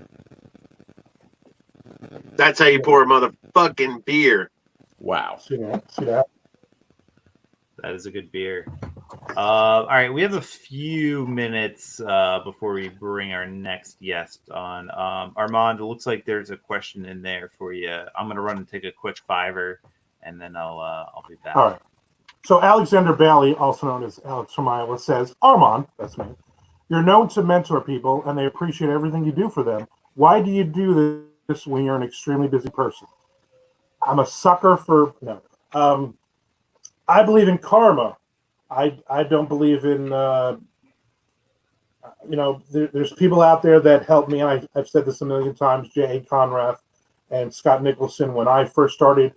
That's how you pour a motherfucking beer. Wow. See that? That is a good beer. All right, we have a few minutes before we bring our next guest on. Armand, it looks like there's a question in there for you. I'm gonna run and take a quick fiver, and then I'll be back. All right. So Alexander Bailey, also known as Alex from Iowa, says, Armand, that's me, you're known to mentor people, and they appreciate everything you do for them. Why do you do this when you're an extremely busy person? I'm a sucker for no. I believe in karma. I don't believe in there's people out there that help me. I've said this a million times. J.A. Conrath and Scott Nicholson. When I first started,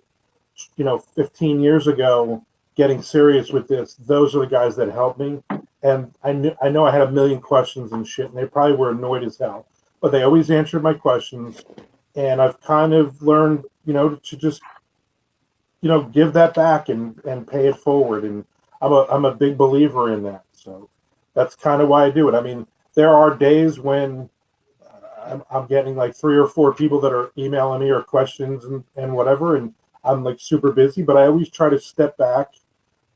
15 years ago, getting serious with this, those are the guys that helped me. And I know I had a million questions and shit, and they probably were annoyed as hell, but they always answered my questions. And I've kind of learned, to just give that back and pay it forward. And I'm a big believer in that. So that's kind of why I do it. I mean, there are days when I'm getting like 3 or 4 people that are emailing me or questions and whatever, and I'm like super busy, but I always try to step back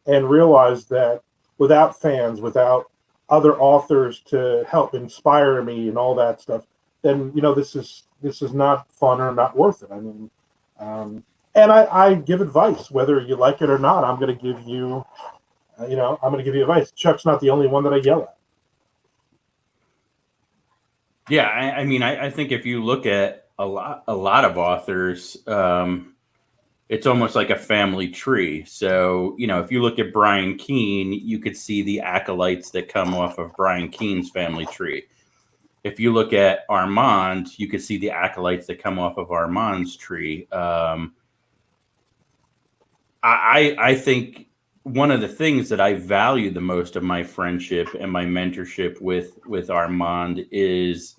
and realize that without fans, without other authors to help inspire me and all that stuff, then, this is not fun or not worth it. I mean, and I give advice, whether you like it or not. I'm going to give you, I'm going to give you advice. Chuck's not the only one that I yell at. Yeah, I mean, I think if you look at a lot of authors, it's almost like a family tree. So, if you look at Brian Keene, you could see the acolytes that come off of Brian Keene's family tree. If you look at Armand, you could see the acolytes that come off of Armand's tree. I think one of the things that I value the most of my friendship and my mentorship with Armand is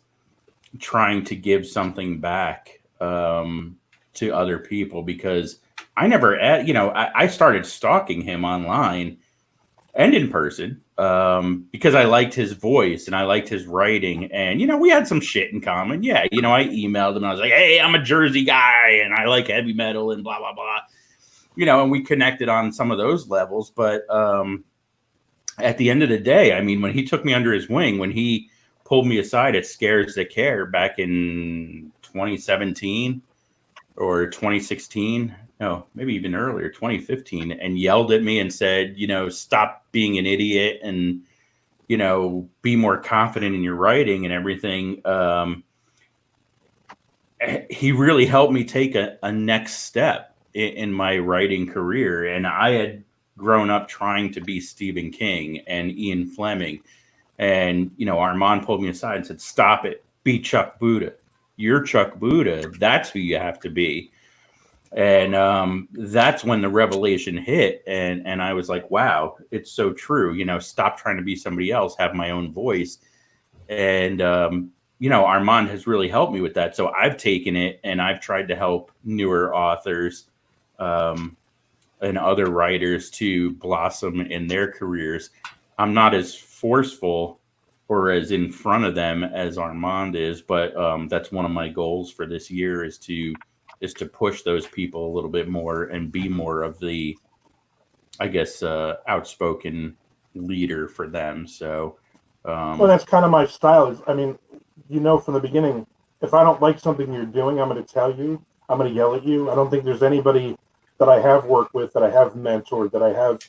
trying to give something back to other people, because I never, I started stalking him online and in person because I liked his voice and I liked his writing, and we had some shit in common. Yeah, I emailed him. I was like, hey, I'm a Jersey guy and I like heavy metal and blah blah blah. And we connected on some of those levels. But at the end of the day, I mean, when he took me under his wing, when he pulled me aside at Scares That Care back in 2017 or 2016, no, maybe even earlier, 2015, and yelled at me and said, stop being an idiot and, be more confident in your writing and everything. He really helped me take a next step in my writing career. And I had grown up trying to be Stephen King and Ian Fleming. And, Armand pulled me aside and said, stop it. Be Chuck Buda. You're Chuck Buda. That's who you have to be. And that's when the revelation hit. And I was like, wow, it's so true. Stop trying to be somebody else, have my own voice. And, Armand has really helped me with that. So I've taken it and I've tried to help newer authors and other writers to blossom in their careers. I'm not as forceful or as in front of them as Armand is, but that's one of my goals for this year is to push those people a little bit more and be more of the, I guess, outspoken leader for them. So, well, that's kind of my style. I mean, from the beginning, if I don't like something you're doing, I'm going to tell you. I'm going to yell at you. I don't think there's anybody that I have worked with, that I have mentored, that I have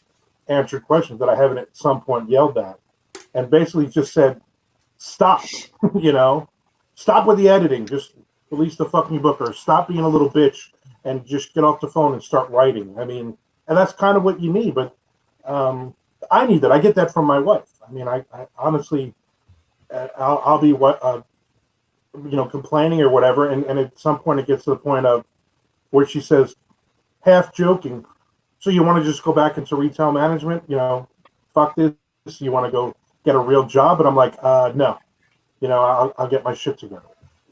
answered questions that I haven't at some point yelled at, and basically just said, stop, stop with the editing. Just release the fucking book, or stop being a little bitch and just get off the phone and start writing. I mean, and that's kind of what you need, but I need that. I get that from my wife. I mean, I honestly, I'll be complaining or whatever, and at some point it gets to the point of where she says, half joking, so you want to just go back into retail management? Fuck this. You want to go get a real job? But I'm like, no. I'll get my shit together.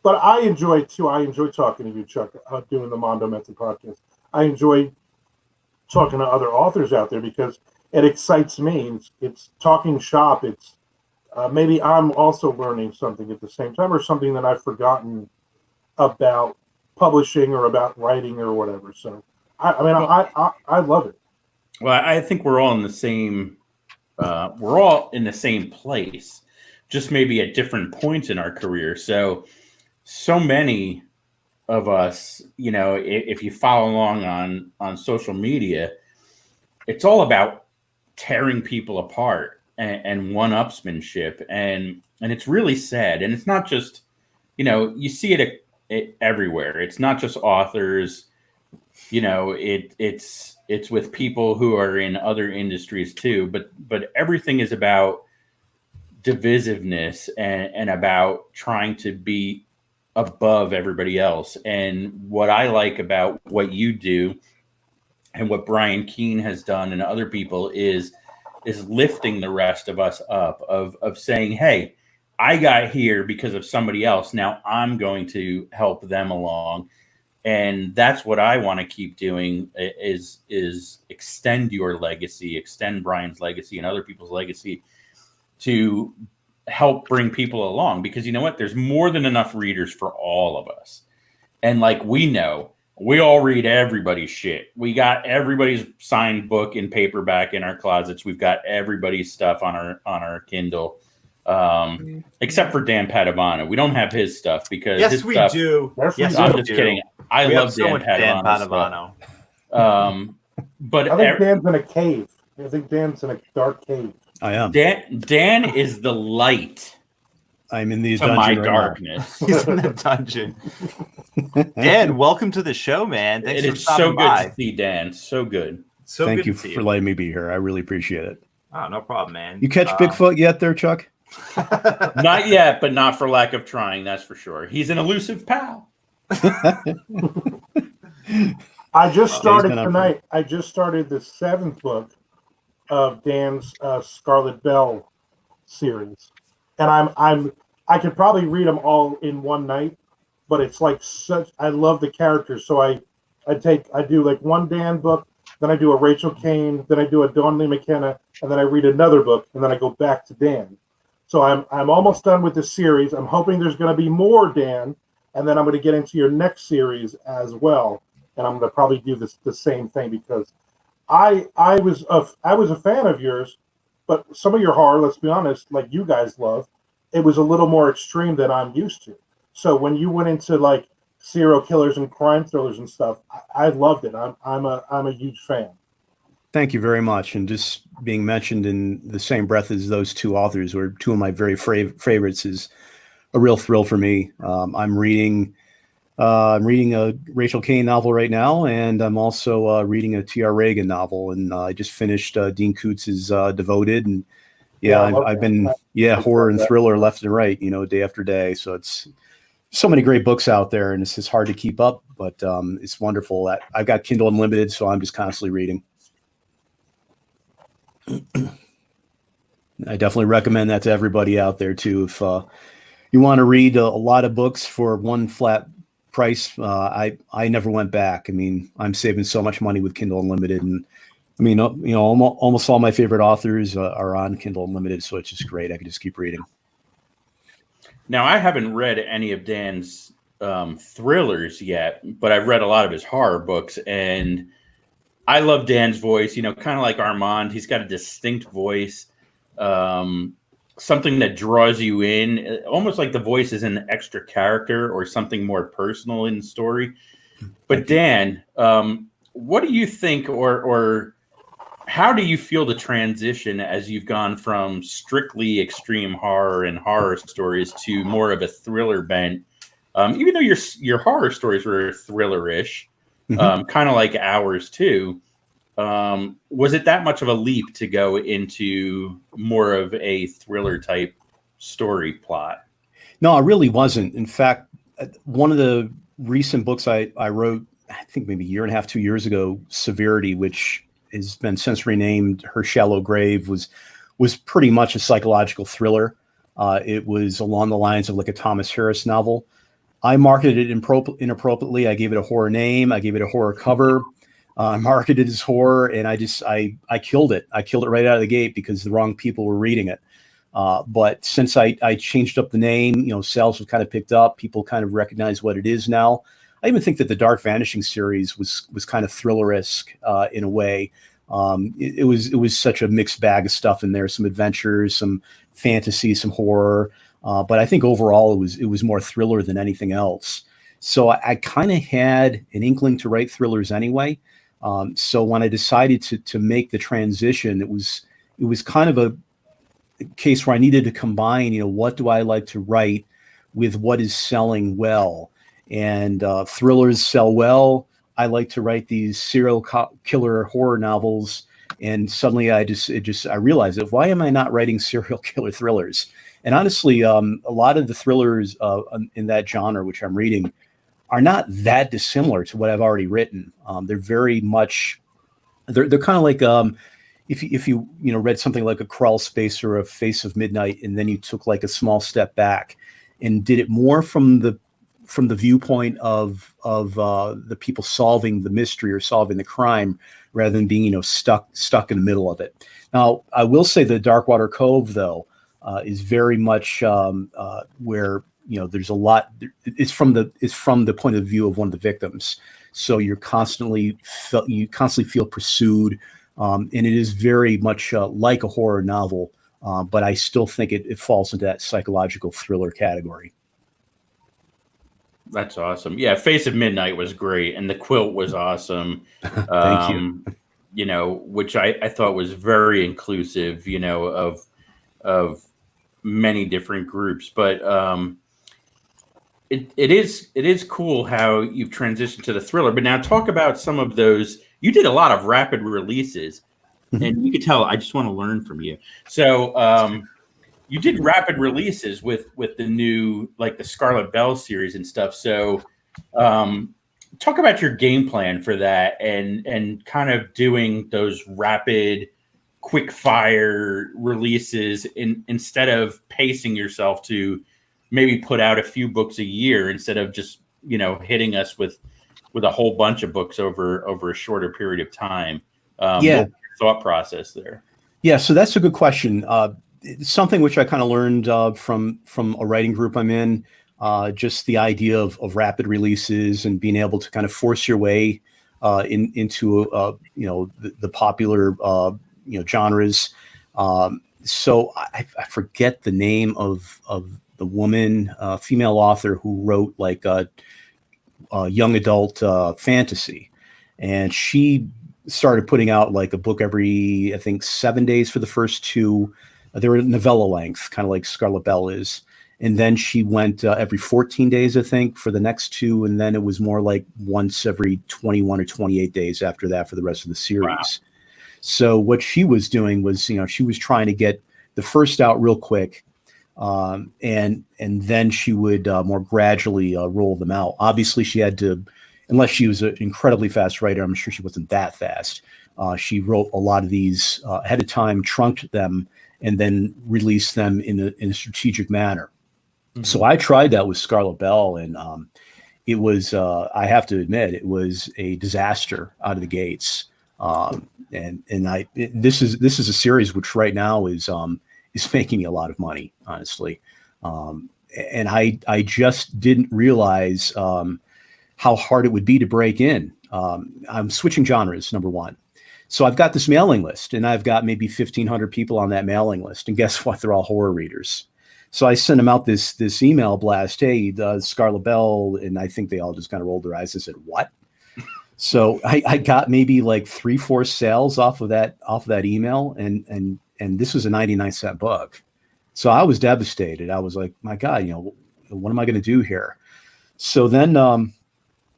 But I enjoy it too. I enjoy talking to you, Chuck, doing the Mondo Method podcast. I enjoy talking to other authors out there because it excites me. It's talking shop. It's maybe I'm also learning something at the same time, or something that I've forgotten about publishing or about writing or whatever. So I love it. Well, I think we're all in the same. We're all in the same place, just maybe at different points in our career. So many of us, you know, if you follow along on social media, it's all about tearing people apart and one-upsmanship, and it's really sad. And it's not just, you know, you see it everywhere. It's not just authors. You know, it's with people who are in other industries too. But everything is about divisiveness and about trying to be above everybody else. And what I like about what you do and what Brian Keene has done and other people is lifting the rest of us up, of saying, hey, I got here because of somebody else. Now I'm going to help them along. And that's what I want to keep doing is extend your legacy, extend Brian's legacy and other people's legacy to help bring people along. Because you know what? There's more than enough readers for all of us. And like we know, we all read everybody's shit. We got everybody's signed book in paperback in our closets. We've got everybody's stuff on our Kindle. Except for Dan Padavano. We don't have his stuff because Yes, his we stuff, do. Yes, I'm just kidding. I love Dan Padavano. But I think Dan's in a cave. I think Dan's in a dark cave. I am. Dan is the light I'm in the to dungeon my right darkness. He's in the dungeon. Dan, welcome to the show, man. Thanks It for is so stopping good by. to see Dan. So good. So Thank good you to see for letting me be here. I really appreciate it. Oh, no problem, man. You catch Bigfoot yet there, Chuck? Not yet, but not for lack of trying. That's for sure. He's an elusive pal. I just started been up tonight. I just started the 7th book of Dan's Scarlet Bell series, and I could probably read them all in one night, but it's like such. I love the characters, so I do like one Dan book, then I do a Rachel Kane, then I do a Dawn Lee McKenna, and then I read another book, and then I go back to Dan. So I'm almost done with the series. I'm hoping there's going to be more Dan, and then I'm going to get into your next series as well, and I'm going to probably do the same thing because I was a fan of yours, but some of your horror, let's be honest, like you guys love, it was a little more extreme than I'm used to. So when you went into like serial killers and crime thrillers and stuff, I loved it. I'm a huge fan. Thank you very much. And just being mentioned in the same breath as those two authors, were two of my very favorites, is a real thrill for me. I'm reading a Rachel Kane novel right now, and I'm also reading a T.R. Reagan novel. And I just finished Dean Kootz's Devoted, and I've been horror and thriller left and right, you know, day after day. So it's so many great books out there, and it's just hard to keep up, but it's wonderful. I've got Kindle Unlimited, so I'm just constantly reading. I definitely recommend that to everybody out there too. If you want to read a lot of books for one flat price, I never went back. I mean, I'm saving so much money with Kindle Unlimited, and I mean, you know, almost all my favorite authors are on Kindle Unlimited, so it's just great. I can just keep reading. Now, I haven't read any of Dan's thrillers yet, but I've read a lot of his horror books, and I love Dan's voice. You know, kind of like Armand, he's got a distinct voice, something that draws you in, almost like the voice is an extra character or something more personal in the story. But Dan, what do you think, or how do you feel the transition as you've gone from strictly extreme horror and horror stories to more of a thriller bent? Even though your horror stories were thriller-ish, kind of like ours too, was it that much of a leap to go into more of a thriller type story plot? No, it really wasn't. In fact, one of the recent books I wrote, I think maybe a year and a half, 2 years ago, Severity, which has been since renamed Her Shallow Grave, was pretty much a psychological thriller. It was along the lines of like a Thomas Harris novel. I marketed it inappropriately. I gave it a horror name. I gave it a horror cover. marketed as horror, and I killed it. I killed it right out of the gate because the wrong people were reading it. But since I changed up the name, sales have kind of picked up. People kind of recognize what it is now. I even think that the Dark Vanishing series was kind of thriller-esque in a way. It was such a mixed bag of stuff in there, some adventures, some fantasy, some horror. But I think overall it was more thriller than anything else. So I kind of had an inkling to write thrillers anyway. So when I decided to make the transition, it was kind of a case where I needed to combine, what do I like to write with what is selling well. And thrillers sell well. I like to write these serial killer horror novels. And suddenly I realized that why am I not writing serial killer thrillers? And honestly, a lot of the thrillers in that genre, which I'm reading, are not that dissimilar to what I've already written. They're very much, they're kind of like, if you read something like A Crawl Space or A Face of Midnight, and then you took like a small step back and did it more from the viewpoint of the people solving the mystery or solving the crime, rather than being stuck in the middle of it. Now, I will say the Darkwater Cove though is very much where there's a lot. It's from the point of view of one of the victims, so you constantly feel pursued. And it is very much like a horror novel, but I still think it falls into that psychological thriller category. That's awesome. Yeah, Face of Midnight was great, and the quilt was awesome. Thank you. Which I thought was very inclusive, of many different groups. But it is cool how you've transitioned to the thriller. But now talk about some of those. You did a lot of rapid releases, and you could tell I just want to learn from you. So you did rapid releases with the new, like the Scarlet Bell series and stuff. So talk about your game plan for that and kind of doing those rapid, quick fire releases instead of pacing yourself to maybe put out a few books a year instead of just, hitting us with a whole bunch of books over a shorter period of time. What was your thought process there? Yeah, so that's a good question. It's something which I kind of learned from a writing group I'm in, just the idea of rapid releases and being able to kind of force your way into the popular genres. So I forget the name of the woman, female author who wrote like young adult fantasy, and she started putting out like a book every, I think, 7 days for the first two. They were novella length, kind of like Scarlet Bell is. And then she went every 14 days, I think, for the next two. And then it was more like once every 21 or 28 days after that for the rest of the series. Wow. So what she was doing was, she was trying to get the first out real quick. And then she would more gradually roll them out. Obviously, she had to, unless she was an incredibly fast writer, I'm sure she wasn't that fast. She wrote a lot of these ahead of time, trunked them, and then released them in a strategic manner. Mm-hmm. So I tried that with Scarlet Bell, and it was, I have to admit, it was a disaster out of the gates. This is a series which right now is making me a lot of money, honestly. And I just didn't realize how hard it would be to break in. I'm switching genres, number one. So I've got this mailing list, and I've got maybe 1,500 people on that mailing list. And guess what? They're all horror readers. So I sent them out this email blast, hey, Scarlet Bell, and I think they all just kind of rolled their eyes and said, what? So I got maybe like 3-4 sales off of that email, and this was a 99-cent book. So I was devastated. I was like, my God, what am I going to do here? So then,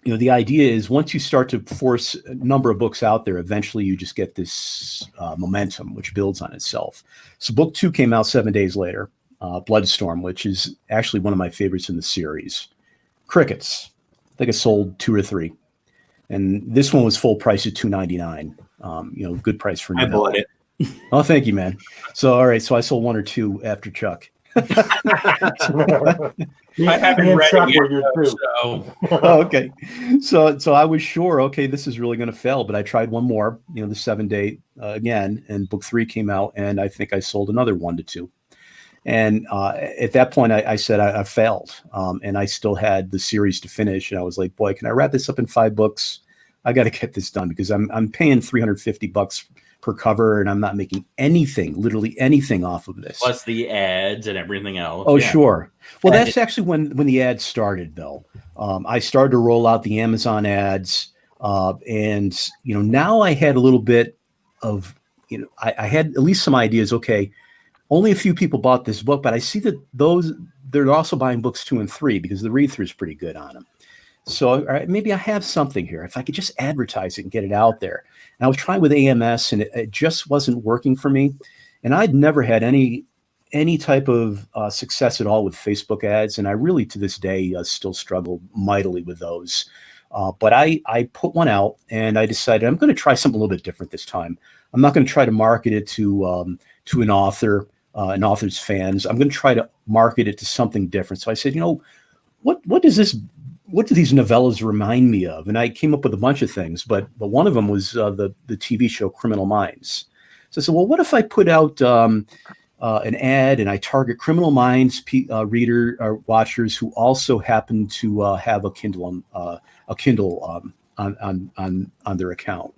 the idea is once you start to force a number of books out there, eventually you just get this momentum, which builds on itself. So book 2 came out 7 days later, Bloodstorm, which is actually one of my favorites in the series. Crickets. I think I sold 2 or 3. And this one was full price at $2.99. Good price for I bought it. Oh, thank you, man. So, all right. So I sold 1 or 2 after Chuck. I haven't Me and read Chuck it were yet, your two. so Oh, okay. So I was sure, okay, this is really going to fail, but I tried one more, the 7-day again, and book 3 came out, and I think I sold another 1 to 2. And at that point, I said I failed, and I still had the series to finish. And I was like, boy, can I wrap this up in 5 books? I got to get this done because I'm paying $350 per cover, and I'm not making anything, literally anything off of this. plus the ads and everything else. Oh, yeah. sure. Well, And that's actually when the ads started, though. I started to roll out the Amazon ads, and now I had a little bit of, I had at least some ideas. Okay, only a few people bought this book, but I see that they're also buying books 2 and 3 because the read through is pretty good on them. So all right, maybe I have something here. If I could just advertise it and get it out there. And I was trying with AMS, and it just wasn't working for me. And I'd never had any type of success at all with Facebook ads, and I really to this day still struggle mightily with those. But I put one out, and I decided I'm going to try something a little bit different this time. I'm not going to try to market it to an author, an author's fans. I'm going to try to market it to something different. So I said, what do these novellas remind me of? And I came up with a bunch of things, but one of them was the TV show Criminal Minds. So I said, well, what if I put out an ad and I target Criminal Minds reader or watchers who also happen to have a Kindle on their account?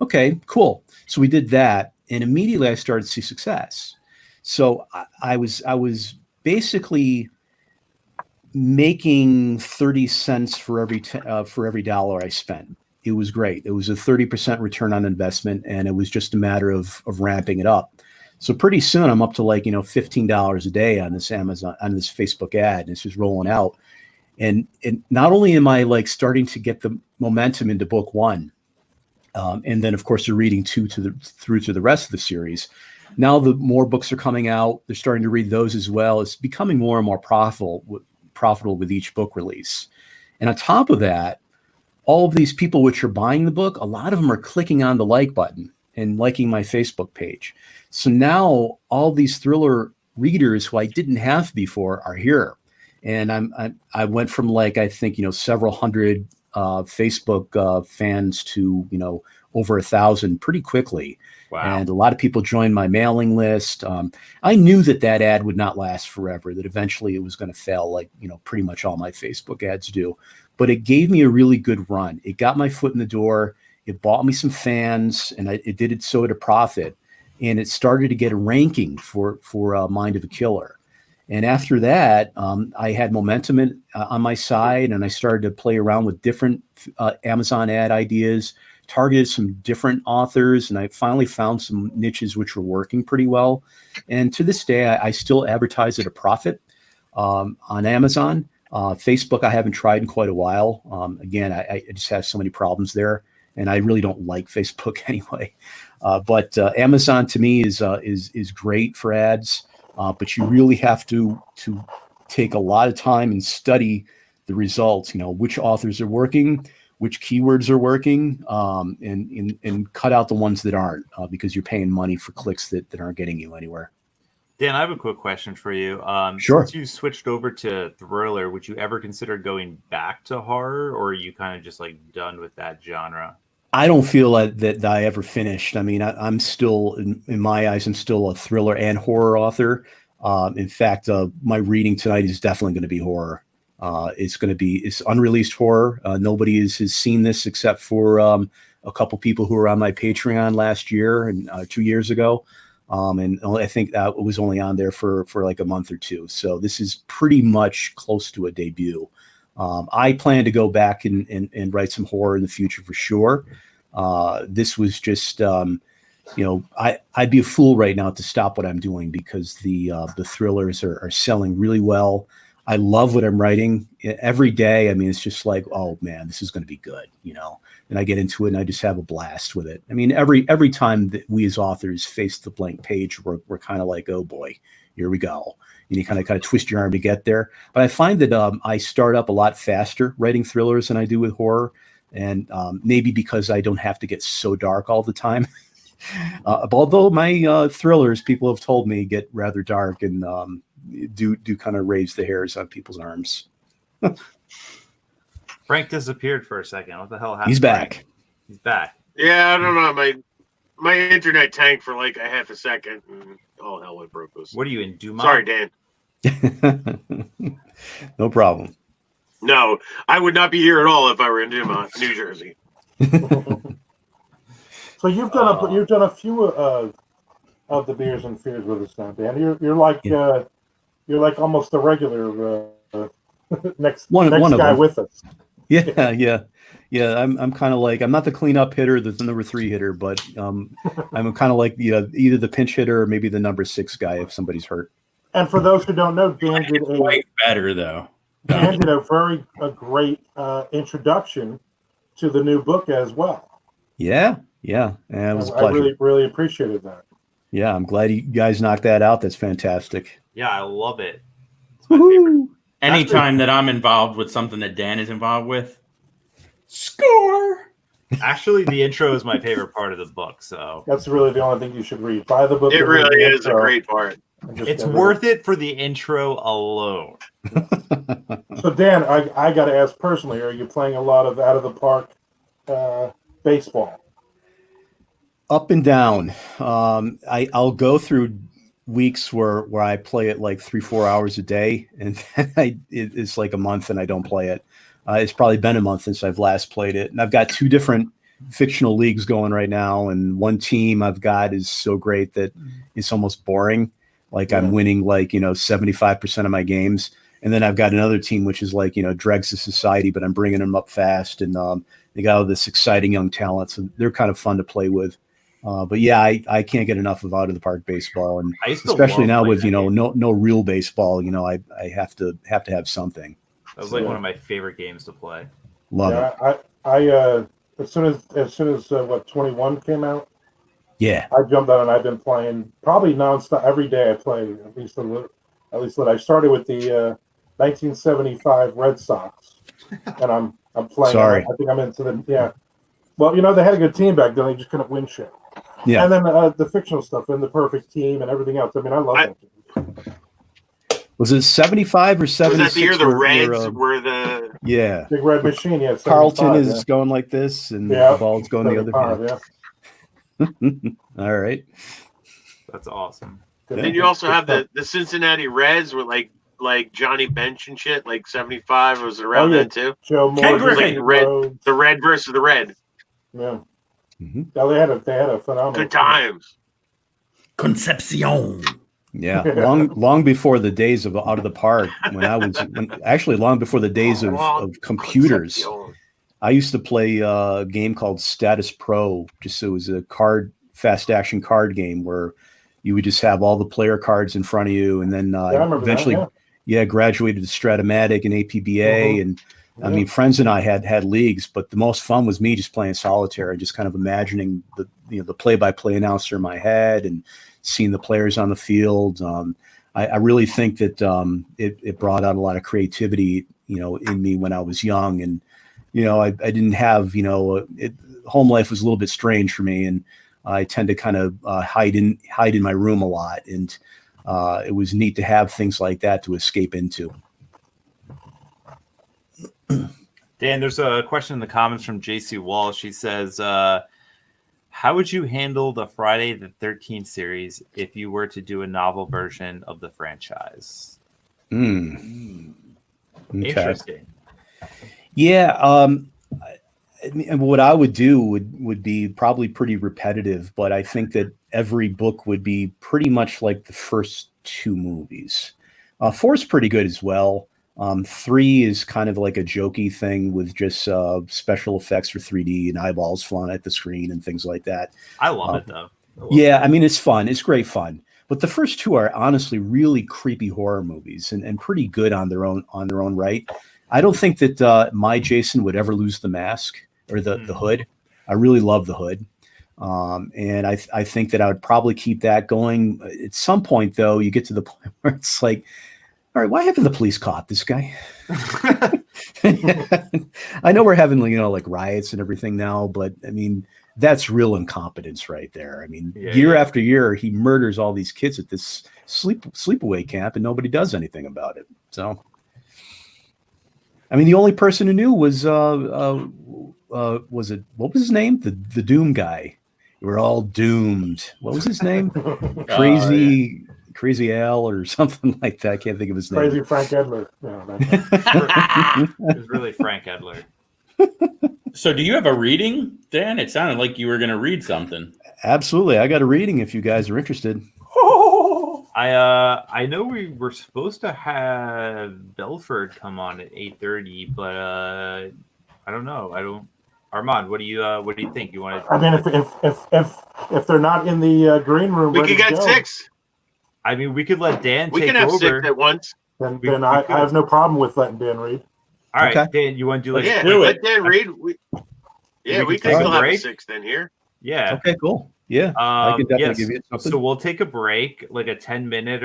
Okay, cool. So we did that, and immediately I started to see success. So I was basically making 30 cents for every dollar I spent. It was great. It was a 30% return on investment, and it was just a matter of ramping it up. So pretty soon I'm up to $15 a day on this Amazon, on this Facebook ad, and it's just rolling out. And not only am I starting to get the momentum into book 1, and then of course they're reading 2 through to the rest of the series. Now the more books are coming out, they're starting to read those as well. It's becoming more and more profitable with each book release. And on top of that, all of these people which are buying the book, a lot of them are clicking on the like button and liking my Facebook page. So now all these thriller readers who I didn't have before are here. And I went from I think, several hundred Facebook fans to, over 1,000 pretty quickly. Wow. And a lot of people joined my mailing list. I knew that ad would not last forever, that eventually it was going to fail pretty much all my Facebook ads do. But it gave me a really good run. It got my foot in the door. It bought me some fans, and it did it so at a profit. And it started to get a ranking for Mind of a Killer. And after that, I had momentum on my side, and I started to play around with different Amazon ad ideas, targeted some different authors, and I finally found some niches which were working pretty well. And to this day, I still advertise at a profit on Amazon. Facebook, I haven't tried in quite a while. Again, I just have so many problems there, and I really don't like Facebook anyway. But Amazon to me is great for ads, but you really have to take a lot of time and study the results. Which authors are working, which keywords are working, and cut out the ones that aren't, because you're paying money for clicks that aren't getting you anywhere. Dan, I have a quick question for you. Sure. Since you switched over to thriller, would you ever consider going back to horror, or are you kind of just done with that genre? I don't feel that I ever finished. I mean, I'm still, in my eyes, I'm still a thriller and horror author. In fact, my reading tonight is definitely going to be horror. It's unreleased horror. Nobody has seen this except for a couple people who were on my Patreon last year and 2 years ago. And I think that was only on there for a month or two. So this is pretty much close to a debut. I plan to go back and write some horror in the future for sure. This was just, I'd be a fool right now to stop what I'm doing because the thrillers are selling really well. I love what I'm writing every day. I mean, it's just oh man, this is going to be good, and I get into it and I just have a blast with it. I mean, every time that we as authors face the blank page, we're kind of oh boy, here we go. And you kind of twist your arm to get there. But I find that I start up a lot faster writing thrillers than I do with horror. And maybe because I don't have to get so dark all the time. Although my thrillers, people have told me, get rather dark and do kind of raise the hairs on people's arms. Frank disappeared for a second. What the hell happened? He's back. Frank? He's back. Yeah, I don't know. My internet tanked for like a half a second, and all hell went broke loose. What are you in Dumont? Sorry, Dan. No problem. No, I would not be here at all if I were in Dumont, New Jersey. So you've done a few of the beers and fears with us now, Dan. You're like almost a regular next One of guy them. with us. Yeah. I'm kind of like, I'm not the cleanup hitter, the number 3 hitter, but I'm kind of like either the pinch hitter or maybe the number 6 guy if somebody's hurt. And for those who don't know, Dan did Way better though. a great introduction to the new book as well. Yeah, and it was a I pleasure. really appreciated that. Yeah, I'm glad you guys knocked that out. That's fantastic. Yeah, I love it. It's my favorite. Anytime that I'm involved with something that Dan is involved with, score. Actually, the intro is my favorite part of the book. So That's really the only thing you should read. Buy the book. It and read really the is a intro, great part. and just it's get worth it for the intro alone. So Dan, I got to ask personally, are you playing a lot of out of the park baseball? Up and down. I'll go through weeks where I play it like 3-4 hours a day, and then it's like a month and I don't play it. It's probably been a month since I've last played it, and I've got 2 different fictional leagues going right now, and one team I've got is so great that it's almost boring. Like I'm winning 75% of my games, and then I've got another team which is like dregs of society, but I'm bringing them up fast, and they got all this exciting young talent, so they're kind of fun to play with. But yeah, I can't get enough of out of the park baseball, and I used to especially love now with playing that game. no real baseball. I have to have something. That was like one of my favorite games to play. Love it. I as soon as 21 came out, Yeah. I jumped on and I've been playing probably nonstop every day. I play at least what I started with the 1975 Red Sox, and I'm playing. Sorry. I think I'm into the Well, they had a good team back then. They just couldn't win shit. Yeah. And then the fictional stuff and the perfect team and everything else. I mean, I love that game. Was it 75 or 76? Was that the year the where, Reds were the? Yeah. Big Red Machine. Yeah. Carlton 75, is going like this, and Yeah. the ball's going the other 75, way. All right. That's awesome. Yeah. Then you also have the Cincinnati Reds with like Johnny Bench and shit. Like 75 was around then too. Joe Ken Moore, Griffey. David Red- Rhodes. The Red versus the Red. Yeah. Mm-hmm. Yeah, they had a phenomenal Good times. Concepcion. Yeah. Long before the days of out of the park, actually long before the days of computers. I used to play a game called Status Pro. It was a fast action card game where you would just have all the player cards in front of you, and then eventually, graduated to Stratomatic and APBA, and I mean, friends and I had leagues, but the most fun was me just playing solitaire and just kind of imagining the play-by-play announcer in my head and seeing the players on the field. I really think that it brought out a lot of creativity, in me when I was young, and I didn't have home life was a little bit strange for me, and I tend to kind of hide in my room a lot, and it was neat to have things like that to escape into. Dan, there's a question in the comments from JC Walsh. She says, how would you handle the Friday the 13th series if you were to do a novel version of the franchise? Okay. Interesting. Yeah. What I would do would be probably pretty repetitive, but I think that every book would be pretty much like the first 2 movies. 4 is pretty good as well. 3 is kind of like a jokey thing with just special effects for 3D and eyeballs flying at the screen and things like that. I love it though. I mean, it's fun. It's great fun. But the first 2 are honestly really creepy horror movies and pretty good on their own right. I don't think that my Jason would ever lose the mask or the hood. I really love the hood. And I think that I would probably keep that going. At some point, though, you get to the point where it's like, all right, why haven't the police caught this guy? I know we're having, like riots and everything now, but I mean, That's real incompetence right there. I mean, Yeah, year yeah. after year, he murders all these kids at this sleepaway camp, and nobody does anything about it. So, I mean, the only person who knew was it, what was his name? The Doom guy. We're all doomed. What was his name? Crazy Al or something like that. I can't think of his name. Crazy Frank Edler. No, It was really Frank Edler. So do you have a reading, Dan? It sounded like you were going to read something. Absolutely. I got a reading if you guys are interested. I know we were supposed to have Belford come on at 8:30, but I don't know. Armand, what do you think? You want to? I mean, if they're not in the green room, We ready could to get go, 6. I mean, we could let Dan We take can have over. 6 at once. then I have no problem with letting Dan read. All right, Okay. Dan, you want to do like Yeah, do let it. Dan read. We can can take still a have a break. 6 then here. yeah. Okay, cool. Yeah. I can definitely Yes. give you something. So we'll take a break, like a 10-minute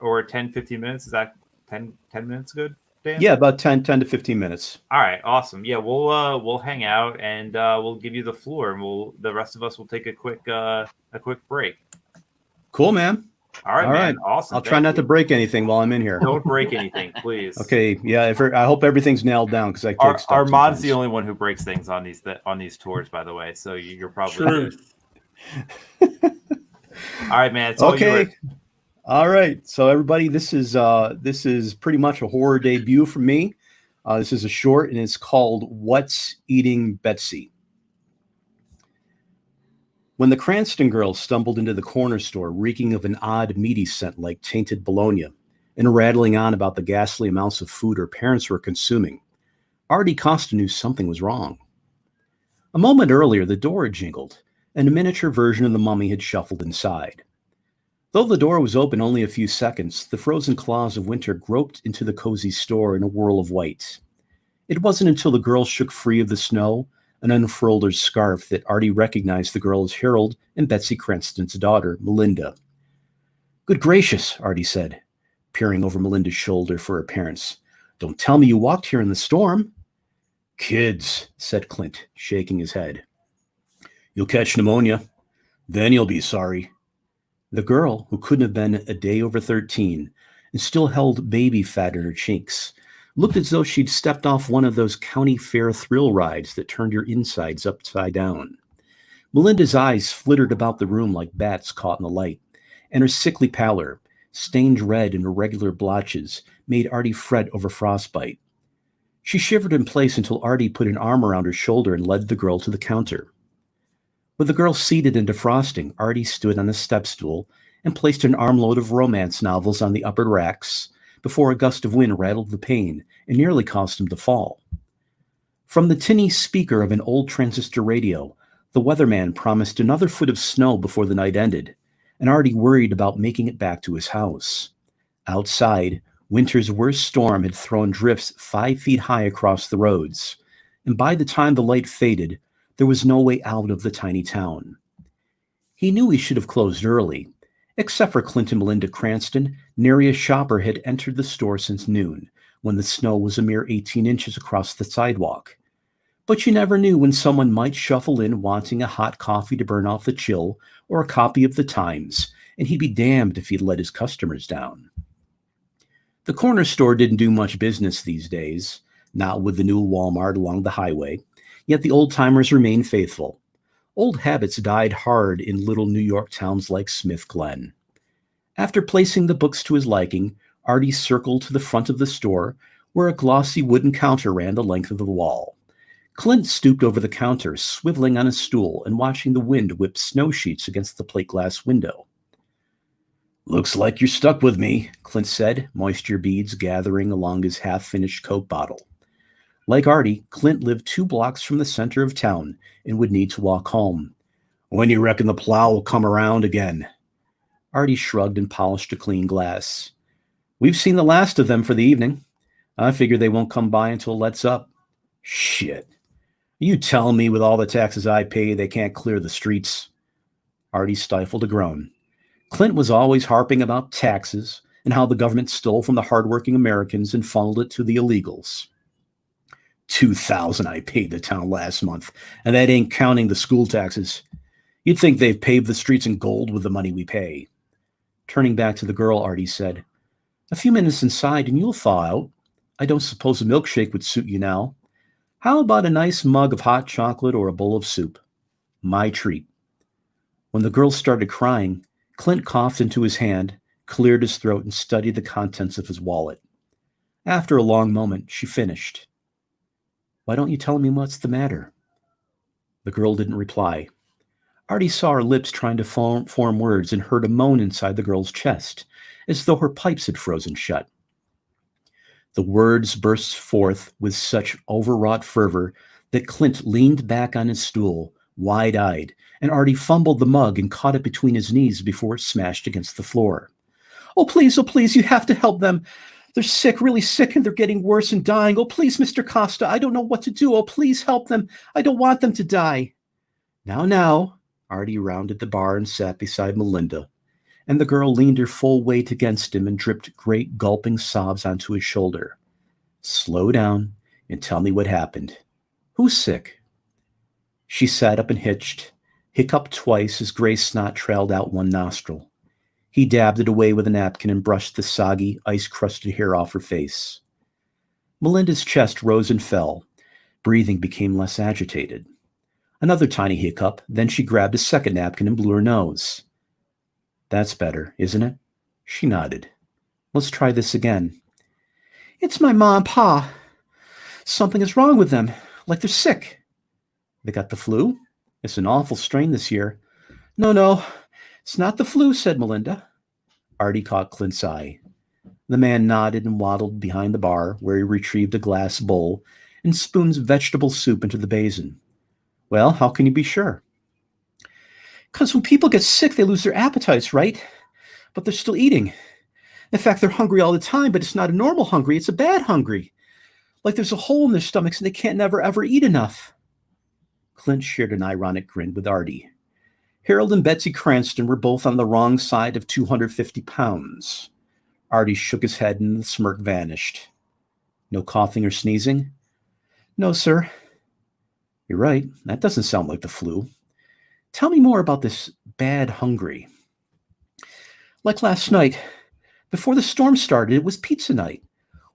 or 10-15 minutes. Is that 10 minutes good, Dan? Yeah, about 10 to 15 minutes. All right, awesome. Yeah, we'll hang out and we'll give you the floor, and the rest of us will take a quick break. Cool, man. All right, All man. right. Awesome. I'll try not to break anything while I'm in here. Don't break anything, please. Okay. Yeah. I hope everything's nailed down because I take stuff Armand's sometimes. the only one who breaks things on these tours, by the way. So you're probably Truth. good. All right, man. It's all Okay. yours. All right. So everybody, this is pretty much a horror debut for me. This is a short, and it's called "What's Eating Betsy." When the Cranston girls stumbled into the corner store, reeking of an odd, meaty scent like tainted bologna, and rattling on about the ghastly amounts of food her parents were consuming, Artie Costa knew something was wrong. A moment earlier, the door had jingled, and a miniature version of the mummy had shuffled inside. Though the door was open only a few seconds, the frozen claws of winter groped into the cozy store in a whirl of white. It wasn't until the girl shook free of the snow and unfurled her scarf that Artie recognized the girl as Harold and Betsy Cranston's daughter, Melinda. "Good gracious," Artie said, peering over Melinda's shoulder for her parents. "Don't tell me you walked here in the storm." "Kids," said Clint, shaking his head. "You'll catch pneumonia. Then you'll be sorry." The girl, who couldn't have been a day over 13 and still held baby fat in her cheeks, looked as though she'd stepped off one of those county fair thrill rides that turned your insides upside down. Melinda's eyes flittered about the room like bats caught in the light, and her sickly pallor, stained red in irregular blotches, made Artie fret over frostbite. She shivered in place until Artie put an arm around her shoulder and led the girl to the counter. With the girl seated and defrosting, Artie stood on a step stool and placed an armload of romance novels on the upper racks before a gust of wind rattled the pane and nearly caused him to fall. From the tinny speaker of an old transistor radio, the weatherman promised another foot of snow before the night ended, and Artie worried about making it back to his house. Outside, winter's worst storm had thrown drifts 5 feet high across the roads, and by the time the light faded, there was no way out of the tiny town. He knew he should have closed early. Except for Clint and Melinda Cranston, nary a shopper had entered the store since noon, when the snow was a mere 18 inches across the sidewalk. But you never knew when someone might shuffle in wanting a hot coffee to burn off the chill or a copy of the Times, and he'd be damned if he'd let his customers down. The corner store didn't do much business these days, not with the new Walmart along the highway, yet the old-timers remained faithful. Old habits died hard in little New York towns like Smith Glen. After placing the books to his liking, Artie circled to the front of the store, where a glossy wooden counter ran the length of the wall. Clint stooped over the counter, swiveling on a stool and watching the wind whip snow sheets against the plate glass window. "Looks like you're stuck with me," Clint said, moisture beads gathering along his half-finished Coke bottle. Like Artie, Clint lived 2 blocks from the center of town and would need to walk home. "When you reckon the plow will come around again?" Artie shrugged and polished a clean glass. "We've seen the last of them for the evening. I figure they won't come by until it lets up." "Shit. You telling me with all the taxes I pay, they can't clear the streets?" Artie stifled a groan. Clint was always harping about taxes and how the government stole from the hardworking Americans and funneled it to the illegals. $2,000 I paid the town last month, and that ain't counting the school taxes. You'd think they've paved the streets in gold with the money we pay. Turning back to the girl, Artie said, a few minutes inside and you'll thaw out. I don't suppose a milkshake would suit you now. How about a nice mug of hot chocolate or a bowl of soup? My treat. When the girl started crying, Clint coughed into his hand, cleared his throat, and studied the contents of his wallet. After a long moment, she finished. Why don't you tell me what's the matter? The girl didn't reply. Artie saw her lips trying to form words and heard a moan inside the girl's chest, as though her pipes had frozen shut. The words burst forth with such overwrought fervor that Clint leaned back on his stool, wide-eyed, and Artie fumbled the mug and caught it between his knees before it smashed against the floor. Oh, please, you have to help them. They're sick, really sick, and they're getting worse and dying. Oh, please, Mr. Costa, I don't know what to do. Oh, please help them. I don't want them to die. Now, Artie rounded the bar and sat beside Melinda, and the girl leaned her full weight against him and dripped great gulping sobs onto his shoulder. Slow down and tell me what happened. Who's sick? She sat up and hitched, hiccuped twice as gray snot trailed out one nostril. He dabbed it away with a napkin and brushed the soggy, ice-crusted hair off her face. Melinda's chest rose and fell. Breathing became less agitated. Another tiny hiccup, then she grabbed a second napkin and blew her nose. That's better, isn't it? She nodded. Let's try this again. It's my ma and pa. Something is wrong with them, like they're sick. They got the flu? It's an awful strain this year. No, it's not the flu, said Melinda. Artie caught Clint's eye. The man nodded and waddled behind the bar, where he retrieved a glass bowl and spoons vegetable soup into the basin. Well, how can you be sure? Because when people get sick, they lose their appetites, right? But they're still eating. In fact, they're hungry all the time, but it's not a normal hungry. It's a bad hungry. Like there's a hole in their stomachs and they can't never, ever eat enough. Clint shared an ironic grin with Artie. Harold and Betsy Cranston were both on the wrong side of 250 pounds. Artie shook his head and the smirk vanished. No coughing or sneezing? No, sir. You're right. That doesn't sound like the flu. Tell me more about this bad hungry. Like last night, before the storm started, it was pizza night.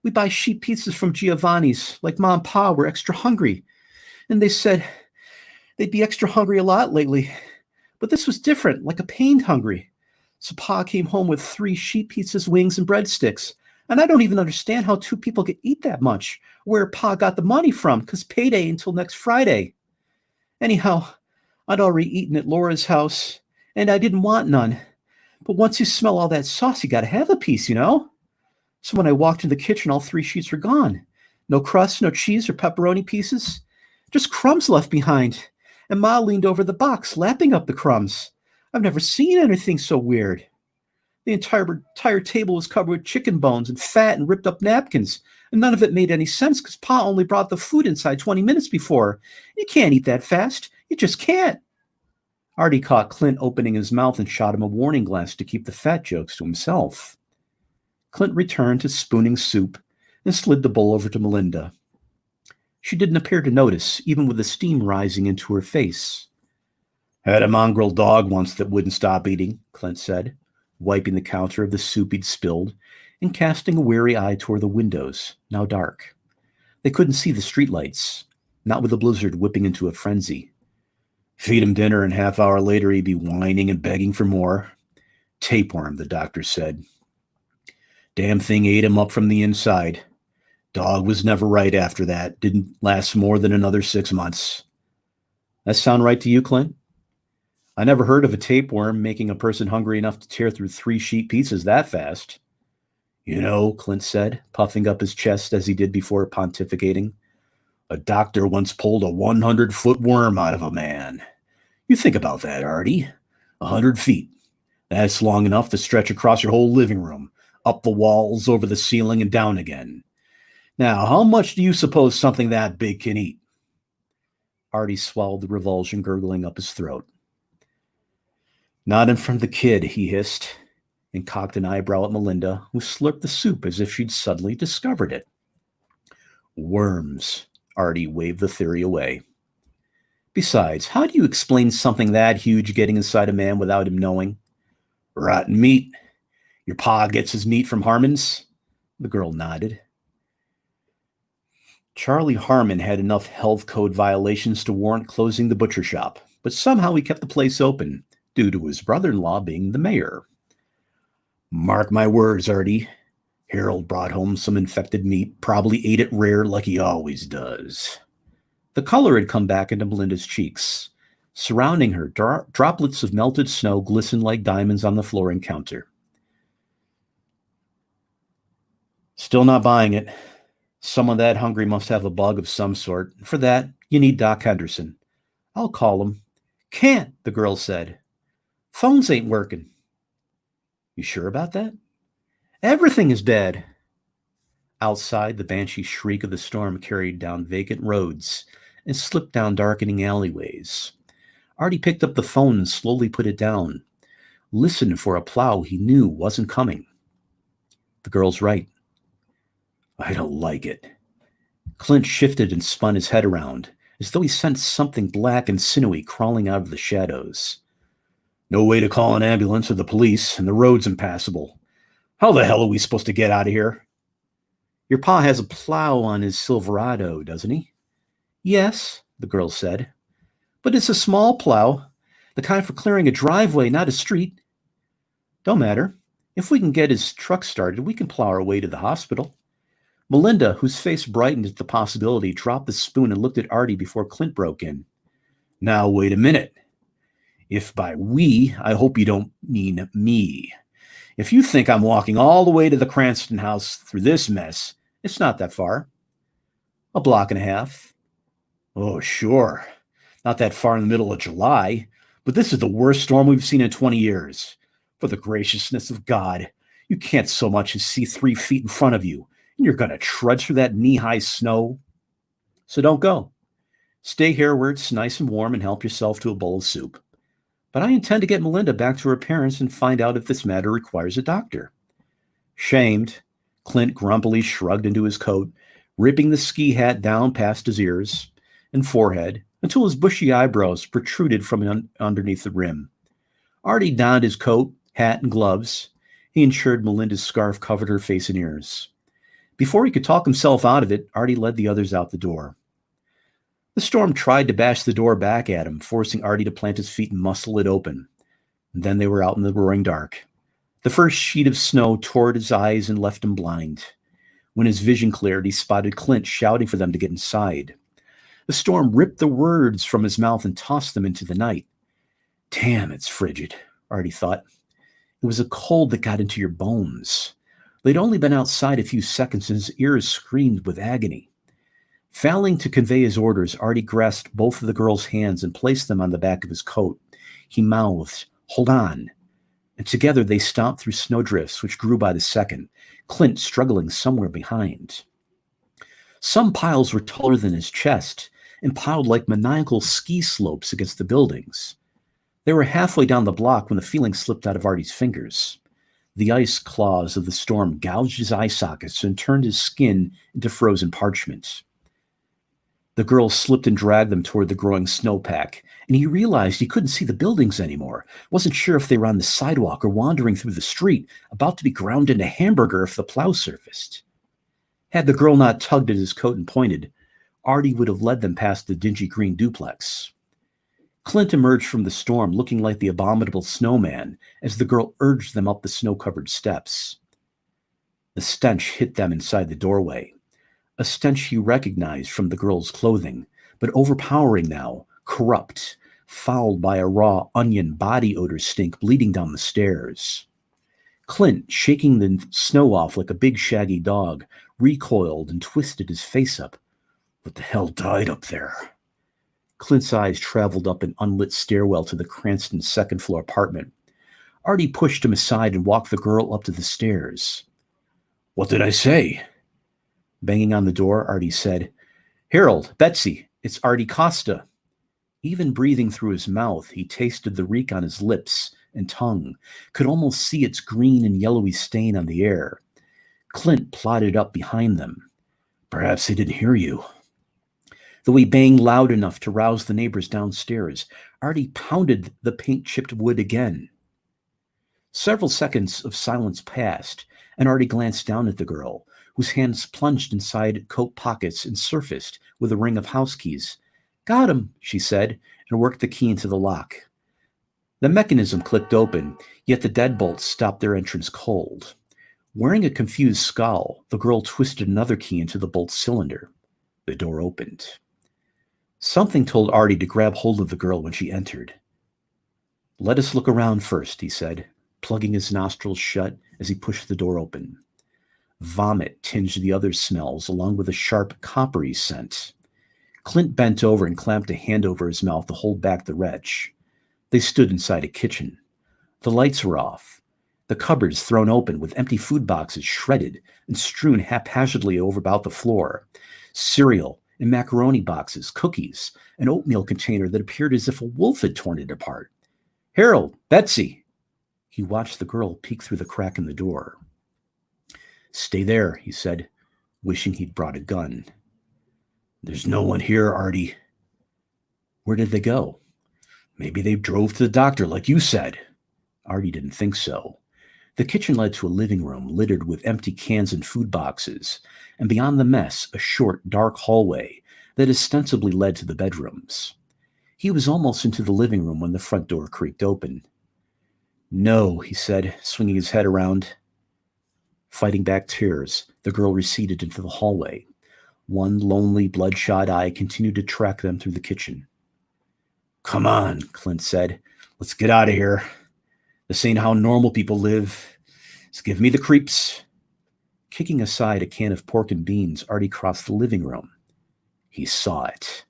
We buy sheet pizzas from Giovanni's, like Ma and Pa were extra hungry. And they said they'd be extra hungry a lot lately. But this was different, like a pained hungry. So Pa came home with 3 sheet pizzas, wings, and breadsticks. And I don't even understand how 2 people could eat that much, where Pa got the money from, because payday until next Friday. Anyhow, I'd already eaten at Laura's house, and I didn't want none. But once you smell all that sauce, you got to have a piece, you know? So when I walked in the kitchen, all 3 sheets were gone. No crust, no cheese or pepperoni pieces. Just crumbs left behind. And Ma leaned over the box, lapping up the crumbs. I've never seen anything so weird. The entire table was covered with chicken bones and fat and ripped up napkins. And none of it made any sense because Pa only brought the food inside 20 minutes before. You can't eat that fast. You just can't. Artie caught Clint opening his mouth and shot him a warning glance to keep the fat jokes to himself. Clint returned to spooning soup and slid the bowl over to Melinda. She didn't appear to notice, even with the steam rising into her face. Had a mongrel dog once that wouldn't stop eating, Clint said, wiping the counter of the soup he'd spilled and casting a weary eye toward the windows, now dark. They couldn't see the streetlights, not with the blizzard whipping into a frenzy. Feed him dinner, and half-hour later he'd be whining and begging for more. Tapeworm, the doctor said. Damn thing ate him up from the inside. Dog was never right after that. Didn't last more than another 6 months. That sound right to you, Clint? I never heard of a tapeworm making a person hungry enough to tear through 3 sheet pizzas that fast. You know, Clint said, puffing up his chest as he did before pontificating. A doctor once pulled a 100-foot worm out of a man. You think about that, Artie. 100 feet. That's long enough to stretch across your whole living room, up the walls, over the ceiling, and down again. Now, how much do you suppose something that big can eat? Artie swallowed the revulsion gurgling up his throat. Not in front of the kid, he hissed, and cocked an eyebrow at Melinda, who slurped the soup as if she'd suddenly discovered it. Worms, Artie waved the theory away. Besides, how do you explain something that huge getting inside a man without him knowing? Rotten meat. Your pa gets his meat from Harmon's? The girl nodded. Charlie Harmon had enough health code violations to warrant closing the butcher shop, but somehow he kept the place open, due to his brother-in-law being the mayor. Mark my words, Artie. Harold brought home some infected meat, probably ate it rare like he always does. The color had come back into Melinda's cheeks. Surrounding her, droplets of melted snow glistened like diamonds on the flooring counter. Still not buying it. Someone that hungry must have a bug of some sort. For that, you need Doc Henderson. I'll call him. Can't, the girl said. Phones ain't working. You sure about that? Everything is dead. Outside, the banshee shriek of the storm carried down vacant roads and slipped down darkening alleyways. Artie picked up the phone and slowly put it down, listened for a plow he knew wasn't coming. The girl's right. I don't like it. Clint shifted and spun his head around, as though he sensed something black and sinewy crawling out of the shadows. No way to call an ambulance or the police, and the road's impassable. How the hell are we supposed to get out of here? Your pa has a plow on his Silverado, doesn't he? Yes, the girl said. But it's a small plow, the kind for clearing a driveway, not a street. Don't matter. If we can get his truck started, we can plow our way to the hospital. Melinda, whose face brightened at the possibility, dropped the spoon and looked at Artie before Clint broke in. Now, wait a minute. If by we, I hope you don't mean me. If you think I'm walking all the way to the Cranston house through this mess, it's not that far. A block and a half. Oh, sure. Not that far in the middle of July, but this is the worst storm we've seen in 20 years. For the graciousness of God, you can't so much as see 3 feet in front of you. And you're going to trudge through that knee-high snow. So don't go. Stay here where it's nice and warm and help yourself to a bowl of soup. But I intend to get Melinda back to her parents and find out if this matter requires a doctor. Shamed, Clint grumpily shrugged into his coat, ripping the ski hat down past his ears and forehead until his bushy eyebrows protruded from underneath the rim. Artie donned his coat, hat, and gloves. He ensured Melinda's scarf covered her face and ears. Before he could talk himself out of it, Artie led the others out the door. The storm tried to bash the door back at him, forcing Artie to plant his feet and muscle it open. And then they were out in the roaring dark. The first sheet of snow tore at his eyes and left him blind. When his vision cleared, he spotted Clint shouting for them to get inside. The storm ripped the words from his mouth and tossed them into the night. Damn, it's frigid, Artie thought. It was a cold that got into your bones. They'd only been outside a few seconds and his ears screamed with agony. Failing to convey his orders, Artie grasped both of the girl's hands and placed them on the back of his coat. He mouthed, "Hold on." And together they stomped through snowdrifts, which grew by the second, Clint struggling somewhere behind. Some piles were taller than his chest and piled like maniacal ski slopes against the buildings. They were halfway down the block when the feeling slipped out of Artie's fingers. The ice claws of the storm gouged his eye sockets and turned his skin into frozen parchment. The girl slipped and dragged them toward the growing snowpack, and he realized he couldn't see the buildings anymore. Wasn't sure if they were on the sidewalk or wandering through the street, about to be ground into hamburger if the plow surfaced. Had the girl not tugged at his coat and pointed, Artie would have led them past the dingy green duplex. Clint emerged from the storm looking like the abominable snowman as the girl urged them up the snow-covered steps. The stench hit them inside the doorway, a stench he recognized from the girl's clothing, but overpowering now, corrupt, fouled by a raw onion body odor stink bleeding down the stairs. Clint, shaking the snow off like a big shaggy dog, recoiled and twisted his face up. What the hell died up there? Clint's eyes traveled up an unlit stairwell to the Cranston second-floor apartment. Artie pushed him aside and walked the girl up to the stairs. What did I say? Banging on the door, Artie said, Harold, Betsy, it's Artie Costa. Even breathing through his mouth, he tasted the reek on his lips and tongue, could almost see its green and yellowy stain on the air. Clint plodded up behind them. Perhaps they didn't hear you. Though he banged loud enough to rouse the neighbors downstairs, Artie pounded the paint-chipped wood again. Several seconds of silence passed, and Artie glanced down at the girl, whose hands plunged inside coat pockets and surfaced with a ring of house keys. "Got him," she said, and worked the key into the lock. The mechanism clicked open, yet the deadbolts stopped their entrance cold. Wearing a confused scowl, the girl twisted another key into the bolt cylinder. The door opened. Something told Artie to grab hold of the girl when she entered. "Let us look around first," he said, plugging his nostrils shut as he pushed the door open. Vomit tinged the other smells, along with a sharp, coppery scent. Clint bent over and clamped a hand over his mouth to hold back the retch. They stood inside a kitchen. The lights were off. The cupboards thrown open with empty food boxes shredded and strewn haphazardly over about the floor. Cereal and macaroni boxes, cookies, an oatmeal container that appeared as if a wolf had torn it apart. "Harold, Betsy!" He watched the girl peek through the crack in the door. "Stay there," he said, wishing he'd brought a gun. "There's no one here, Artie." "Where did they go?" "Maybe they drove to the doctor, like you said." Artie didn't think so. The kitchen led to a living room littered with empty cans and food boxes, and beyond the mess, a short, dark hallway that ostensibly led to the bedrooms. He was almost into the living room when the front door creaked open. "No," he said, swinging his head around. Fighting back tears, the girl receded into the hallway. One lonely, bloodshot eye continued to track them through the kitchen. "Come on," Clint said. "Let's get out of here. This ain't how normal people live. It's giving me the creeps." Kicking aside a can of pork and beans, Artie crossed the living room. He saw it.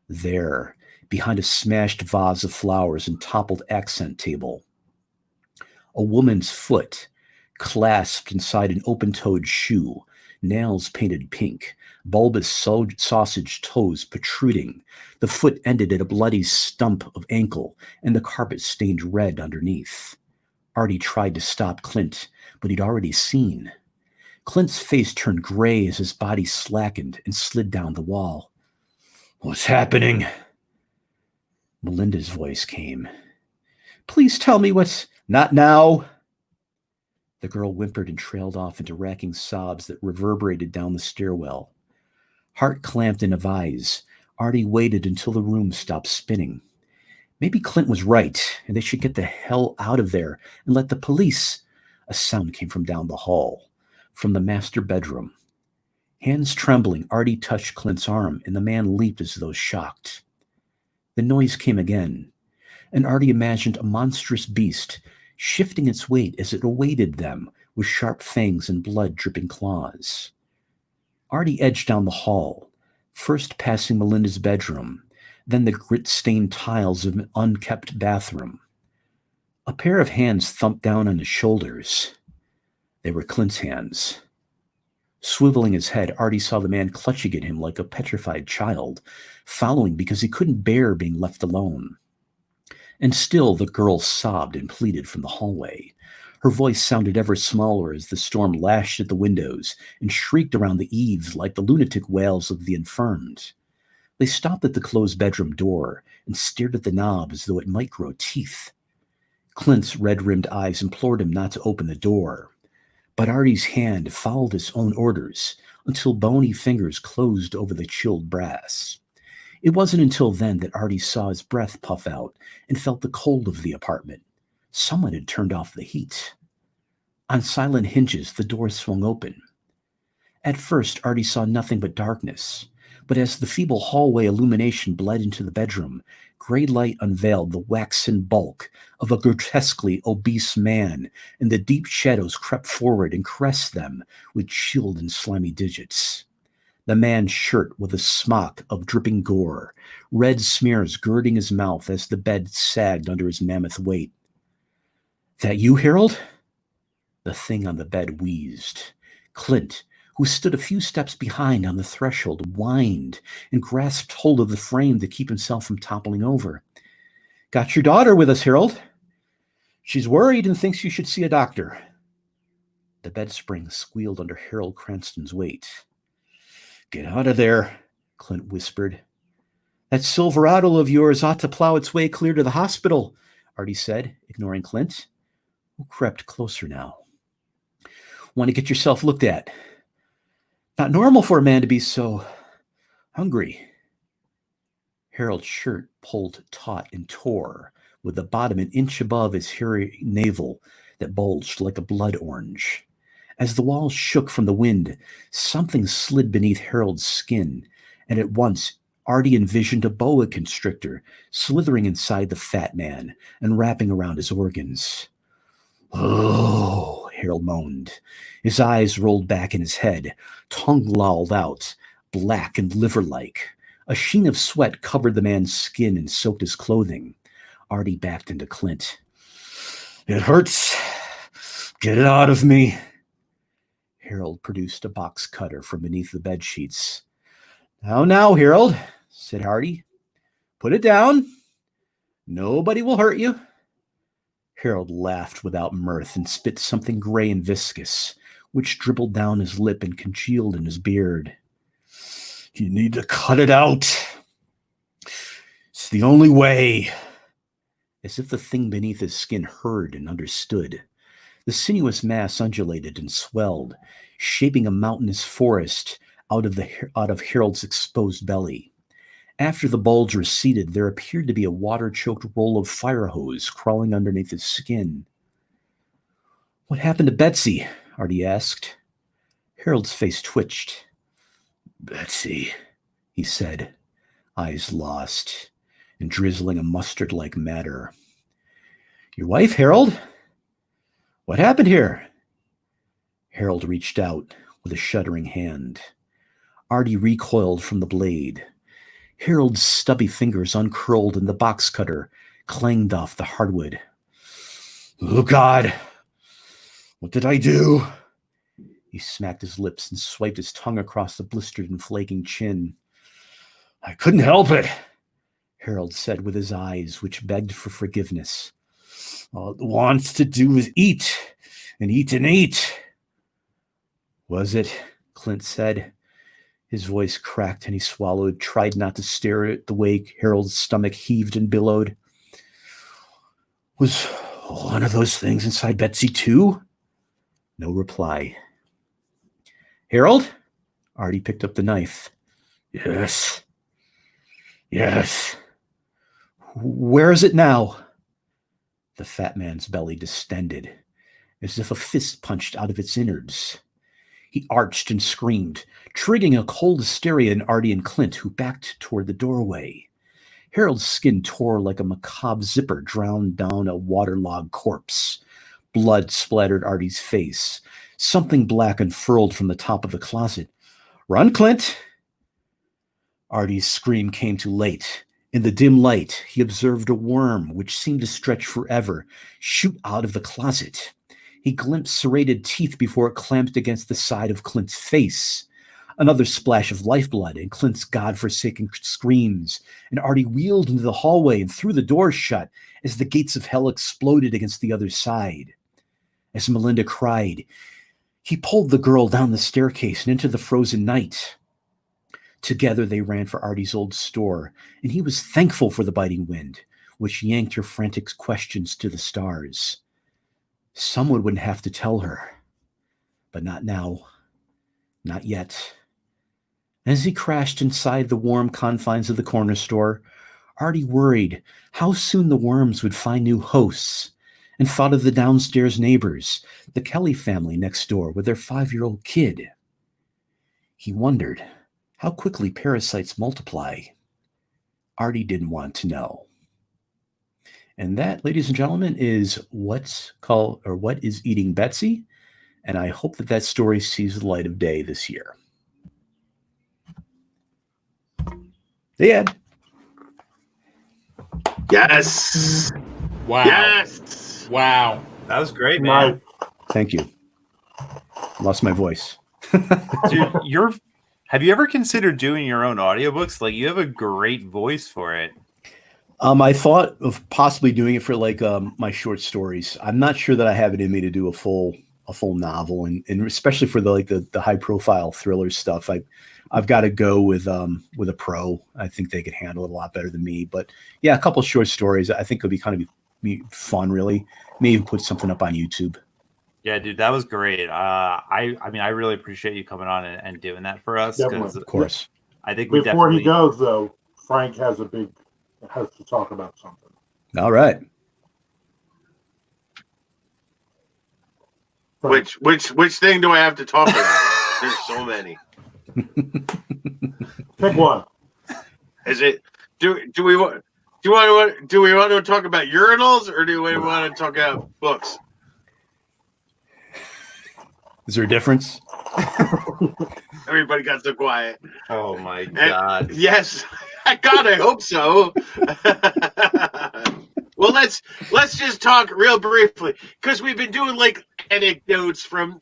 There, behind a smashed vase of flowers and toppled accent table, a woman's foot, clasped inside an open-toed shoe, nails painted pink, bulbous sausage toes protruding. The foot ended at a bloody stump of ankle, and the carpet stained red underneath. Artie tried to stop Clint, but he'd already seen. Clint's face turned gray as his body slackened and slid down the wall. "What's happening?" Melinda's voice came. "Please tell me what's—" "Not now." The girl whimpered and trailed off into racking sobs that reverberated down the stairwell. Heart clamped in a vise, Artie waited until the room stopped spinning. Maybe Clint was right, and they should get the hell out of there and let the police. A sound came from down the hall, from the master bedroom. Hands trembling, Artie touched Clint's arm, and the man leaped as though shocked. The noise came again, and Artie imagined a monstrous beast shifting its weight as it awaited them with sharp fangs and blood-dripping claws. Artie edged down the hall, first passing Melinda's bedroom, then the grit-stained tiles of an unkept bathroom. A pair of hands thumped down on his shoulders. They were Clint's hands. Swiveling his head, Artie saw the man clutching at him like a petrified child, following because he couldn't bear being left alone. And still the girl sobbed and pleaded from the hallway. Her voice sounded ever smaller as the storm lashed at the windows and shrieked around the eaves like the lunatic wails of the infirmed. They stopped at the closed bedroom door and stared at the knob as though it might grow teeth. Clint's red-rimmed eyes implored him not to open the door, but Artie's hand followed his own orders until bony fingers closed over the chilled brass. It wasn't until then that Artie saw his breath puff out and felt the cold of the apartment. Someone had turned off the heat. On silent hinges, the door swung open. At first, Artie saw nothing but darkness, but as the feeble hallway illumination bled into the bedroom, gray light unveiled the waxen bulk of a grotesquely obese man, and the deep shadows crept forward and caressed them with chilled and slimy digits. The man's shirt with a smock of dripping gore, red smears girding his mouth as the bed sagged under his mammoth weight. "That you, Harold?" The thing on the bed wheezed. Clint, who stood a few steps behind on the threshold, whined and grasped hold of the frame to keep himself from toppling over. "Got your daughter with us, Harold. She's worried and thinks you should see a doctor." The bed spring squealed under Harold Cranston's weight. "Get out of there," Clint whispered. That Silverado of yours ought to plow its way clear to the hospital, Artie said, ignoring Clint, who crept closer now. Want to get yourself looked at. Not normal for a man to be so hungry. Harold's shirt pulled taut and tore, with the bottom an inch above his hairy navel that bulged like a blood orange. As the walls shook from the wind, something slid beneath Harold's skin, and at once Artie envisioned a boa constrictor slithering inside the fat man and wrapping around his organs. Oh, Harold moaned. His eyes rolled back in his head, tongue lolled out, black and liver-like. A sheen of sweat covered the man's skin and soaked his clothing. Artie backed into Clint. It hurts. Get it out of me. Harold produced a box cutter from beneath the bed sheets. Now, Harold, said Artie. Put it down. Nobody will hurt you. Harold laughed without mirth and spit something gray and viscous, which dribbled down his lip and congealed in his beard. You need to cut it out. It's the only way. As if the thing beneath his skin heard and understood. The sinuous mass undulated and swelled, shaping a mountainous forest out of Harold's exposed belly. After the bulge receded, there appeared to be a water-choked roll of fire hose crawling underneath his skin. What happened to Betsy? Artie asked. Harold's face twitched. Betsy, he said, eyes lost and drizzling a mustard-like matter. Your wife, Harold? What happened here? Harold reached out with a shuddering hand. Artie recoiled from the blade. Harold's stubby fingers uncurled and the box cutter clanged off the hardwood. Oh, God! What did I do? He smacked his lips and swiped his tongue across the blistered and flaking chin. I couldn't help it, Harold said with his eyes, which begged for forgiveness. All it wants to do is eat and eat and eat. Was it? Clint said. His voice cracked and he swallowed, tried not to stare at the way Harold's stomach heaved and billowed. Was one of those things inside Betsy too? No reply. Harold? Artie picked up the knife. Yes. Where is it now? The fat man's belly distended, as if a fist punched out of its innards. He arched and screamed, triggering a cold hysteria in Artie and Clint, who backed toward the doorway. Harold's skin tore like a macabre zipper drowned down a waterlogged corpse. Blood splattered Artie's face. Something black unfurled from the top of the closet. Run, Clint! Artie's scream came too late. In the dim light, he observed a worm, which seemed to stretch forever, shoot out of the closet. He glimpsed serrated teeth before it clamped against the side of Clint's face. Another splash of lifeblood and Clint's godforsaken screams, and Artie wheeled into the hallway and threw the door shut as the gates of hell exploded against the other side. As Melinda cried, he pulled the girl down the staircase and into the frozen night. Together they ran for Artie's old store, and he was thankful for the biting wind, which yanked her frantic questions to the stars. Someone wouldn't have to tell her. But not now. Not yet. As he crashed inside the warm confines of the corner store, Artie worried how soon the worms would find new hosts, and thought of the downstairs neighbors, the Kelly family next door with their 5-year-old kid. He wondered how quickly parasites multiply. Artie didn't want to know. And that, ladies and gentlemen, is What is Eating Betsy? And I hope that story sees the light of day this year. The end. Yes. Wow. Yes. Wow. That was great, man. Thank you. Lost my voice. Dude, have you ever considered doing your own audiobooks? Like, you have a great voice for it. I thought of possibly doing it for my short stories. I'm not sure that I have it in me to do a full a full novel, and especially for the high profile thriller stuff, I've got to go with a pro. I think they could handle it a lot better than me. But yeah, a couple of short stories I think could be kind of be fun. Really, maybe put something up on YouTube. Yeah, dude, that was great. I mean, I really appreciate you coming on and doing that for us. Definitely. Of course. I think we Before definitely... he goes, though, Frank has to talk about something. All right. Frank. Which thing do I have to talk about? There's so many. Pick one. Is it do we want to talk about urinals, or do we want to talk about books? Is there a difference? Everybody got so quiet. Oh my God. Yes, God, I hope so. Well, let's just talk real briefly, because we've been doing like anecdotes from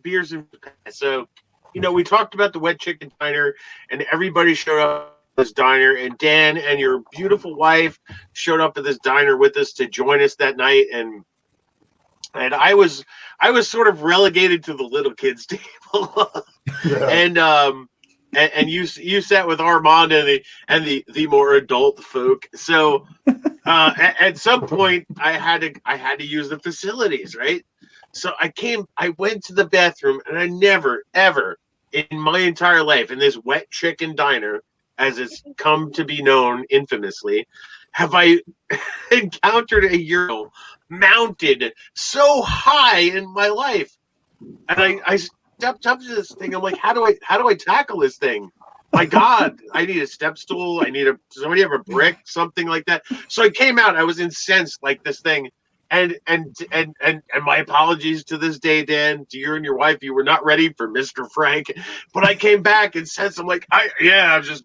beers, and so we talked about the Wet Chicken Diner, and everybody showed up at this diner, and Dan and your beautiful wife showed up at this diner with us to join us that night, and I was sort of relegated to the little kids table. Yeah. And you sat with Armand and the more adult folk. So at some point I had to use the facilities, right? So I went to the bathroom, and I never ever in my entire life, in this Wet Chicken Diner, as it's come to be known infamously, have I encountered a urinal mounted so high in my life. And I stepped up to this thing. I'm like, how do I tackle this thing? My God, I need a step stool. Somebody have a brick, something like that. So I came out. I was incensed, like this thing. And my apologies to this day, Dan, to you and your wife. You were not ready for Mr. Frank. But I came back and said, I'm like, I was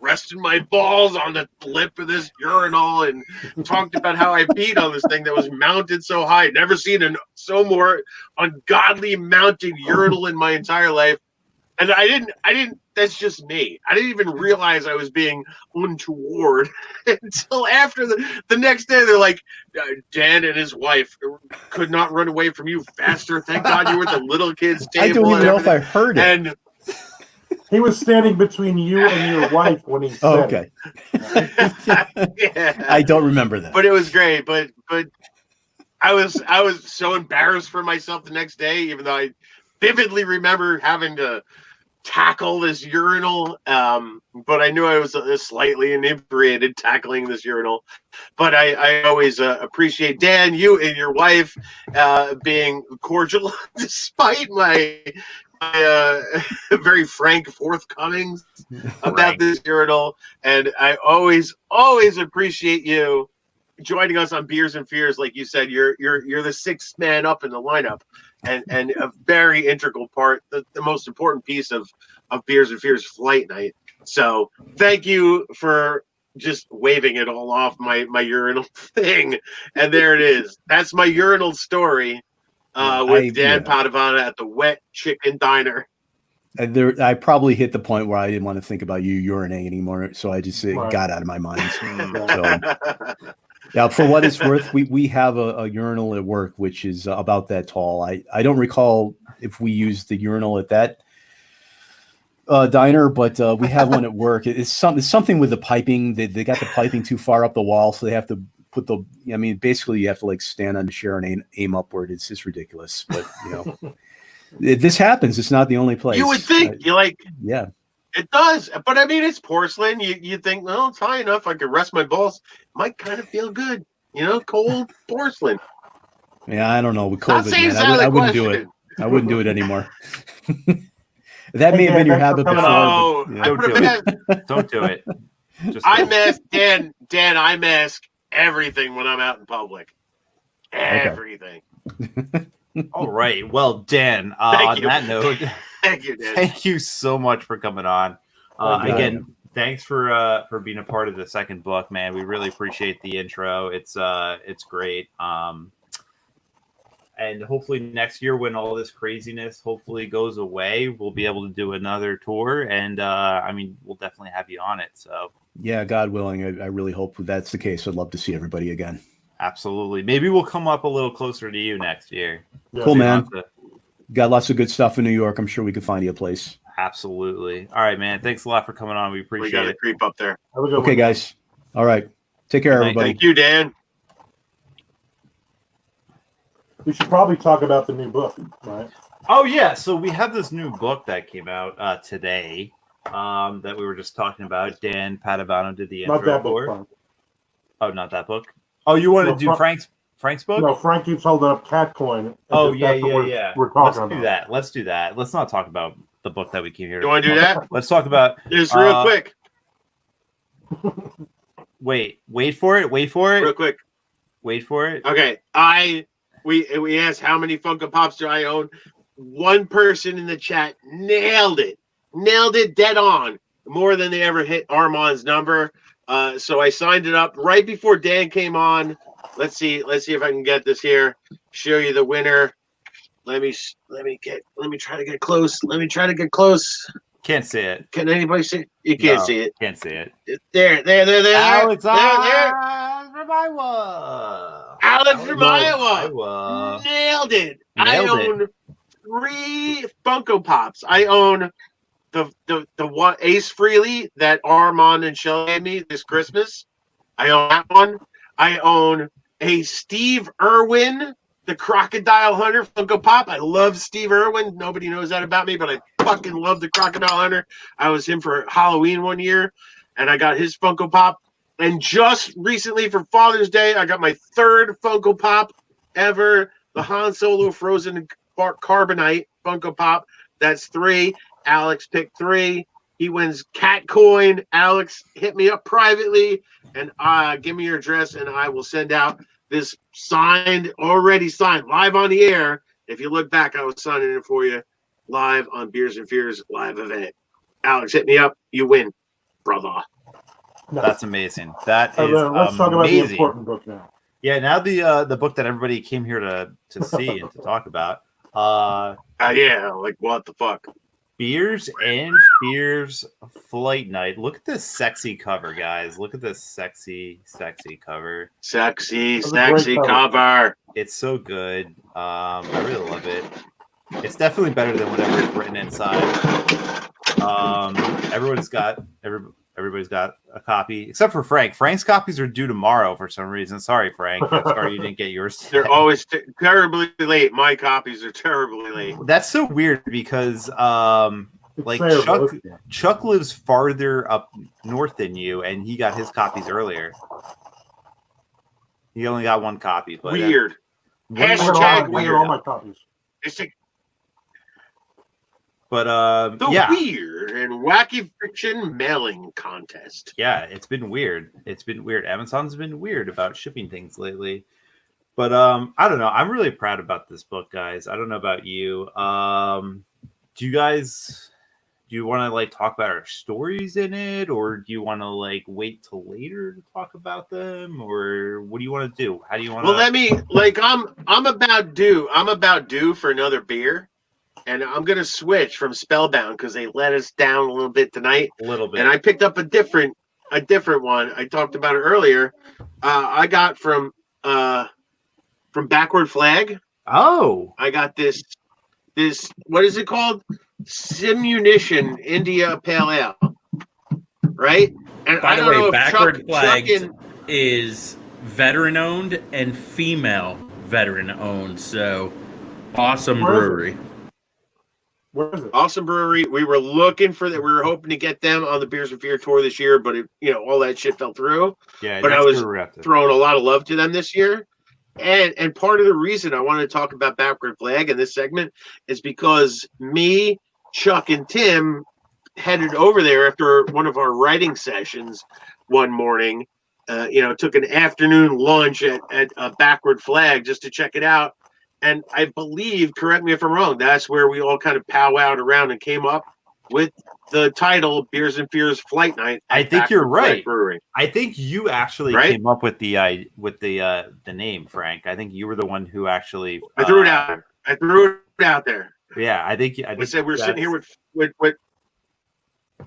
resting my balls on the lip of this urinal and talked about how I beat on this thing that was mounted so high. Never seen so more ungodly mounted urinal in my entire life. And I didn't, that's just me. I didn't even realize I was being untoward until after the next day. They're like, Dan and his wife could not run away from you faster. Thank God you were at the little kids table. I don't even know if I heard it. And He was standing between you and your wife when he said okay. yeah. I don't remember that. But it was great. But I was so embarrassed for myself the next day, even though I vividly remember having to tackle this urinal. But I knew I was slightly inebriated tackling this urinal. But I always appreciate Dan, you and your wife being cordial despite my very frank forthcomings about this urinal. And I always appreciate you joining us on Beers and Fears. Like you said, you're the sixth man up in the lineup, and a very integral part, the most important piece of Beers and Fears flight night. So thank you for just waving it all off my urinal thing. And there it is. That's my urinal story with Dan Padavana at the Wet Chicken Diner. I probably hit the point where I didn't want to think about you urinating anymore, so I just got out of my mind. So, yeah, for what it's worth, we have a urinal at work which is about that tall. I don't recall if we used the urinal at that diner, but we have one at work. It's something with the piping. They got the piping too far up the wall, so they have to put basically you have to like stand on the chair and aim upward. It's just ridiculous, but this happens. It's not the only place. You would think yeah, it does, but I mean, it's porcelain. You think, well, it's high enough. I could rest my balls. Might kind of feel good, cold porcelain. Yeah, I don't know. With COVID, saying man, I wouldn't do it. I wouldn't do it anymore. That may have been your habit before. No, yeah. Don't do it. Just I mask Dan. I mask everything when I'm out in public. Everything. All right. Well, Dan, Thank you. that note, Thank you, Dan. thank you so much for coming on. Again, thanks for being a part of the second book, man. We really appreciate the intro. It's great. And hopefully next year, when all this craziness hopefully goes away, we'll be able to do another tour. And we'll definitely have you on it. So yeah, God willing, I really hope that's the case. I'd love to see everybody again. Absolutely. Maybe we'll come up a little closer to you next year. Yeah. Cool, man. Lots of- Got lots of good stuff in New York. I'm sure we could find you a place. Absolutely. All right, man. Thanks a lot for coming on. We We appreciate got to it. creep up there. Have a good Okay, one. guys. All right. Take care, Good night. everybody. Thank you, Dan. We should probably talk about the new book, right? Oh yeah, so we have this new book that came out today that we were just talking about. Dan Padavano did the Not intro that book. for. Frank. Oh, not that book. Oh, you want to No, do Frank's book? No, Frank keeps holding up Catcoin. Oh That's yeah, what yeah. We're Let's talking do about. that. Let's do that. Let's not talk about the book that we came here. You want to do that? Let's talk about. Just real quick. Wait for it. Wait for Real it. quick. Wait for it. Okay. We asked how many Funko Pops do I own. One person in the chat nailed it dead on, more than they ever hit Armand's number. So I signed it up right before Dan came on. Let's see if I can get this here. Show you the winner. Let me try to get close. Can't see it. Can anybody see it? You can't No, see it. Can't see it. There. Alex there. from Iowa. Alex from Iowa. Iowa. Nailed it. I Nailed it. own 3 Funko Pops. I own the one Ace Frehley that Armand and Shell gave me this Christmas. I own that one. I own a Steve Irwin, the Crocodile Hunter Funko Pop. I love Steve Irwin. Nobody knows that about me, but I fucking love the Crocodile Hunter. I was him for Halloween one year, and I got his Funko Pop. And just recently for Father's Day, I got my 3rd Funko Pop ever, the Han Solo Frozen Carbonite Funko Pop. That's 3. Alex picked 3. He wins cat coin. Alex, hit me up privately and give me your address, and I will send out this already signed, live on the air. If you look back, I was signing it for you live on Beers and Fears live event. Alex, hit me up. You win, brother. That's amazing. That is Let's talk about the amazing. important book now. Yeah, now the book that everybody came here to see and to talk about. Yeah, like what the fuck? Beers and Fears Flight Night. Look at this sexy cover, guys. Look at this sexy cover. Sexy That's a great cover. It's so good. I really love it. It's definitely better than whatever is written inside. Everybody's got a copy, except for Frank. Frank's copies are due tomorrow for some reason. Sorry, Frank. I'm sorry you didn't get yours today. They're always terribly late. My copies are terribly late. That's so weird because like terrible, Chuck lives farther up north than you, and he got his copies earlier. He only got 1 copy. But Weird. One more Hashtag copy. I weird. got all my copies. It's like But the yeah, weird and wacky fiction mailing contest. yeah, it's been weird. It's been weird. Amazon's been weird about shipping things lately. But I don't know. I'm really proud about this book, guys. I don't know about you. Do you want to like talk about our stories in it, or do you want to like wait till later to talk about them, or what do you want to do? How do you want to? Well, let me I'm about due for another beer, and I'm gonna switch from Spellbound because they let us down a little bit tonight. A little bit. And I picked up a different one. I talked about it earlier. I got from Backward Flag. Oh, I got this what is it called? Simunition India Pale Ale. Right? And By I the don't know way, if Backward Flag Chuck and, is veteran owned and female veteran owned. So awesome Where is it? brewery. Where is it? Awesome brewery. We were looking for that. We were hoping to get them on the Beers and Fear tour this year, but all that shit fell through. yeah. But I next was year we're gonna have to- throwing a lot of love to them this year. And part of the reason I wanted to talk about Backward Flag in this segment is because me, Chuck, and Tim headed over there after one of our writing sessions one morning. Took an afternoon lunch at Backward Flag just to check it out. And I believe, correct me if I'm wrong, that's where we all kind of powwowed around and came up with the title Beers and Fears Flight Night. I at think you're Backward Flag right. Brewery. I think you actually Right? came up with the name, Frank. I think you were the one who actually. I threw it out there. I threw it out there. Yeah, I think. We said we're sitting here with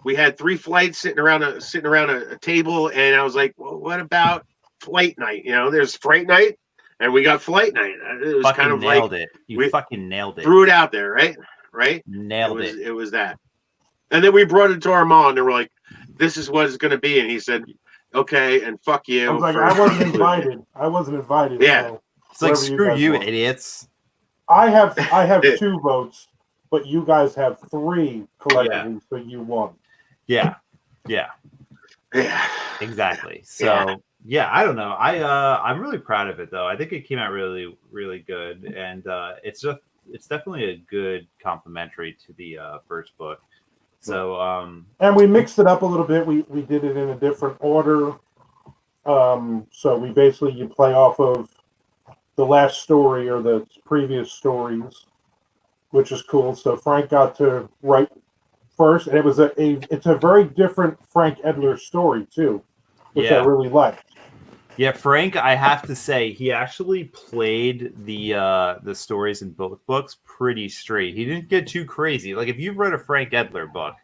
we had 3 flights sitting around a table, and I was like, well, what about flight night. You know, there's Fright Night, and we got Flight Night. It was Fucking kind of nailed like it. You we fucking nailed it. threw it out there, right? Right? Nailed it. It was that. And then we brought it to Armand, and we're like, "This is what it's going to be." And he said, "Okay," and fuck you. I was like, I wasn't invited. I wasn't invited. Yeah. So It's like, whatever screw guys you, want. idiots. I have 2 votes, but you guys have 3 collectively, so you won. Yeah. Yeah. Exactly. So yeah, I don't know. I'm really proud of it though. I think it came out really, really good, and it's definitely a good complimentary to the first book. So and we mixed it up a little bit. We did it in a different order. So we basically you play off of the last story or the previous stories, which is cool. So Frank got to write first, and it's a very different Frank Edler story too, which I really liked. Yeah, Frank, I have to say, he actually played the stories in both books pretty straight. He didn't get too crazy. Like if you've read a Frank Edler book,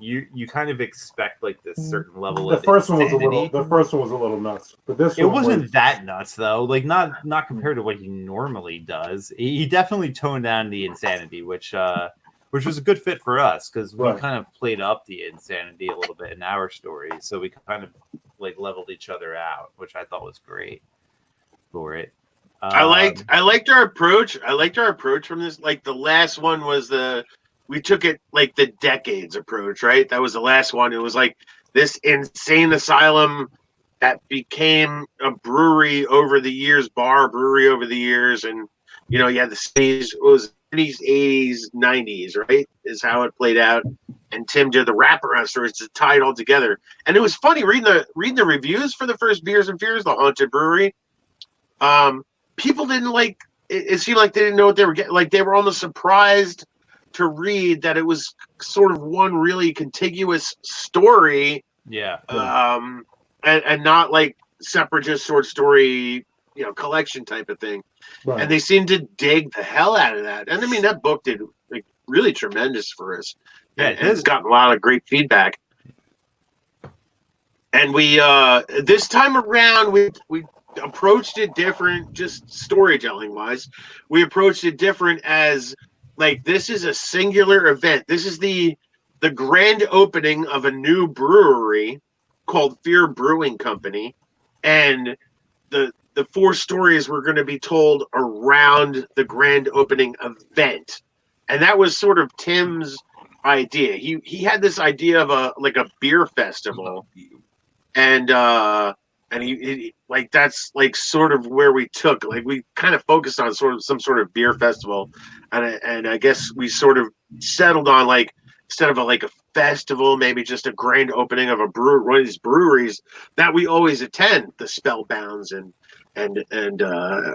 you kind of expect like this certain level of The first one was a little nuts, but this it one wasn't that nuts though. Like not compared to what he normally does. He definitely toned down the insanity, which was a good fit for us because we kind of played up the insanity a little bit in our stories, so we kind of like leveled each other out, which I thought was great for it. I liked our approach. I liked our approach from this. Like the last one was we took it like the decades approach, right? That was the last one. It was like this insane asylum that became a brewery over the years, bar brewery over the years, and you know, you had the cities. It was 70s, 80s, 90s, right? Is how it played out. And Tim did the wraparound stories to tie it all together. And it was funny reading the reviews for the first Beers and Fears, the Haunted Brewery. People didn't like it. Seemed like they didn't know what they were getting. Like they were almost surprised to read that it was sort of one really contiguous story. Yeah. And not like separate, just short story, you know, collection type of thing. Right. And they seemed to dig the hell out of that. And I mean, that book did like really tremendous for us. Yeah, and it's gotten a lot of great feedback. And we this time around we approached it different, just storytelling wise. We approached it different as like this is a singular event. This is the grand opening of a new brewery called Fear Brewing Company, and the 4 stories were going to be told around the grand opening event. And that was sort of Tim's idea. He had this idea of a beer festival, and he like that's like sort of where we took, like we kind of focused on sort of some sort of beer festival, and I guess we sort of settled on like instead of a festival, maybe just a grand opening of one of these breweries that we always attend, the Spellbounds and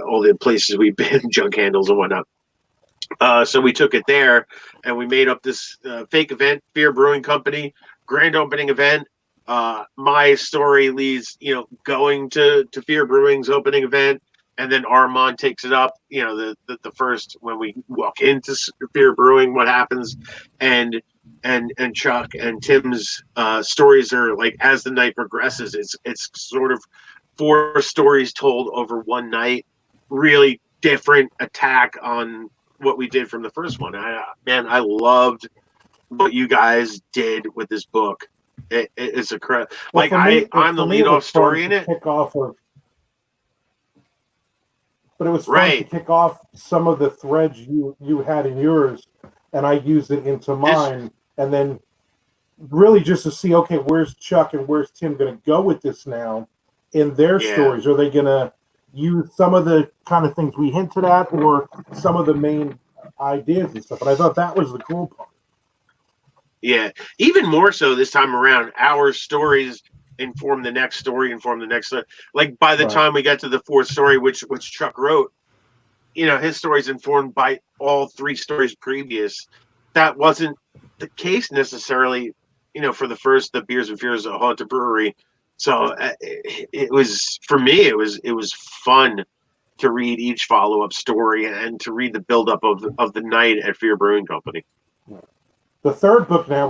all the places we've been, Junk Handles and whatnot. So we took it there, and we made up this fake event, Fear Brewing Company, grand opening event. My story leads, you know, going to Fear Brewing's opening event, and then Armand takes it up. You know, the first when we walk into Fear Brewing, what happens, and Chuck and Tim's stories are like as the night progresses. It's sort of 4 stories told over one night. Really different attack on what we did from the first one. I loved what you guys did with this book. It's a like I'm the lead off story in it. But it was fun to kick off some of the threads you had in yours, and I used it into mine, and then really just to see, okay, where's Chuck and where's Tim going to go with this now in their stories? Are they going to use some of the kind of things we hinted at, or some of the main ideas and stuff? And I thought that was the cool part. Yeah, even more so this time around, our stories inform the next story, like by the time we got to the 4th story, which Chuck wrote, you know, his story's informed by all 3 stories previous. That wasn't the case necessarily, you know, for the Beers and Fears of Haunted Brewery. So it was, for me, it was fun to read each follow-up story and to read the build-up of the night at Fear Brewing Company. The 3rd book now,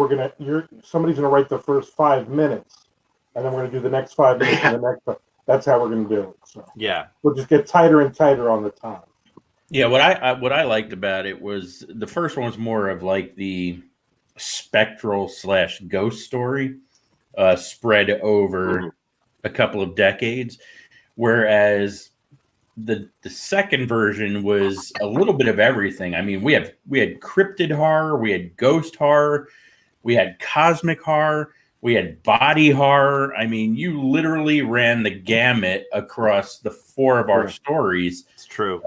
somebody's gonna write the first 5 minutes, and then we're gonna do the next 5 minutes and the next. that's how we're going to do it. So Yeah. we'll just get tighter and tighter on the time. Yeah, what I liked about it was the first one was more of like the spectral / ghost story spread over a couple of decades, whereas the second version was a little bit of everything. I mean, we had cryptid horror, we had ghost horror, we had cosmic horror, we had body horror. I mean, you literally ran the gamut across the 4 of our stories. It's true.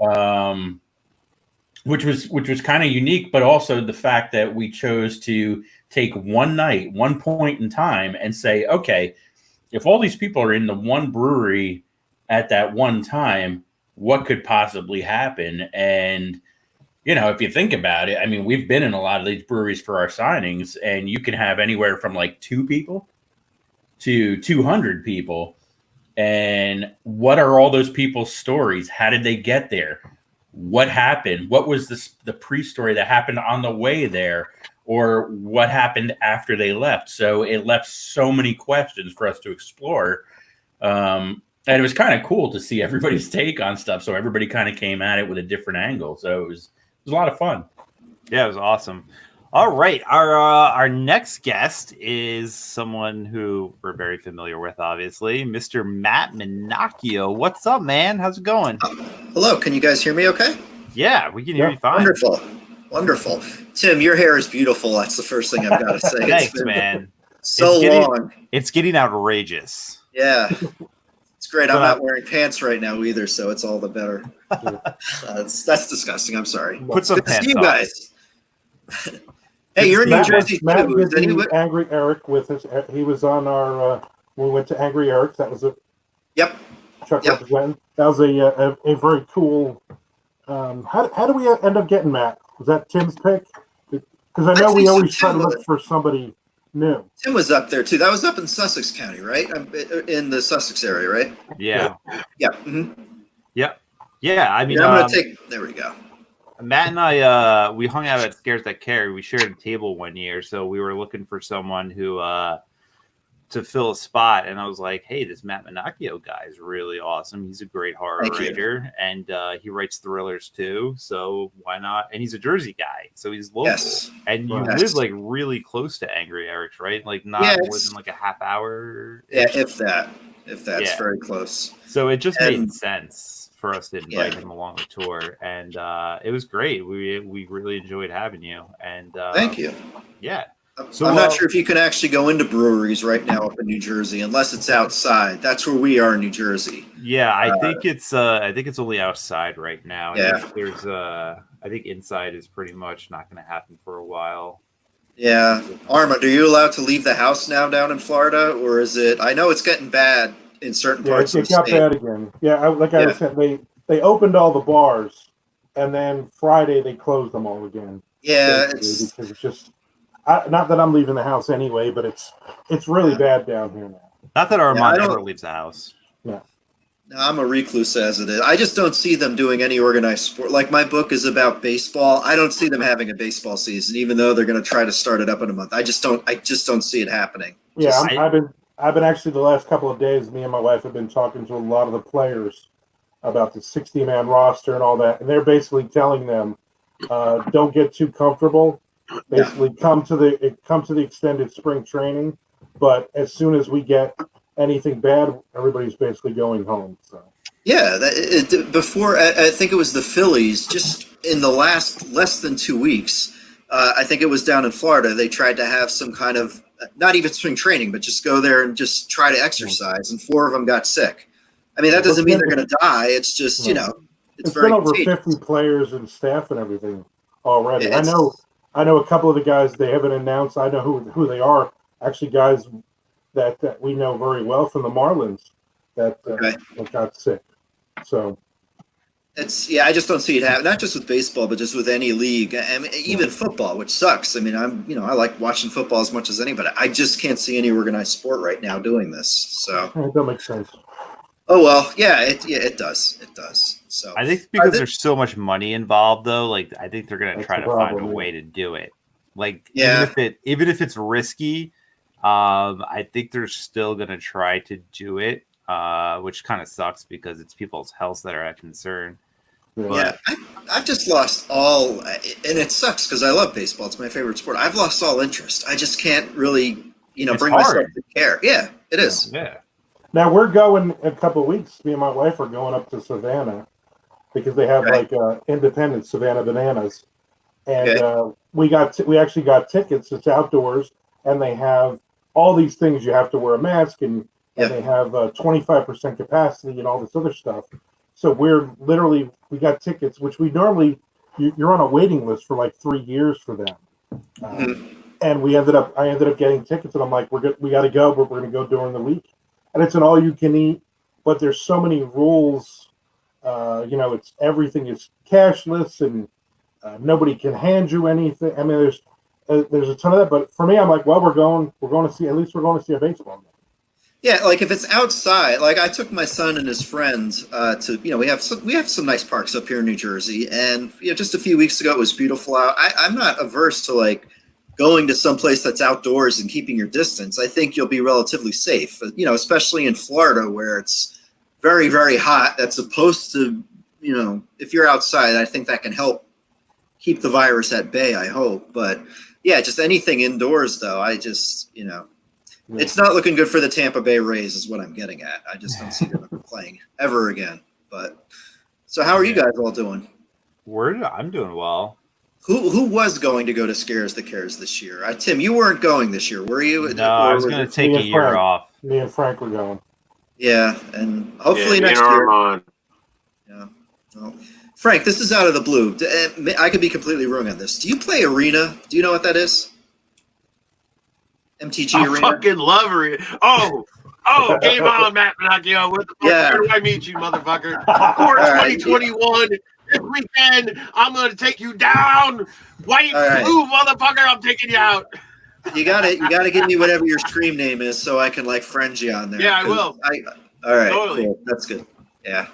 Which was kind of unique, but also the fact that we chose to take one night, one point in time, and say, okay, if all these people are in the one brewery at that one time, what could possibly happen? And if you think about it, I mean, we've been in a lot of these breweries for our signings, and you can have anywhere from like 2 people to 200 people. And what are all those people's stories? How did they get there? What happened? What was the pre-story that happened on the way there? Or what happened after they left? So it left so many questions for us to explore. And it was kind of cool to see everybody's take on stuff. So everybody kind of came at it with a different angle. So it was a lot of fun. Yeah, it was awesome. All right, our next guest is someone who we're very familiar with, obviously, Mr. Matt Minacchio. What's up, man? How's it going? Hello, can you guys hear me okay? Yeah, we can hear you fine. Wonderful. Tim, your hair is beautiful. That's the first thing I've got to say. Thanks, man. So long. It's getting outrageous. Yeah. It's great. I'm not wearing pants right now either, so it's all the better. That's disgusting. I'm sorry. Put some Good to pants see you on. guys. Hey, you're in New Jersey Matt too. did Is anyone- the Angry Eric with us. He was on our when we went to Angry Eric's. That was a Yep. Chuck representing. That was a very cool. How do we end up getting Matt? Was that Tim's pick? Because I know we always try to look for somebody new. Tim was up there too. That was up in Sussex County, right? In the Sussex area, right? Yeah. Yeah. Mm-hmm. Yep. Yeah. I mean, I'm gonna take. There we go. Matt and I, we hung out at Scares That Carry. We shared a table one year, so we were looking for someone who to fill a spot. And I was like, "Hey, this Matt Minacchio guy is really awesome. He's a great horror writer, and he writes thrillers too. So why not?" And he's a Jersey guy, so he's local. Yes. And you live like really close to Angry Eric's, right? Like not more than like a half hour. Yeah, if that's very close. So it just made sense for us to invite him along the tour, and it was great. We really enjoyed having you, and thank you. Yeah. So I'm not sure if you can actually go into breweries right now up in New Jersey unless it's outside. That's where we are in New Jersey. Yeah, I think it's only outside right now. Yeah. There's I think inside is pretty much not going to happen for a while. Yeah. Armand, are you allowed to leave the house now down in Florida, or is it? I know it's getting bad in certain parts of the state. It got bad again. Yeah, I said, they opened all the bars, and then Friday they closed them all again. Yeah, because it's just not that I'm leaving the house anyway, but it's really bad down here now. Not that Armand ever leaves the house. Yeah. No, I'm a recluse as it is. I just don't see them doing any organized sport. Like my book is about baseball. I don't see them having a baseball season, even though they're going to try to start it up in a month. I just don't see it happening. Yeah, I've been actually the last couple of days. Me and my wife have been talking to a lot of the players about the 60-man roster and all that, and they're basically telling them, don't get too comfortable. Basically, come to the extended spring training, but as soon as we get anything bad, everybody's basically going home. So yeah, before I think it was the Phillies, just in the last less than 2 weeks, I think it was down in Florida. They tried to have some kind of not even spring training, but just go there and just try to exercise, and 4 of them got sick. I mean, that doesn't mean they're going to die. It's just it's very been over 50 players and staff and everything already. I know a couple of the guys they haven't announced. I know who they are. Actually, guys that we know very well from the Marlins that got sick. So I just don't see it happen. Not just with baseball, but just with any league. I mean, even football, which sucks. I mean, I like watching football as much as anybody. I just can't see any organized sport right now doing this. So that makes sense. Oh well, it does. It does. So I think because there's so much money involved, though. Like I think they're gonna try to find a way to do it. Like even if it's risky, I think they're still gonna try to do it. which kind of sucks because it's people's health that are at concern. Yeah, I've just lost all, and it sucks because I love baseball. It's my favorite sport. I've lost all interest. I just can't really, It's bring hard. myself to care. Yeah, it is. Yeah. Now we're going in a couple of weeks. Me and my wife are going up to Savannah because they have Right. independent Savannah Bananas, and Okay. we actually got tickets. It's outdoors, and they have all these things. You have to wear a mask, and they have 25% capacity and all this other stuff. So we got tickets, which we normally you're on a waiting list for like 3 years for them. And I ended up getting tickets, and I'm like, we got to go, but we're going to go during the week. And it's an all you can eat, but there's so many rules. It's everything is cashless, and nobody can hand you anything. I mean, there's a ton of that. But for me, I'm like, well, we're going to see a baseball game. Yeah, like if it's outside, like I took my son and his friends to, we have some nice parks up here in New Jersey, and just a few weeks ago it was beautiful out. I'm not averse to like going to some place that's outdoors and keeping your distance. I think you'll be relatively safe, especially in Florida where it's very, very hot. That's supposed to, if you're outside, I think that can help keep the virus at bay, I hope. But yeah, just anything indoors though, I just, it's not looking good for the Tampa Bay Rays is what I'm getting at. I just don't see them playing ever again. But so how are you guys all doing? I'm doing well. Who was going to go to Scares the Cares this year? Tim, you weren't going this year, were you? No, I was going to take a year off. Me and Frank were going. Yeah, and hopefully me next and year. Armand. Yeah. Well, Frank, this is out of the blue. I could be completely wrong on this. Do you play Arena? Do you know what that is? MTG I Arena? fucking love Arena. Oh, game on, Matt Pinocchio. Where the fuck where do I meet you, motherfucker? Core 2021. This weekend, I'm going to take you down. White, blue, motherfucker, I'm taking you out. You gotta give me whatever your stream name is so I can like friend you on there. Yeah, I will. All right, Totally. cool. That's good. Yeah.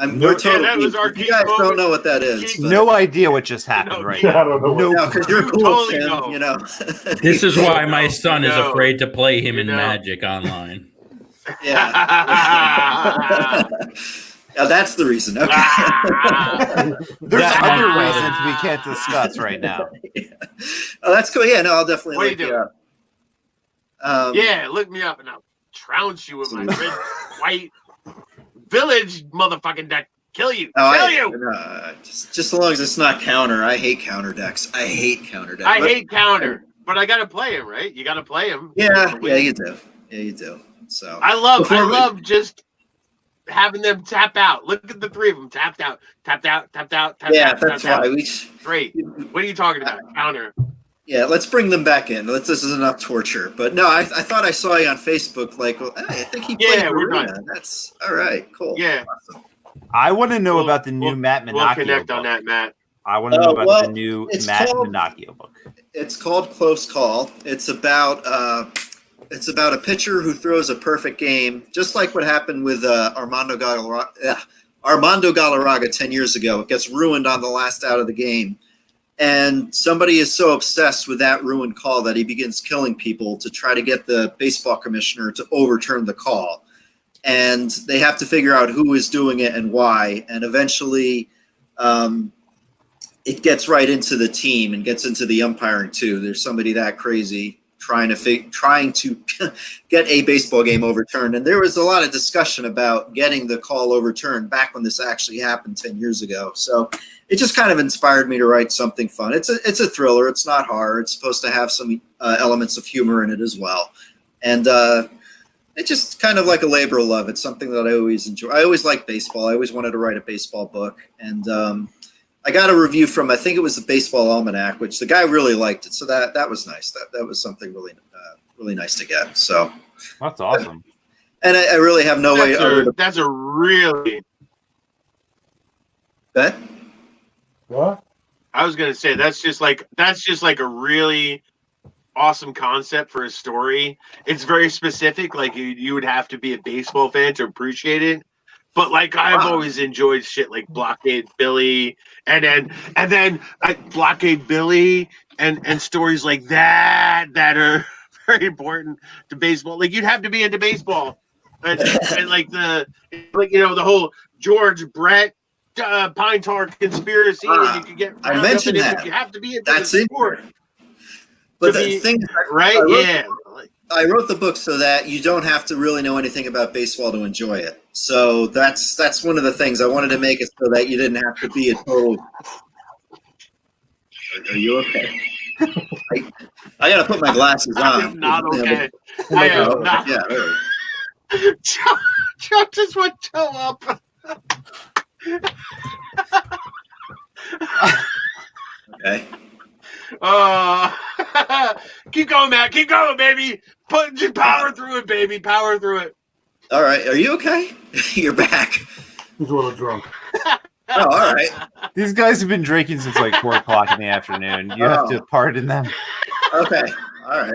That was our you guys don't know what that is. But, No idea what just happened right I now. don't know. no, because you're cool, Totally Tim, know. This is why my son is know. afraid to play him in know. Magic online. Yeah. Yeah, that's the reason. Okay. There's Yeah. other reasons we can't discuss right now. Oh, that's cool. Yeah, no, I'll definitely What are look you you doing? up. Yeah, look me up and I'll trounce you with my red, white village motherfucking deck. Kill you. Kill you. Just as long as it's not counter. I hate counter decks. I hate counter decks. I hate counter, but I got to play him, right? You got to play him. Yeah, you do. Yeah, you do. So I love just having them tap out. Look at the three of them tapped out, tapped out, tapped out, tapped yeah, out. that's tapped why out. we. Great. What are you talking about? Counter. Yeah, let's bring them back in. This is enough torture. But no, I thought I saw you on Facebook. Like, well, I think he played we're Arena. done. That's all right. Cool. Yeah. Awesome. I want to know about the new Matt Minacchio We'll connect book. on that, Matt. I want to know about the new it's Matt called- Minacchio book. It's called Close Call. It's about a pitcher who throws a perfect game, just like what happened with Armando Galarraga 10 years ago. It gets ruined on the last out of the game. And somebody is so obsessed with that ruined call that he begins killing people to try to get the baseball commissioner to overturn the call. And they have to figure out who is doing it and why. And eventually it gets right into the team and gets into the umpiring too. There's somebody that crazy trying to get a baseball game overturned. And there was a lot of discussion about getting the call overturned back when this actually happened 10 years ago. So it just kind of inspired me to write something fun. It's a thriller. It's not horror. It's supposed to have some elements of humor in it as well. And it's just kind of like a labor of love. It's something that I always enjoy. I always liked baseball. I always wanted to write a baseball book. And I got a review from, I think it was the Baseball Almanac, which the guy really liked it. So that was nice. That was something really nice to get. So That's awesome. And I really have no way other to That's a really. bet. What? I was gonna say that's just like a really awesome concept for a story. It's very specific. Like you would have to be a baseball fan to appreciate it. But like I've always enjoyed shit like Blockade Billy, and then Blockade Billy and stories like that are very important to baseball. Like you'd have to be into baseball and like the whole George Brett pine tar conspiracy, and you could get I round up mentioned in it, that. but you have to be into That's the in sport. But to the be- thing, right? I wrote- Yeah. I wrote the book so that you don't have to really know anything about baseball to enjoy it. So that's one of the things I wanted to make it so that you didn't have to be a total. Are you okay? I gotta put my glasses on. I am not okay. I am not. Yeah. All right. Chuck just went toe up. Okay. Keep going, Matt. Keep going, baby. Power through it, baby. Power through it. All right. Are you okay? You're back. He's a little drunk. Oh, all right. These guys have been drinking since like 4 o'clock in the afternoon. You have to pardon them. Okay. All right.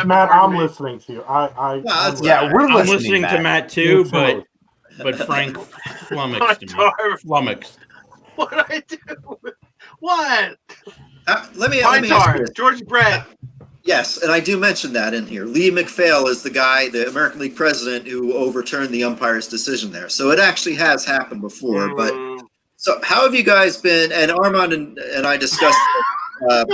Matt, I'm listening to you. We're I'm listening, listening to Matt too, but Frank flummoxed me. Flummoxed. What did I do? What? Let me Pine ask tar, you this. George Brett. Yes, and I do mention that in here. Lee McPhail is the guy, the American League president, who overturned the umpire's decision there. So it actually has happened before. But so how have you guys been? And Armand and I discussed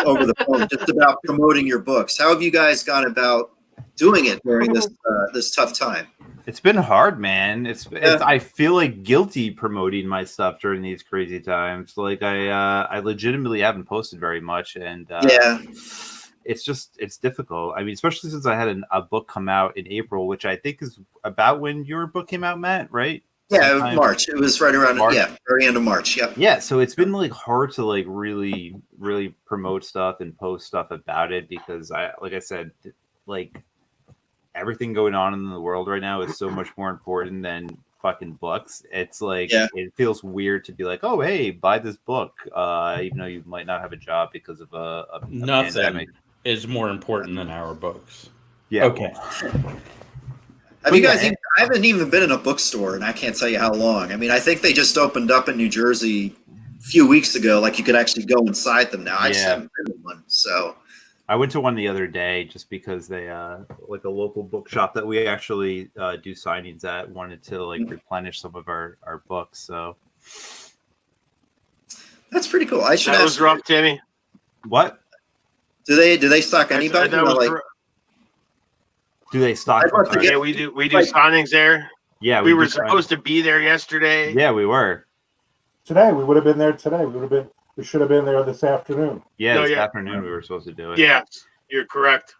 over the phone just about promoting your books. How have you guys gone about doing it during this tough time? It's been hard, man. It's I feel like guilty promoting my stuff during these crazy times. Like I legitimately haven't posted very much, and it's difficult. I mean, especially since I had a book come out in April, which I think is about when your book came out, Matt, right? Yeah, it was March. It was right around very end of March. Yep. Yeah, so it's been like hard to like really promote stuff and post stuff about it because like I said, like everything going on in the world right now is so much more important than fucking books. It's like it feels weird to be like, oh hey, buy this book, even though you might not have a job because of a Nothing pandemic. is more important than our books. Yeah. Okay. Have you guys? I haven't even been in a bookstore, and I can't tell you how long. I mean, I think they just opened up in New Jersey a few weeks ago. Like you could actually go inside them now. I just haven't been in one. So I went to one the other day just because they like a local bookshop that we actually do signings at wanted to like replenish some of our books. So that's pretty cool. I should. That was rough, Timmy. What? Do they stock anybody? Do they stock? Yeah, we do signings there. Yeah, we were supposed to be there yesterday. Yeah, we were. Today we would have been there today. We should have been there this afternoon. Yeah, this afternoon we were supposed to do it. Yeah, you're correct.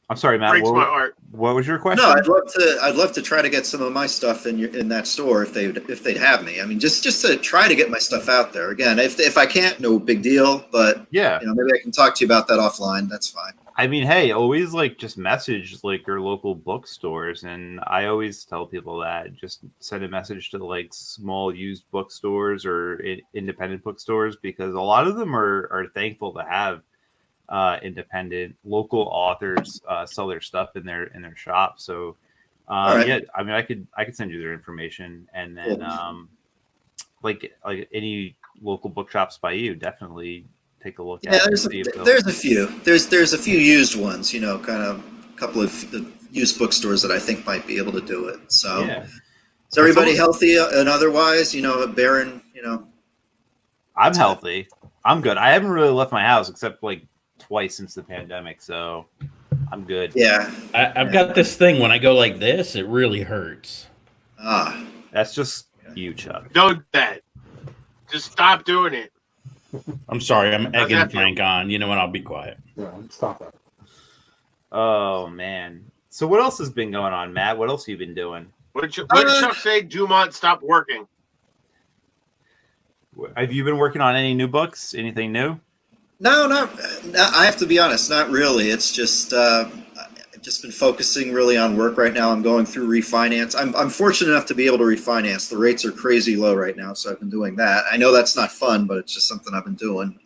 I'm sorry, Matt. Breaks my heart. What was your question? No, I'd love to try to get some of my stuff in that store if they'd have me. I mean, just to try to get my stuff out there. Again, if I can't, no big deal. But yeah, maybe I can talk to you about that offline. That's fine. I mean, hey, always like just message like your local bookstores, and I always tell people that just send a message to like small used bookstores or independent bookstores because a lot of them are thankful to have independent local authors sell their stuff in their shop. So yeah, I mean, I could send you their information, and then like any local bookshops by you, definitely take a look at. There's a few. There's a few used ones, kind of a couple of used bookstores that I think might be able to do it. So is everybody healthy and otherwise, Baron, I'm healthy. I'm good. I haven't really left my house except like twice since the pandemic, so I'm good. Yeah. I've got this thing when I go like this, it really hurts. That's just you, Chuck. Don't do that. Just stop doing it. I'm sorry, I'm egging Frank on. You know what? I'll be quiet. Yeah, stop that. Oh man. So what else has been going on, Matt? What else have you been doing? What did Chuck say? Dumont stopped working. Have you been working on any new books? Anything new? No, I have to be honest, not really. It's just I've just been focusing really on work right now. I'm going through refinance. I'm fortunate enough to be able to refinance. The rates are crazy low right now, so I've been doing that. I know that's not fun, but it's just something I've been doing.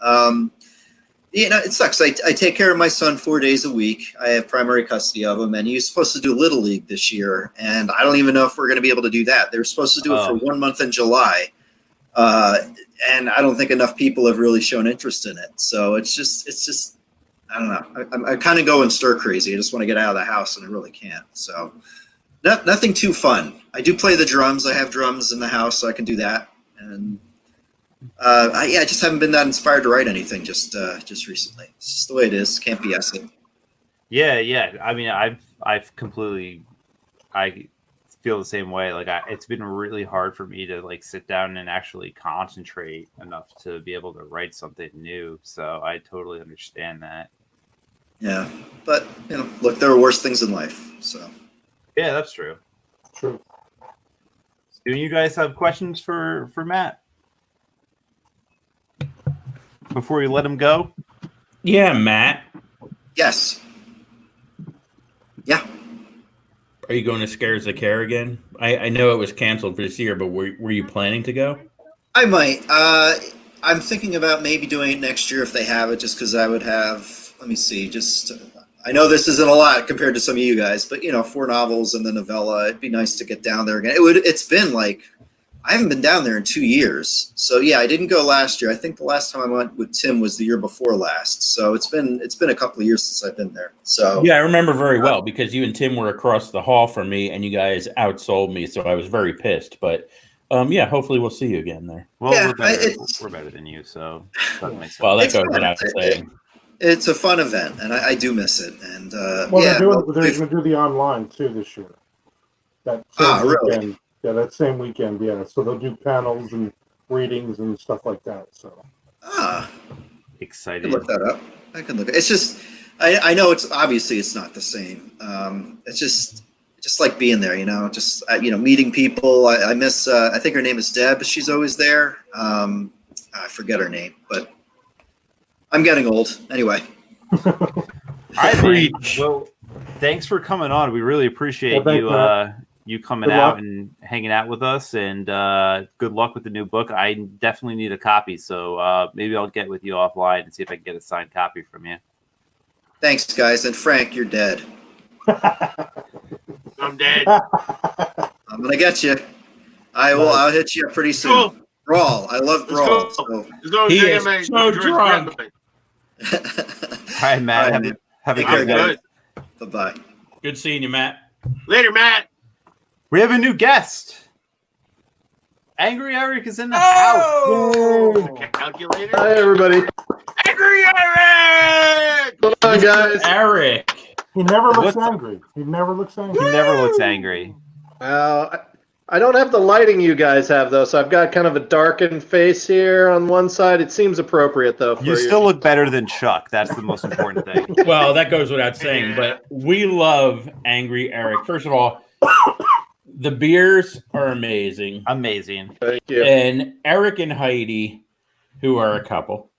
It sucks. I take care of my son 4 days a week. I have primary custody of him, and he was supposed to do Little League this year, and I don't even know if we're going to be able to do that. They were supposed to do it for 1 month in July, and I don't think enough people have really shown interest in it. So it's just I don't know. I kind of go and stir crazy. I just want to get out of the house, and I really can't. So, nothing too fun. I do play the drums. I have drums in the house, so I can do that. And I just haven't been that inspired to write anything just recently. It's just the way it is. Can't BS it. Yeah. I mean, I feel the same way. Like, it's been really hard for me to like sit down and actually concentrate enough to be able to write something new. So I totally understand that. Yeah, but look, there are worse things in life. So yeah, that's true. True. Do you guys have questions for Matt before we let him go? Yeah, Matt. Yes. Yeah. Are you going to Scares of Care again? I know it was canceled for this year, but were you planning to go? I might. I'm thinking about maybe doing it next year if they have it, just because I would have. Let me see. I know this isn't a lot compared to some of you guys, but 4 novels and the novella. It'd be nice to get down there again. It's been like I haven't been down there in 2 years. So yeah, I didn't go last year. I think the last time I went with Tim was the year before last. So it's been a couple of years since I've been there. So yeah, I remember very well because you and Tim were across the hall from me, and you guys outsold me, so I was very pissed. But yeah, hopefully we'll see you again there. Well, yeah, we're better than you, so that makes sense. Well, that goes without saying. It's a fun event, and I do miss it. And they're going to do the online too this year. That same really? weekend. Yeah, that same weekend. Yeah, so they'll do panels and readings and stuff like that. So excited. I can look that up. I can look. It's just I know it's obviously it's not the same. It's just like being there, just meeting people. I miss. I think her name is Deb. She's always there. I forget her name, but I'm getting old. Anyway. All right, man. Well, thanks for coming on. We really appreciate you coming out and hanging out with us. And good luck with the new book. I definitely need a copy, so maybe I'll get with you offline and see if I can get a signed copy from you. Thanks, guys. And Frank, you're dead. I'm dead. I'm gonna get you. I'll hit you up pretty soon. Cool. Brawl. I love Brawl. He is so drunk. All right, Matt. All right, have a good good day. Bye-bye. Good seeing you, Matt. Later, Matt. We have a new guest. Angry Eric is in the house. Calculator. Hi, everybody. Angry Eric. What's going on, guys? Eric. he never looks angry. He never looks angry. He never looks angry. I don't have the lighting you guys have, though, so I've got kind of a darkened face here on one side. It seems appropriate, though. You still look better than Chuck. That's the most important thing. Well, that goes without saying, but we love Angry Eric. First of all, the beers are amazing. Amazing. Thank you. And Eric and Heidi, who are a couple,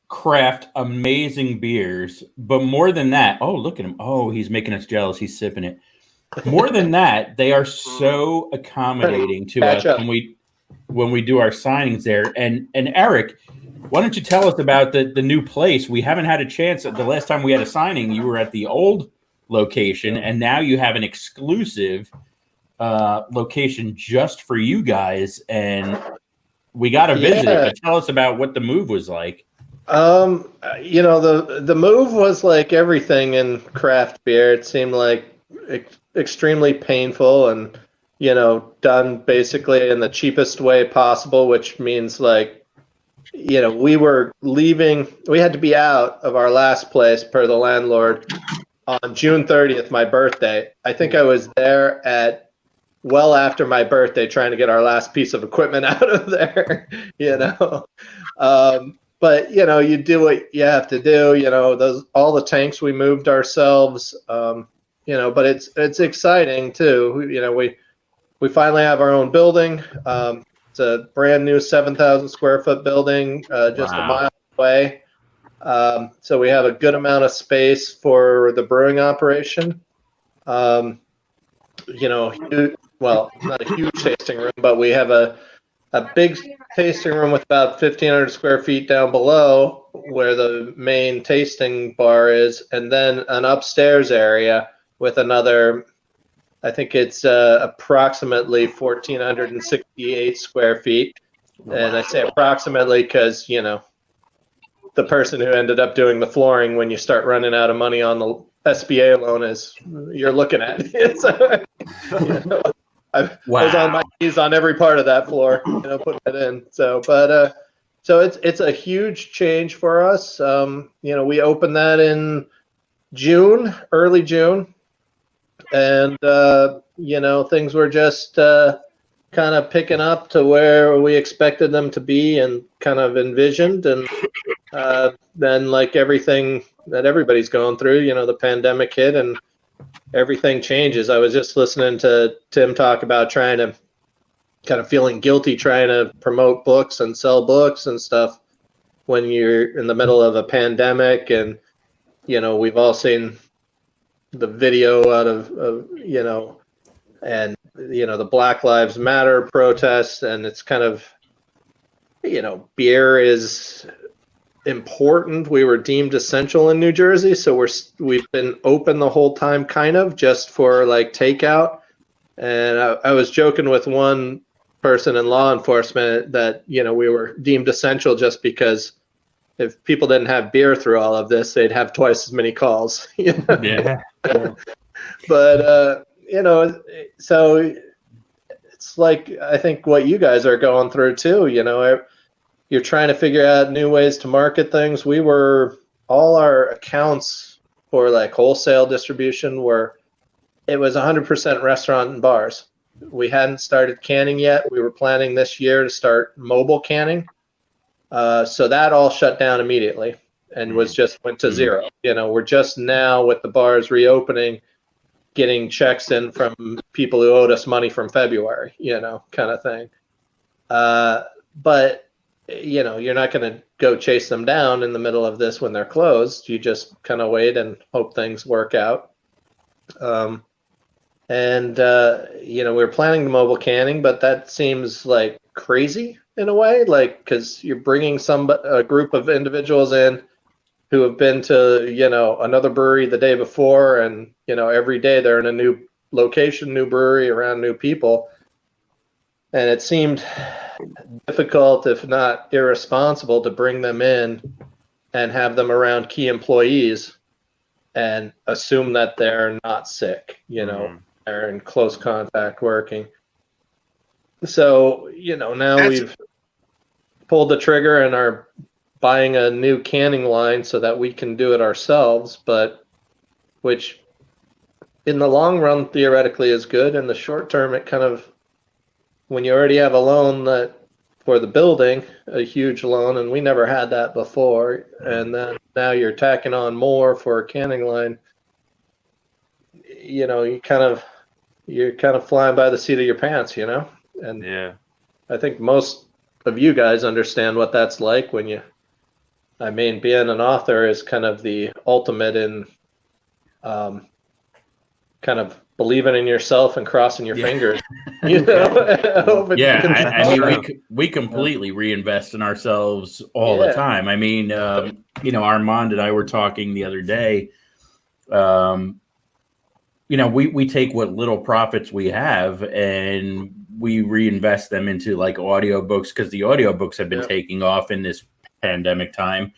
craft amazing beers. But more than that, oh, look at him. Oh, he's making us jealous. He's sipping it. More than that, they are so accommodating to us when we do our signings there. And Eric, why don't you tell us about the new place? We haven't had a chance. The last time we had a signing, you were at the old location, and now you have an exclusive location just for you guys, and we got to visit it. But tell us about what the move was like. The move was like everything in craft beer. It seemed like extremely painful and done basically in the cheapest way possible, which means we were leaving. We had to be out of our last place per the landlord on June 30th, my birthday. I think I was there at well after my birthday trying to get our last piece of equipment out of there, But, you do what you have to do, all the tanks we moved ourselves, but it's exciting too. We finally have our own building. It's a brand new 7,000 square foot building, just a mile away. So we have a good amount of space for the brewing operation. Not a huge tasting room, but we have a big tasting room with about 1,500 square feet down below where the main tasting bar is, and then an upstairs area with another, I think it's approximately 1,468 square feet. And I say approximately because, the person who ended up doing the flooring when you start running out of money on the SBA loan is you're looking at. So, I was on my knees on every part of that floor, putting it in. So, but so it's a huge change for us. We opened that in June, early June, and things were just kind of picking up to where we expected them to be and kind of envisioned. And then, like everything that everybody's going through, the pandemic hit and everything changes. I was just listening to Tim talk about trying to kind of feeling guilty trying to promote books and sell books and stuff when you're in the middle of a pandemic. And we've all seen the video out of and the Black Lives Matter protests, and it's kind of beer is important. We were deemed essential in New Jersey, so we've been open the whole time, kind of just for like takeout. And I was joking with one person in law enforcement that we were deemed essential just because if people didn't have beer through all of this, they'd have twice as many calls. Yeah. But so it's like I think what you guys are going through too. You're trying to figure out new ways to market things. All our accounts for like wholesale distribution it was 100% restaurant and bars. We hadn't started canning yet. We were planning this year to start mobile canning. So that all shut down immediately and went to zero. We're just now with the bars reopening, getting checks in from people who owed us money from February, kind of thing. But you're not going to go chase them down in the middle of this when they're closed. You just kind of wait and hope things work out. We were planning the mobile canning, but that seems like crazy in a way, like, because you're bringing a group of individuals in who have been to, another brewery the day before, and, every day they're in a new location, new brewery, around new people. And it seemed difficult, if not irresponsible, to bring them in and have them around key employees and assume that they're not sick, they're in close contact working. So, now we've pulled the trigger and are buying a new canning line so that we can do it ourselves, which in the long run theoretically is good. In the short term, it kind of, when you already have a loan for the building, a huge loan, and we never had that before, and then now you're tacking on more for a canning line, you're kind of flying by the seat of your pants, And yeah, I think most of you guys understand what that's like when being an author is kind of the ultimate in kind of believing in yourself and crossing your fingers. We completely reinvest in ourselves all the time. I mean, Armand and I were talking the other day. We take what little profits we have and we reinvest them into like audiobooks, because the audiobooks have been taking off in this pandemic time.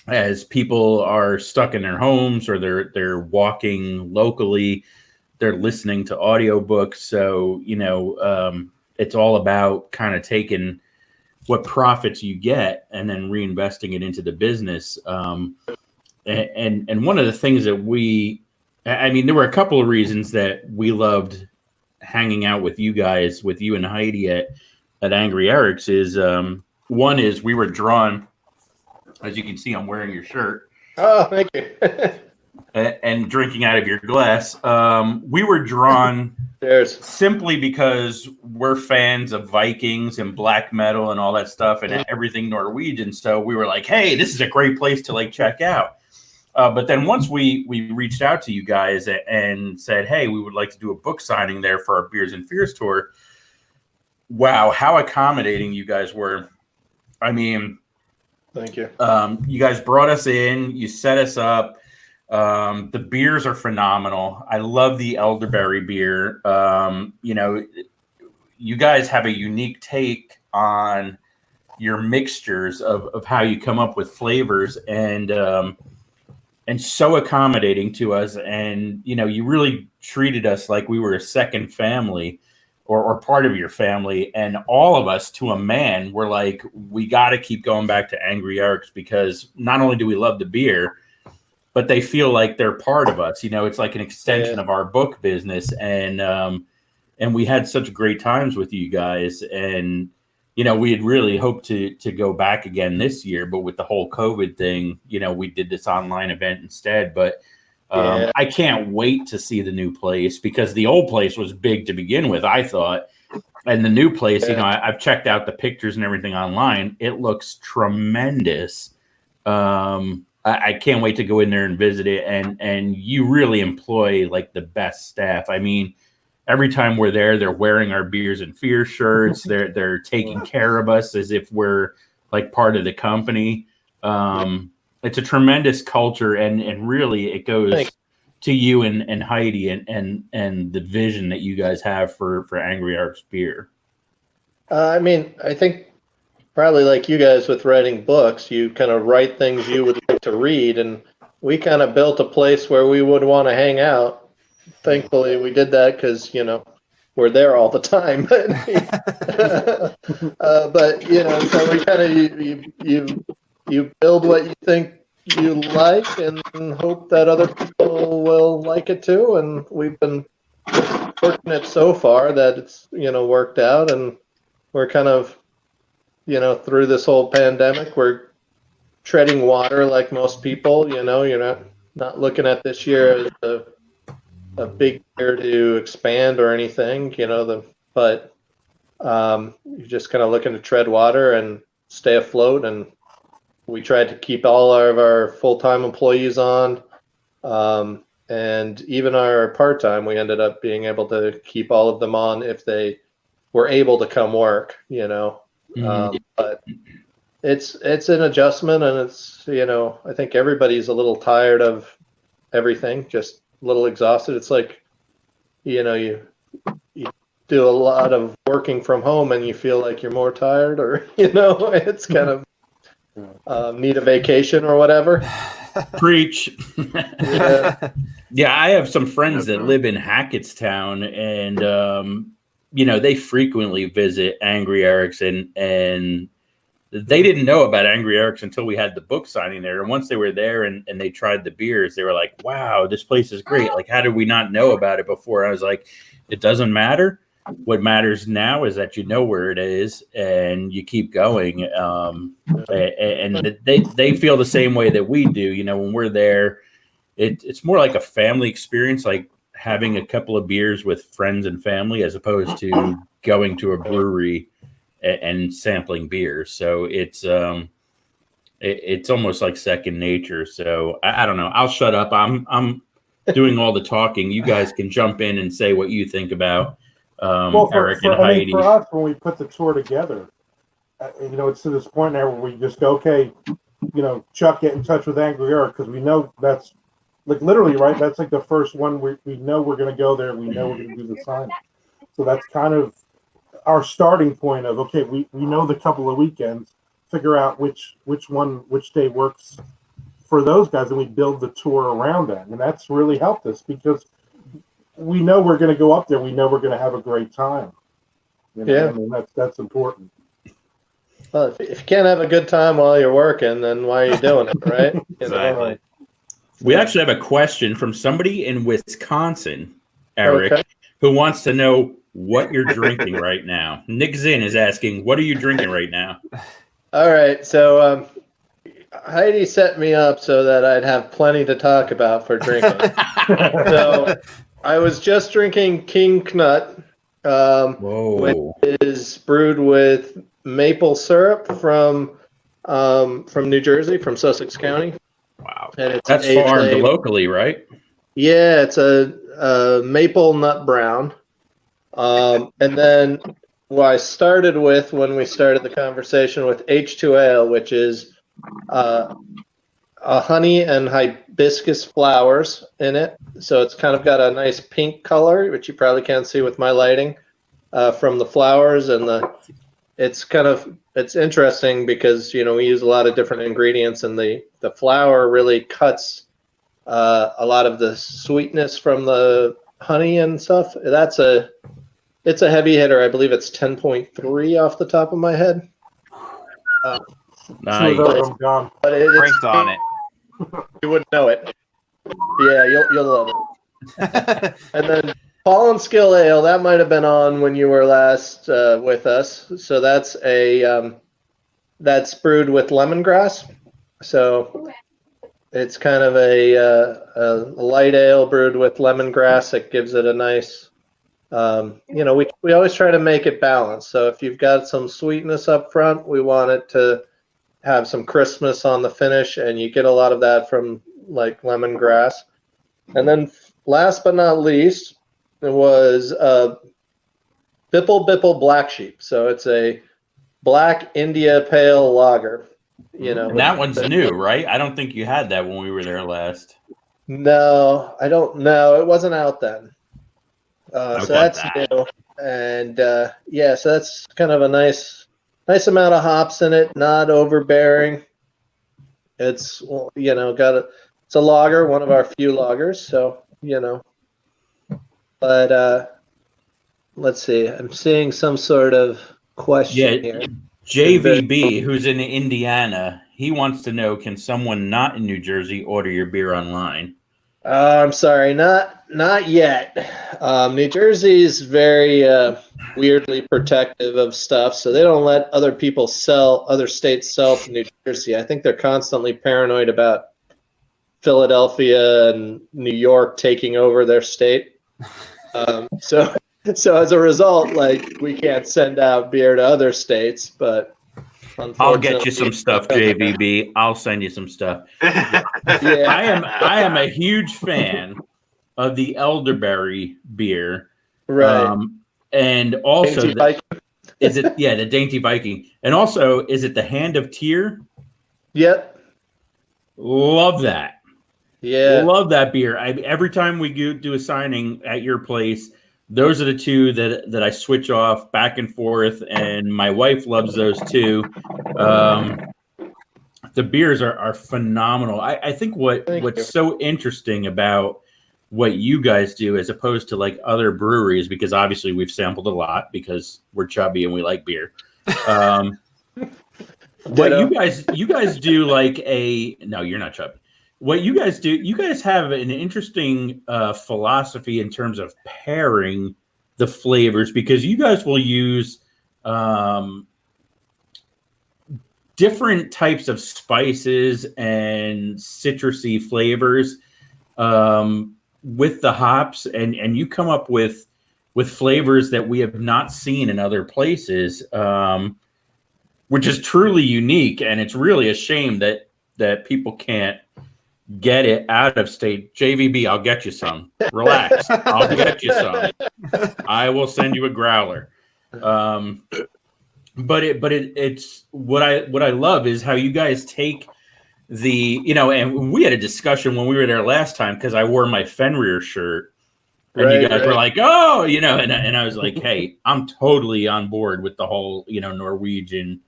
As people are stuck in their homes or they're walking locally, they're listening to audiobooks. So, it's all about kind of taking what profits you get and then reinvesting it into the business. And one of the things that there were a couple of reasons that we loved hanging out with you guys, with you and Heidi at Angry Eric's is, one is we were drawn, as you can see, I'm wearing your shirt. Oh, thank you. and drinking out of your glass. We were drawn simply because we're fans of Vikings and black metal and all that stuff and everything Norwegian. So we were like, hey, this is a great place to like check out. But then once we reached out to you guys and said, hey, we would like to do a book signing there for our Beers and Fears tour. Wow, how accommodating you guys were. I mean, thank you. You guys brought us in, you set us up. The beers are phenomenal. I love the elderberry beer. You guys have a unique take on your mixtures of how you come up with flavors, and so accommodating to us. And you really treated us like we were a second family, or part of your family. And all of us, to a man, were like, we got to keep going back to Angry Eric's, because not only do we love the beer, but they feel like they're part of us. It's like an extension of our book business. And we had such great times with you guys. And we had really hoped to go back again this year, but with the whole COVID thing, we did this online event instead. But I can't wait to see the new place, because the old place was big to begin with, I thought. And the new place, I've checked out the pictures and everything online. It looks tremendous. I can't wait to go in there and visit it. And you really employ like the best staff. I mean, every time we're there, they're wearing our Beers and Fear shirts. They're taking care of us as if we're like part of the company. It's a tremendous culture, and really it goes to you and Heidi and the vision that you guys have for Angry Arcs beer. I mean, I think probably like you guys with writing books, you kind of write things you would like to read, and we kind of built a place where we would want to hang out. Thankfully, we did that because, we're there all the time. But so we kind of, you build what you think you like and hope that other people will like it too. And we've been fortunate so far that it's, worked out, and we're kind of, through this whole pandemic, we're treading water like most people. You're not looking at this year as a big year to expand or anything, but you're just kind of looking to tread water and stay afloat. And we tried to keep all of our full-time employees on, and even our part-time, we ended up being able to keep all of them on if they were able to come work, but it's an adjustment, and it's, I think everybody's a little tired of everything, just a little exhausted. It's like, you do a lot of working from home and you feel like you're more tired, or, it's kind of need a vacation or whatever. Preach. Yeah, I have some friends that live in Hackettstown, and, they frequently visit Angry Eric's, and they didn't know about Angry Eric's until we had the book signing there. And once they were there and they tried the beers, they were like, wow, this place is great. Like, how did we not know about it before? I was like, it doesn't matter. What matters now is that you know where it is and you keep going. And they feel the same way that we do. When we're there, it's more like a family experience, like having a couple of beers with friends and family, as opposed to going to a brewery and sampling beers. So it's almost like second nature. So I don't know. I'll shut up. I'm doing all the talking. You guys can jump in and say what you think about Eric and Heidi. For us, when we put the tour together, it's to this point now where we just go, okay, Chuck, get in touch with Angry Eric, because we know that's like literally, right? That's like the first one we know we're going to go there. We know we're going to do the sign. So that's kind of our starting point of, okay, we know the couple of weekends, figure out which day works for those guys, and we build the tour around that. And that's really helped us, because we know we're going to go up there. We know we're going to have a great time. Yeah. I mean, that's important. Well, if you can't have a good time while you're working, then why are you doing it, right? Exactly. We actually have a question from somebody in Wisconsin, Eric, who wants to know what you're drinking right now. Nick Zinn is asking, what are you drinking right now? All right. So Heidi set me up so that I'd have plenty to talk about for drinking. So I was just drinking King Knut, which is brewed with maple syrup from New Jersey, from Sussex County. Wow. And that's farmed locally, right? Yeah, it's a maple nut brown. And then what I started with when we started the conversation with H2 Ale, which is a honey and hibiscus flowers in it. So it's kind of got a nice pink color, which you probably can't see with my lighting, from the flowers and it's interesting because we use a lot of different ingredients, and the flour really cuts a lot of the sweetness from the honey and stuff. It's a heavy hitter. I believe it's 10.3 off the top of my head. Nice. I'm gone. But Frank's on it. You wouldn't know it. Yeah, you'll love it. And then Pollen Skill Ale, that might have been on when you were last with us. So that's that's brewed with lemongrass. So it's kind of a light ale brewed with lemongrass. It gives it a nice, we always try to make it balanced. So if you've got some sweetness up front, we want it to have some crispness on the finish, and you get a lot of that from like lemongrass. And then last but not least, it was Bipple Bipple Black Sheep. So it's a black India Pale Lager. And that one's new, right? I don't think you had that when we were there last. No, I don't know. It wasn't out then. So that's new. And so that's kind of a nice amount of hops in it, not overbearing. It's it's a lager, one of our few lagers. So but let's see. I'm seeing some sort of question here. JVB, who's in Indiana, he wants to know: can someone not in New Jersey order your beer online? I'm sorry, not yet. New Jersey is very weirdly protective of stuff, so they don't let other states sell to New Jersey. I think they're constantly paranoid about Philadelphia and New York taking over their state. So as a result, we can't send out beer to other states, but I'll get you some stuff, JVB. I'll send you some stuff. Yeah. I am a huge fan of the elderberry beer. Right. And also the Dainty Viking. And also, is it the Hand of Tyr? Yep. Love that. Yeah. Love that beer. Every time we do a signing at your place, those are the two that I switch off back and forth, and my wife loves those too. The beers are phenomenal. I think what's so interesting about what you guys do as opposed to like other breweries, because obviously we've sampled a lot because we're chubby and we like beer. What you guys do no, you're not chubby. What you guys do, you guys have an interesting philosophy in terms of pairing the flavors, because you guys will use different types of spices and citrusy flavors with the hops, and you come up with flavors that we have not seen in other places, which is truly unique. And it's really a shame that people can't get it out of state. JVB, I'll get you some. Relax. I'll get you some. I will send you a growler. But it's what I love is how you guys take and we had a discussion when we were there last time, because I wore my Fenrir shirt, and you guys were like, oh, and I was like, hey, I'm totally on board with the whole, Norwegian,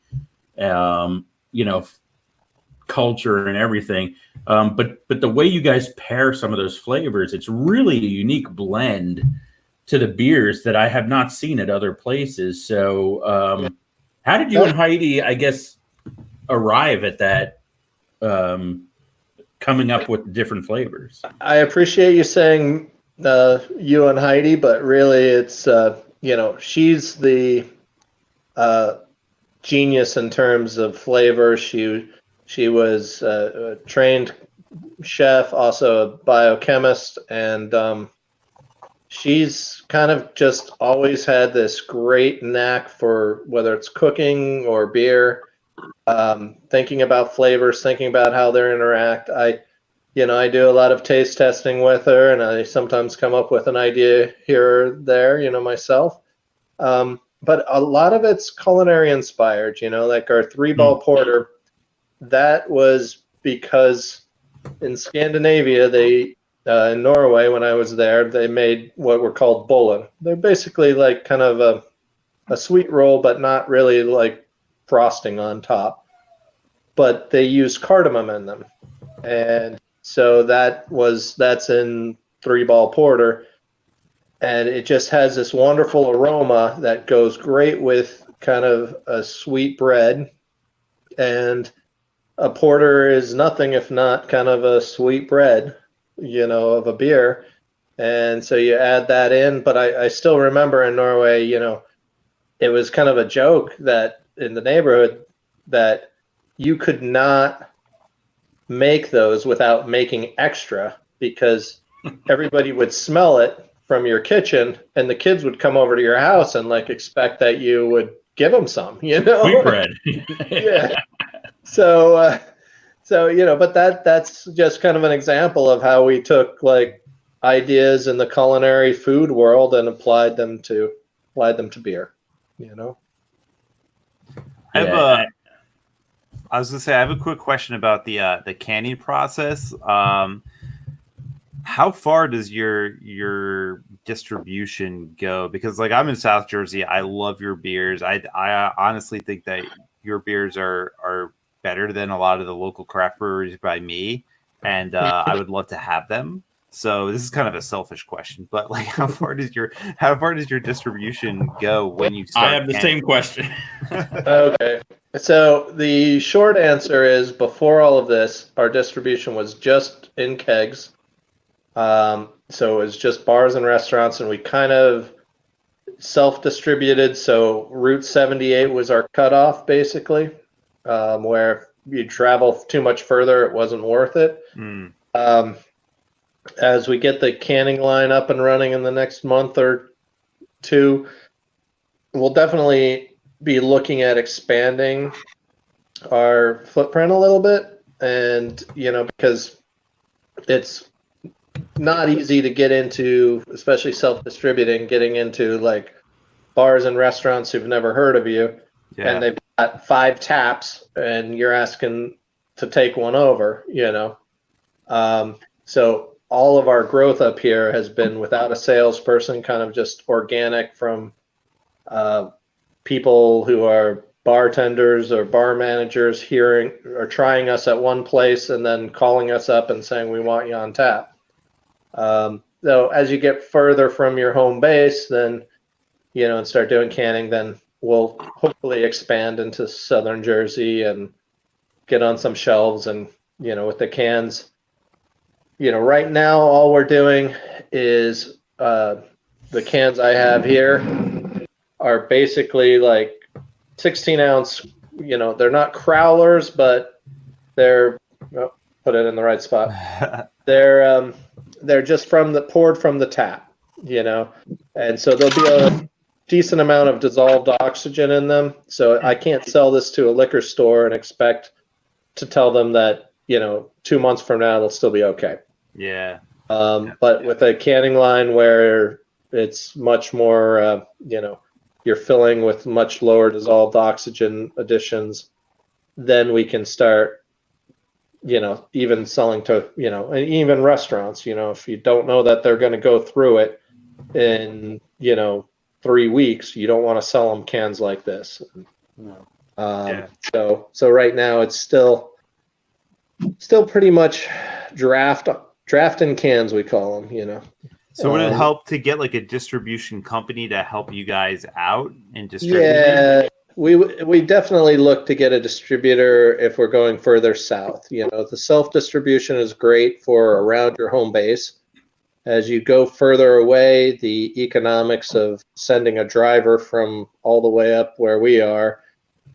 culture and everything. But the way you guys pair some of those flavors, it's really a unique blend to the beers that I have not seen at other places. So how did you and Heidi, I guess, arrive at that, coming up with different flavors? I appreciate you saying you and Heidi, but really it's, she's the genius in terms of flavor. She was a trained chef, also a biochemist, and she's kind of just always had this great knack for whether it's cooking or beer, thinking about flavors, thinking about how they interact. I do a lot of taste testing with her, and I sometimes come up with an idea here or there, myself. But a lot of it's culinary inspired, like our 3-ball porter. That was because in Scandinavia, in Norway, when I was there, they made what were called bullen. They're basically like kind of a sweet roll, but not really like frosting on top. But they use cardamom in them, and so that's in 3-ball porter, and it just has this wonderful aroma that goes great with kind of a sweet bread, and a porter is nothing if not kind of a sweet bread, of a beer. And so you add that in, but I still remember in Norway, it was kind of a joke that in the neighborhood that you could not make those without making extra, because everybody would smell it from your kitchen and the kids would come over to your house and like expect that you would give them some, Sweet bread. Yeah. So, but that's just kind of an example of how we took like ideas in the culinary food world and applied them to beer, I was gonna say I have a quick question about the canning process. How far does your distribution go? Because like I'm in South Jersey, I love your beers. I honestly think that your beers are better than a lot of the local craft breweries by me, and I would love to have them. So this is kind of a selfish question, but like how far does your distribution go when you start? I have the same question. Okay. So the short answer is before all of this, our distribution was just in kegs. So it was just bars and restaurants, and we kind of self-distributed. So Route 78 was our cutoff, basically, where you travel too much further, it wasn't worth it. As we get the canning line up and running in the next month or two, we'll definitely be looking at expanding our footprint a little bit. And, because it's not easy to get into, especially self-distributing, getting into like bars and restaurants who've never heard of you. Yeah. And they've got 5 taps and you're asking to take one over, So all of our growth up here has been without a salesperson, kind of just organic from people who are bartenders or bar managers hearing or trying us at one place and then calling us up and saying, we want you on tap. So as you get further from your home base, then, and start doing canning, then we'll hopefully expand into Southern Jersey and get on some shelves and, with the cans. Right now, all we're doing is the cans I have here are basically like 16-ounce. They're not crowlers, but they're put it in the right spot. They're just poured from the tap, and so there'll be a decent amount of dissolved oxygen in them. So I can't sell this to a liquor store and expect to tell them that 2 months from now they'll still be okay. Yeah. But with a canning line where it's much more, you're filling with much lower dissolved oxygen additions, then we can start, even selling to, and even restaurants, if you don't know that they're going to go through it in, 3 weeks, you don't want to sell them cans like this. So right now it's still pretty much draft in cans, we call them, So would it help to get like a distribution company to help you guys out and distribute? Yeah, we definitely look to get a distributor if we're going further south. The self-distribution is great for around your home base. As you go further away, the economics of sending a driver from all the way up where we are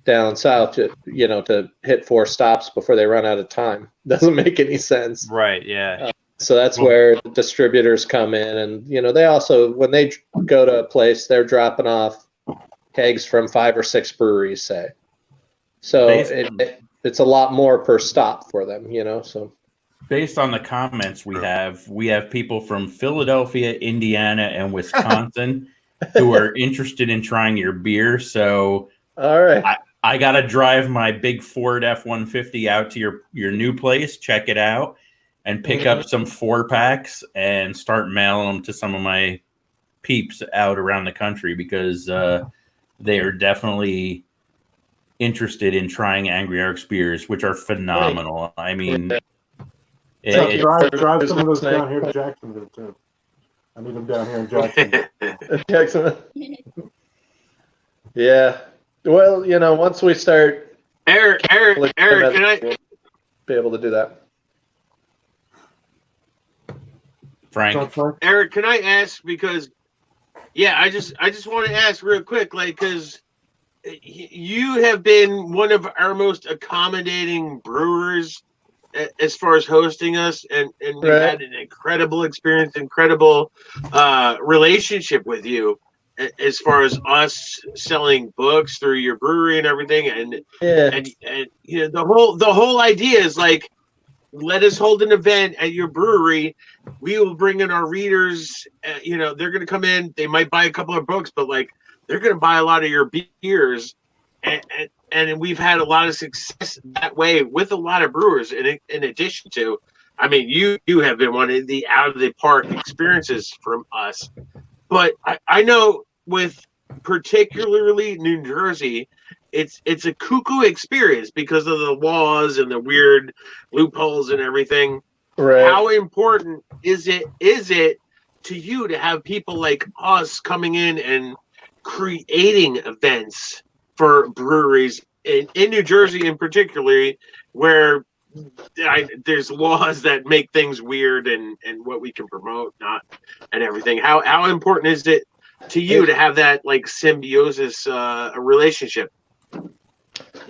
down south to hit 4 stops before they run out of time doesn't make any sense. Right. Yeah. So that's where the distributors come in, and they also, when they go to a place, they're dropping off kegs from 5 or 6 breweries, say. So it's a lot more per stop for them, So based on the comments we have people from Philadelphia, Indiana, and Wisconsin who are interested in trying your beer. So all right, I gotta drive my big Ford F-150 out to your new place, check it out, and pick up some 4-packs and start mailing them to some of my peeps out around the country, because they are definitely interested in trying Angry Eric's beers, which are phenomenal. I mean, drive some of those down here to Jacksonville too. I need them down here in Jacksonville. Jacksonville. Yeah. Well, once we start, Eric, can I be able to do that? Frank. Eric, can I ask, because I just want to ask real quick, like, because you have been one of our most accommodating brewers as far as hosting us, and we've had an incredible experience, incredible relationship with you as far as us selling books through your brewery and everything, and the whole idea is like, let us hold an event at your brewery. We will bring in our readers. They're going to come in. They might buy a couple of books, but like they're going to buy a lot of your beers. And we've had a lot of success that way with a lot of brewers. In addition to, I mean, you have been one of the out of the park experiences from us. But I know with particularly New Jersey, it's a cuckoo experience because of the laws and the weird loopholes and everything. Right. How important is it to you to have people like us coming in and creating events for breweries in New Jersey in particular, where there's laws that make things weird and what we can promote, not, and everything. How important is it to you to have that like symbiosis relationship?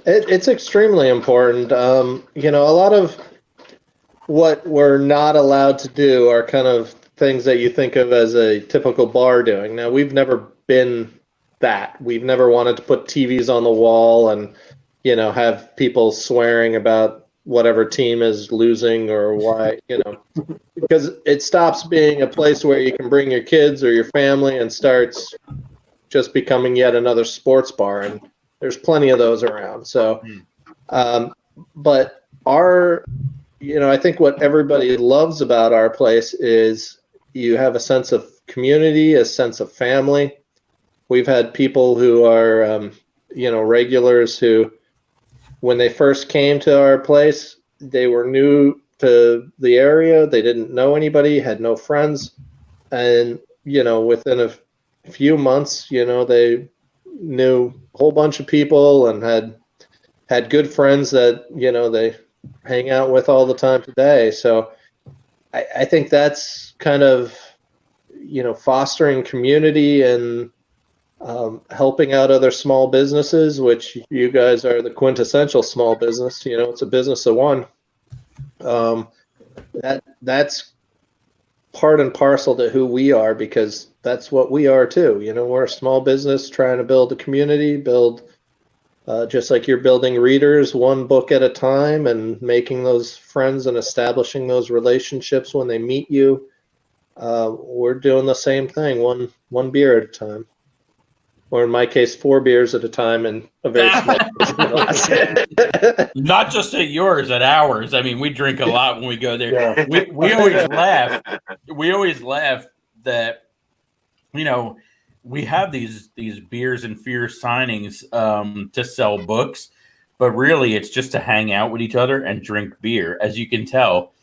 It's extremely important. A lot of what we're not allowed to do are kind of things that you think of as a typical bar doing. Now, we've never been that. We've never wanted to put TVs on the wall and, have people swearing about whatever team is losing or why, because it stops being a place where you can bring your kids or your family and starts just becoming yet another sports bar. And there's plenty of those around. So, but I think what everybody loves about our place is you have a sense of community, a sense of family. We've had people who are, regulars who, when they first came to our place, they were new to the area. They didn't know anybody, had no friends. And, within a few months, they knew a whole bunch of people and had good friends that, they hang out with all the time today. So I think that's kind of, fostering community and helping out other small businesses, which you guys are the quintessential small business. It's a business of one. That's part and parcel to who we are, because that's what we are too. We're a small business trying to build a community, just like you're building readers one book at a time and making those friends and establishing those relationships when they meet you. We're doing the same thing, one beer at a time. Or in my case, 4 beers at a time in a very small glass. Not just at yours, at ours. I mean, we drink a lot when we go there. Yeah. We always laugh. We always laugh that, we have these beers and fears signings to sell books, but really it's just to hang out with each other and drink beer. As you can tell,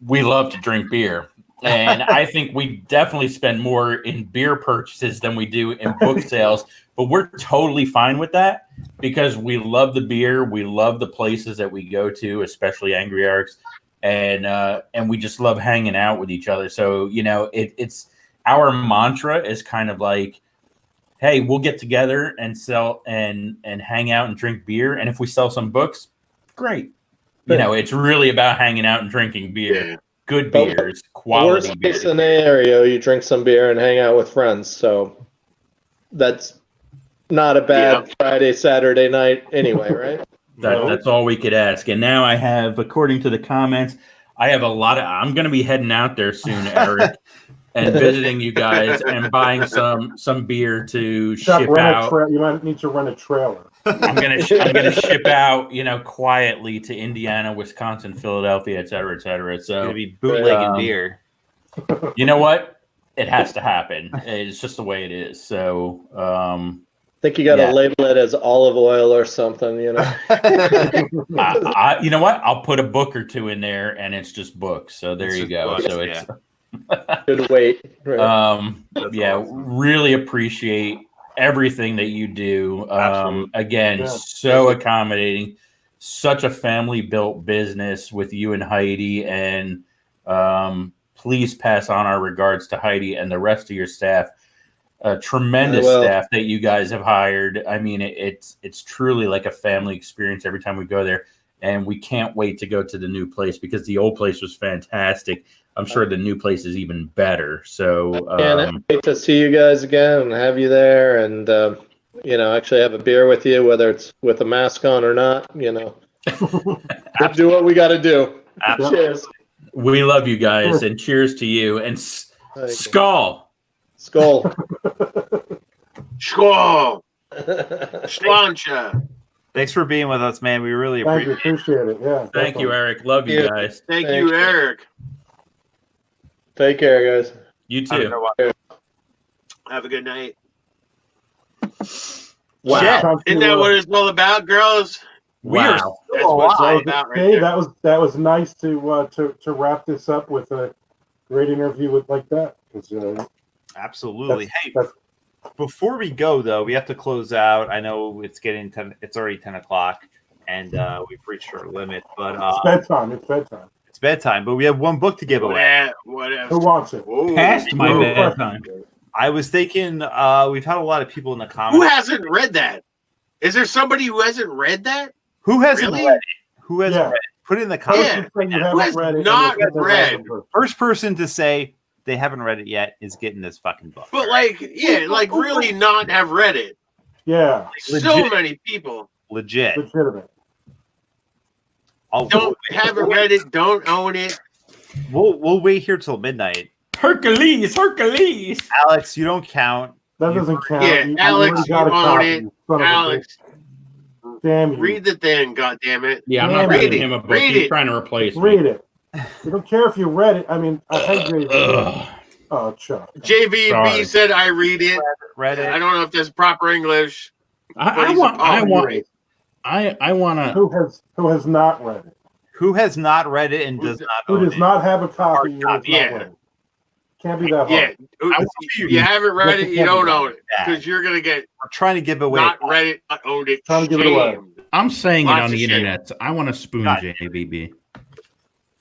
we love to drink beer. And I think we definitely spend more in beer purchases than we do in book sales, but we're totally fine with that because we love the beer. We love the places that we go to, especially Angry Eric's, and we just love hanging out with each other. So, it's our mantra is kind of like, hey, we'll get together and sell and hang out and drink beer. And if we sell some books, great. It's really about hanging out and drinking beer. Yeah. Good beers, quality worst beer. Case scenario, you drink some beer and hang out with friends. So that's not a bad Friday, Saturday night anyway, right? That's all we could ask. And now I have, according to the comments, I have a lot of, I'm going to be heading out there soon, Eric, and visiting you guys and buying some beer to ship out. You might need to rent a trailer. I'm gonna ship out, quietly to Indiana, Wisconsin, Philadelphia, et cetera, et cetera. So it'll be bootlegging beer. You know what? It has to happen. It's just the way it is. So think you got to Yeah. label it as olive oil or something, you know. You know what? I'll put a book or two in there, and it's just books. So there It's you just go. books, So it's Good weight. Right. yeah, awesome. really appreciate everything that you do. Absolutely. Again, Yeah. so accommodating, such a family built business with you and Heidi, and please pass on our regards to Heidi and the rest of your staff. Tremendous I will. staff that you guys have hired. I mean, it's truly like a family experience every time we go there, and we can't wait to go to the new place because the old place was fantastic. I'm sure the new place is even better. So Can't wait to see you guys again and have you there, and you know, actually have a beer with you, whether it's with a mask on or not. You know, we'll do what we got to do. Absolutely. Cheers. we love you guys, and cheers to you. And Thank you. skull. Skull. Skol. Slancha. Thanks for being with us, man. We really Thank you. appreciate it. Appreciate it. Yeah. Thank you, definitely. Eric. Love you Yeah. guys. Thank Thank you, you. Eric. Take care, guys. You Have a too. good one. Have a good night. Wow. Time to, Isn't that what it's all about, girls? Wow. That's what it's all so, about right Dave, there. that was nice to wrap this up with a great interview with like that. 'Cause, Absolutely. That's- Hey, that's- before we go though, we have to close out. I know it's getting 10. It's already 10 o'clock, and we've reached our limit. But it's bedtime. It's bedtime. it's bedtime. But we have one book to give away. Yeah, whatever. Who wants it? Whoa. Past my Whoa. bedtime. I was thinking we've had a lot of people in the Who comments. hasn't read that? Is there somebody who hasn't read that? Who hasn't Really? read it? Who hasn't Yeah. read it? Put it in the Tell us comments. Yeah. you say you Who haven't has read it. not and we'll send read? it over. First person to say they haven't read it yet is getting this fucking book. But like, yeah, like really not have read it. Yeah. So Legit. many people Legit. Legitimate. don't haven't read it, don't own it. We'll wait here till midnight. Hercules. Alex, you don't count. That doesn't count. Yeah, You Alex, already got you a own copy, it. you son of a Alex, bitch. Damn you. read the thing, goddammit. Yeah, I'm Damn not it. reading him a book. Read He's it. trying to replace me. Read it. You don't care if you read it. I mean, I hate reading it. Ugh. Oh, Chuck. JVB Sorry. said I read it. Read it. I don't know if that's proper English. I want to. Who has not read it? Who has not read it and does not Who own does it? not have a copy? Hard who has copy, not yeah. read it? Can't be that hard. Yeah, want you haven't read it, you don't own it Yeah. because you're gonna get We're trying to give away. not read it, not owned it. Trying to give it away. shamed. I'm saying Lots it on the of shame. internet. So I want to spoon God. JVB.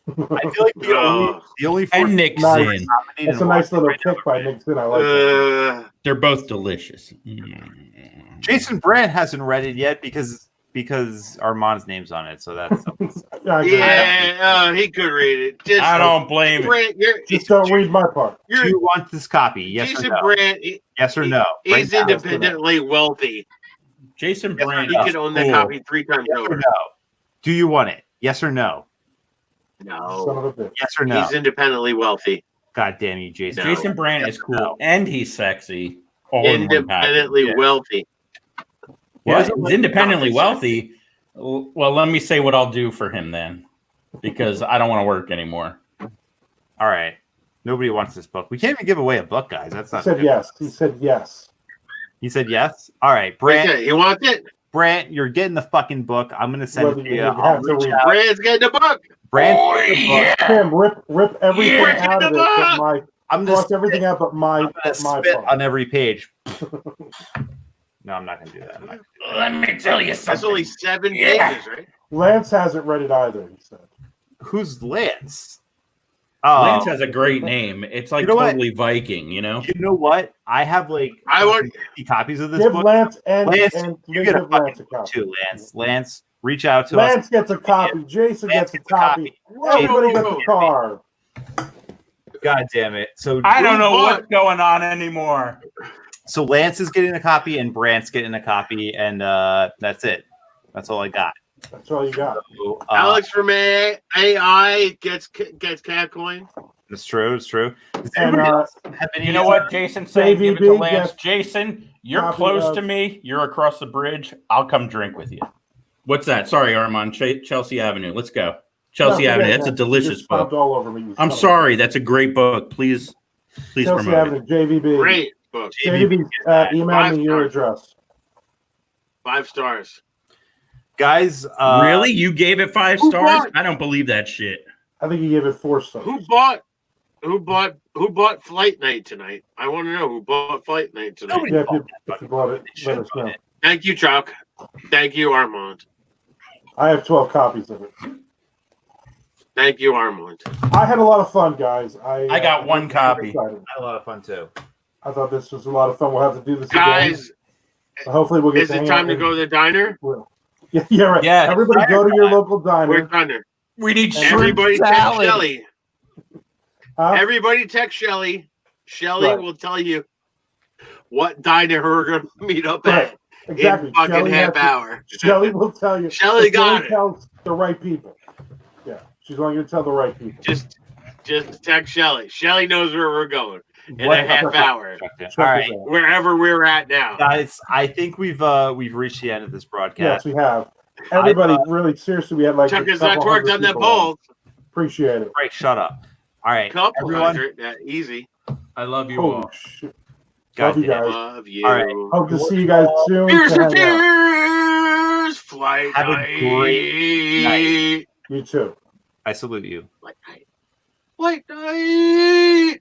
I feel like the only four And Nick's Nice. in. nominated It's a and nice little right now pick by are Nick Zinn. I like that. They're both delicious. Jason Brandt hasn't read it yet because Armand's name's on it. So that's Yeah, I agree. Yeah, he could read it. Just, I don't blame him. Brant, Just don't read my part. do you're you want this copy? Yes or Jason no? Brandt. Yes or no? Right He's now. independently wealthy. Jason Yes, Brandt He is could own that cool. copy 3 times Yes or over. no? Do you want it? Yes or no? Son No, of a bitch. Yes or no? he's independently wealthy. God damn you, Jason. No. Jason Brandt is cool No. and he's sexy. All in one package. Independently Yeah. wealthy. What? Yeah. He's independently wealthy. Well, let me say what I'll do for him then, because I don't want to work anymore. All right. Nobody wants this book. We can't even give away a book, guys. That's He not said good. yes. He said yes. He said yes. All right, Brant. Okay, he wants it. Brant, you're getting the fucking book. I'm gonna send Whether it to you you. have I'll to reach read out. Brand's getting the book. Brant, Oh, get the book. Tim, rip everything Yeah. out of it. But my I'm cross just everything out, but my I'm gonna but my spit part. on every page. No, I'm not gonna do that. I'm not gonna do that. Let me tell you That's something. only 7 pages, right? Lance hasn't read it either. He said. Who's Lance? Oh, Lance has a great name. It's like You know what? totally Viking, you know? you know what? I have like I want- 50 copies of this Give book. Lance and Lance, and you get a give Lance fucking a book copy. too, Lance. Lance, reach out to Lance us. gets a copy. Jason Lance gets a copy. Everybody Whoa, gets whoa, a card. God damn it! So I don't know What? what's going on anymore. So Lance is getting a copy, and Brant's getting a copy, and that's it. That's all I got. That's all you got. So, Alex from AI gets cat coin. it's true. It's true. Does And anybody else have any? You know what Jason said? Give it to JVB Lance. gets Jason, you're copy close of- to me. You're across the bridge. I'll come drink with you. What's that? Sorry, Armand. Chelsea Avenue. Let's go. Chelsea No, Avenue. forget That's a that. delicious You just stomped book. all over me. you I'm son of a- sorry. That's a great book. Please Chelsea promote Avenue, it. JVB. Great book. JVB, email me your address. 5 stars. Guys, Really? You gave it 5 Who stars? bought- I don't believe that shit. I think he gave it 4 stars. Who bought Flight Night tonight? I want to know who bought Flight Night tonight. Nobody Yeah, bought if you bought it, let us know. Thank you, Chuck. Thank you, Armand. I have 12 copies of it. Thank you, Armand. I had a lot of fun, guys. I got one copy. Excited. I had a lot of fun too. I thought this was a lot of fun. We'll have to do this Guys, again. Hopefully, we'll get is it time to go to the diner? Yeah, right. Yeah, Everybody go to your local We're diner. diner. We need Everybody text salad. Shelly. Huh? Everybody text Shelly. Shelly Right. will tell you what diner we're going to meet up Right. at Exactly. in fucking Shelley half has to- hour. Shelly will tell you. Shelley If got it. tells the right people. Yeah, she's only going to tell the right people. Just text Shelly. Shelly knows where we're going in What- a half hour, Check All this right, out. wherever we're at now. guys, I think we've reached the end of this Yes, broadcast. we have. Everybody, really seriously, we had like Chuck a has not couple worked hundred on that people on. poll. Appreciate it. Right, shut up. All right, Couple everyone. hundred, that easy. I love you Holy all. shit. Guys, Love you guys. Love you. All right. Hope to see you guys soon. Here's to the hang out. tears. Flight Have a night. great night. You too. I salute you. Flight night. Flight night.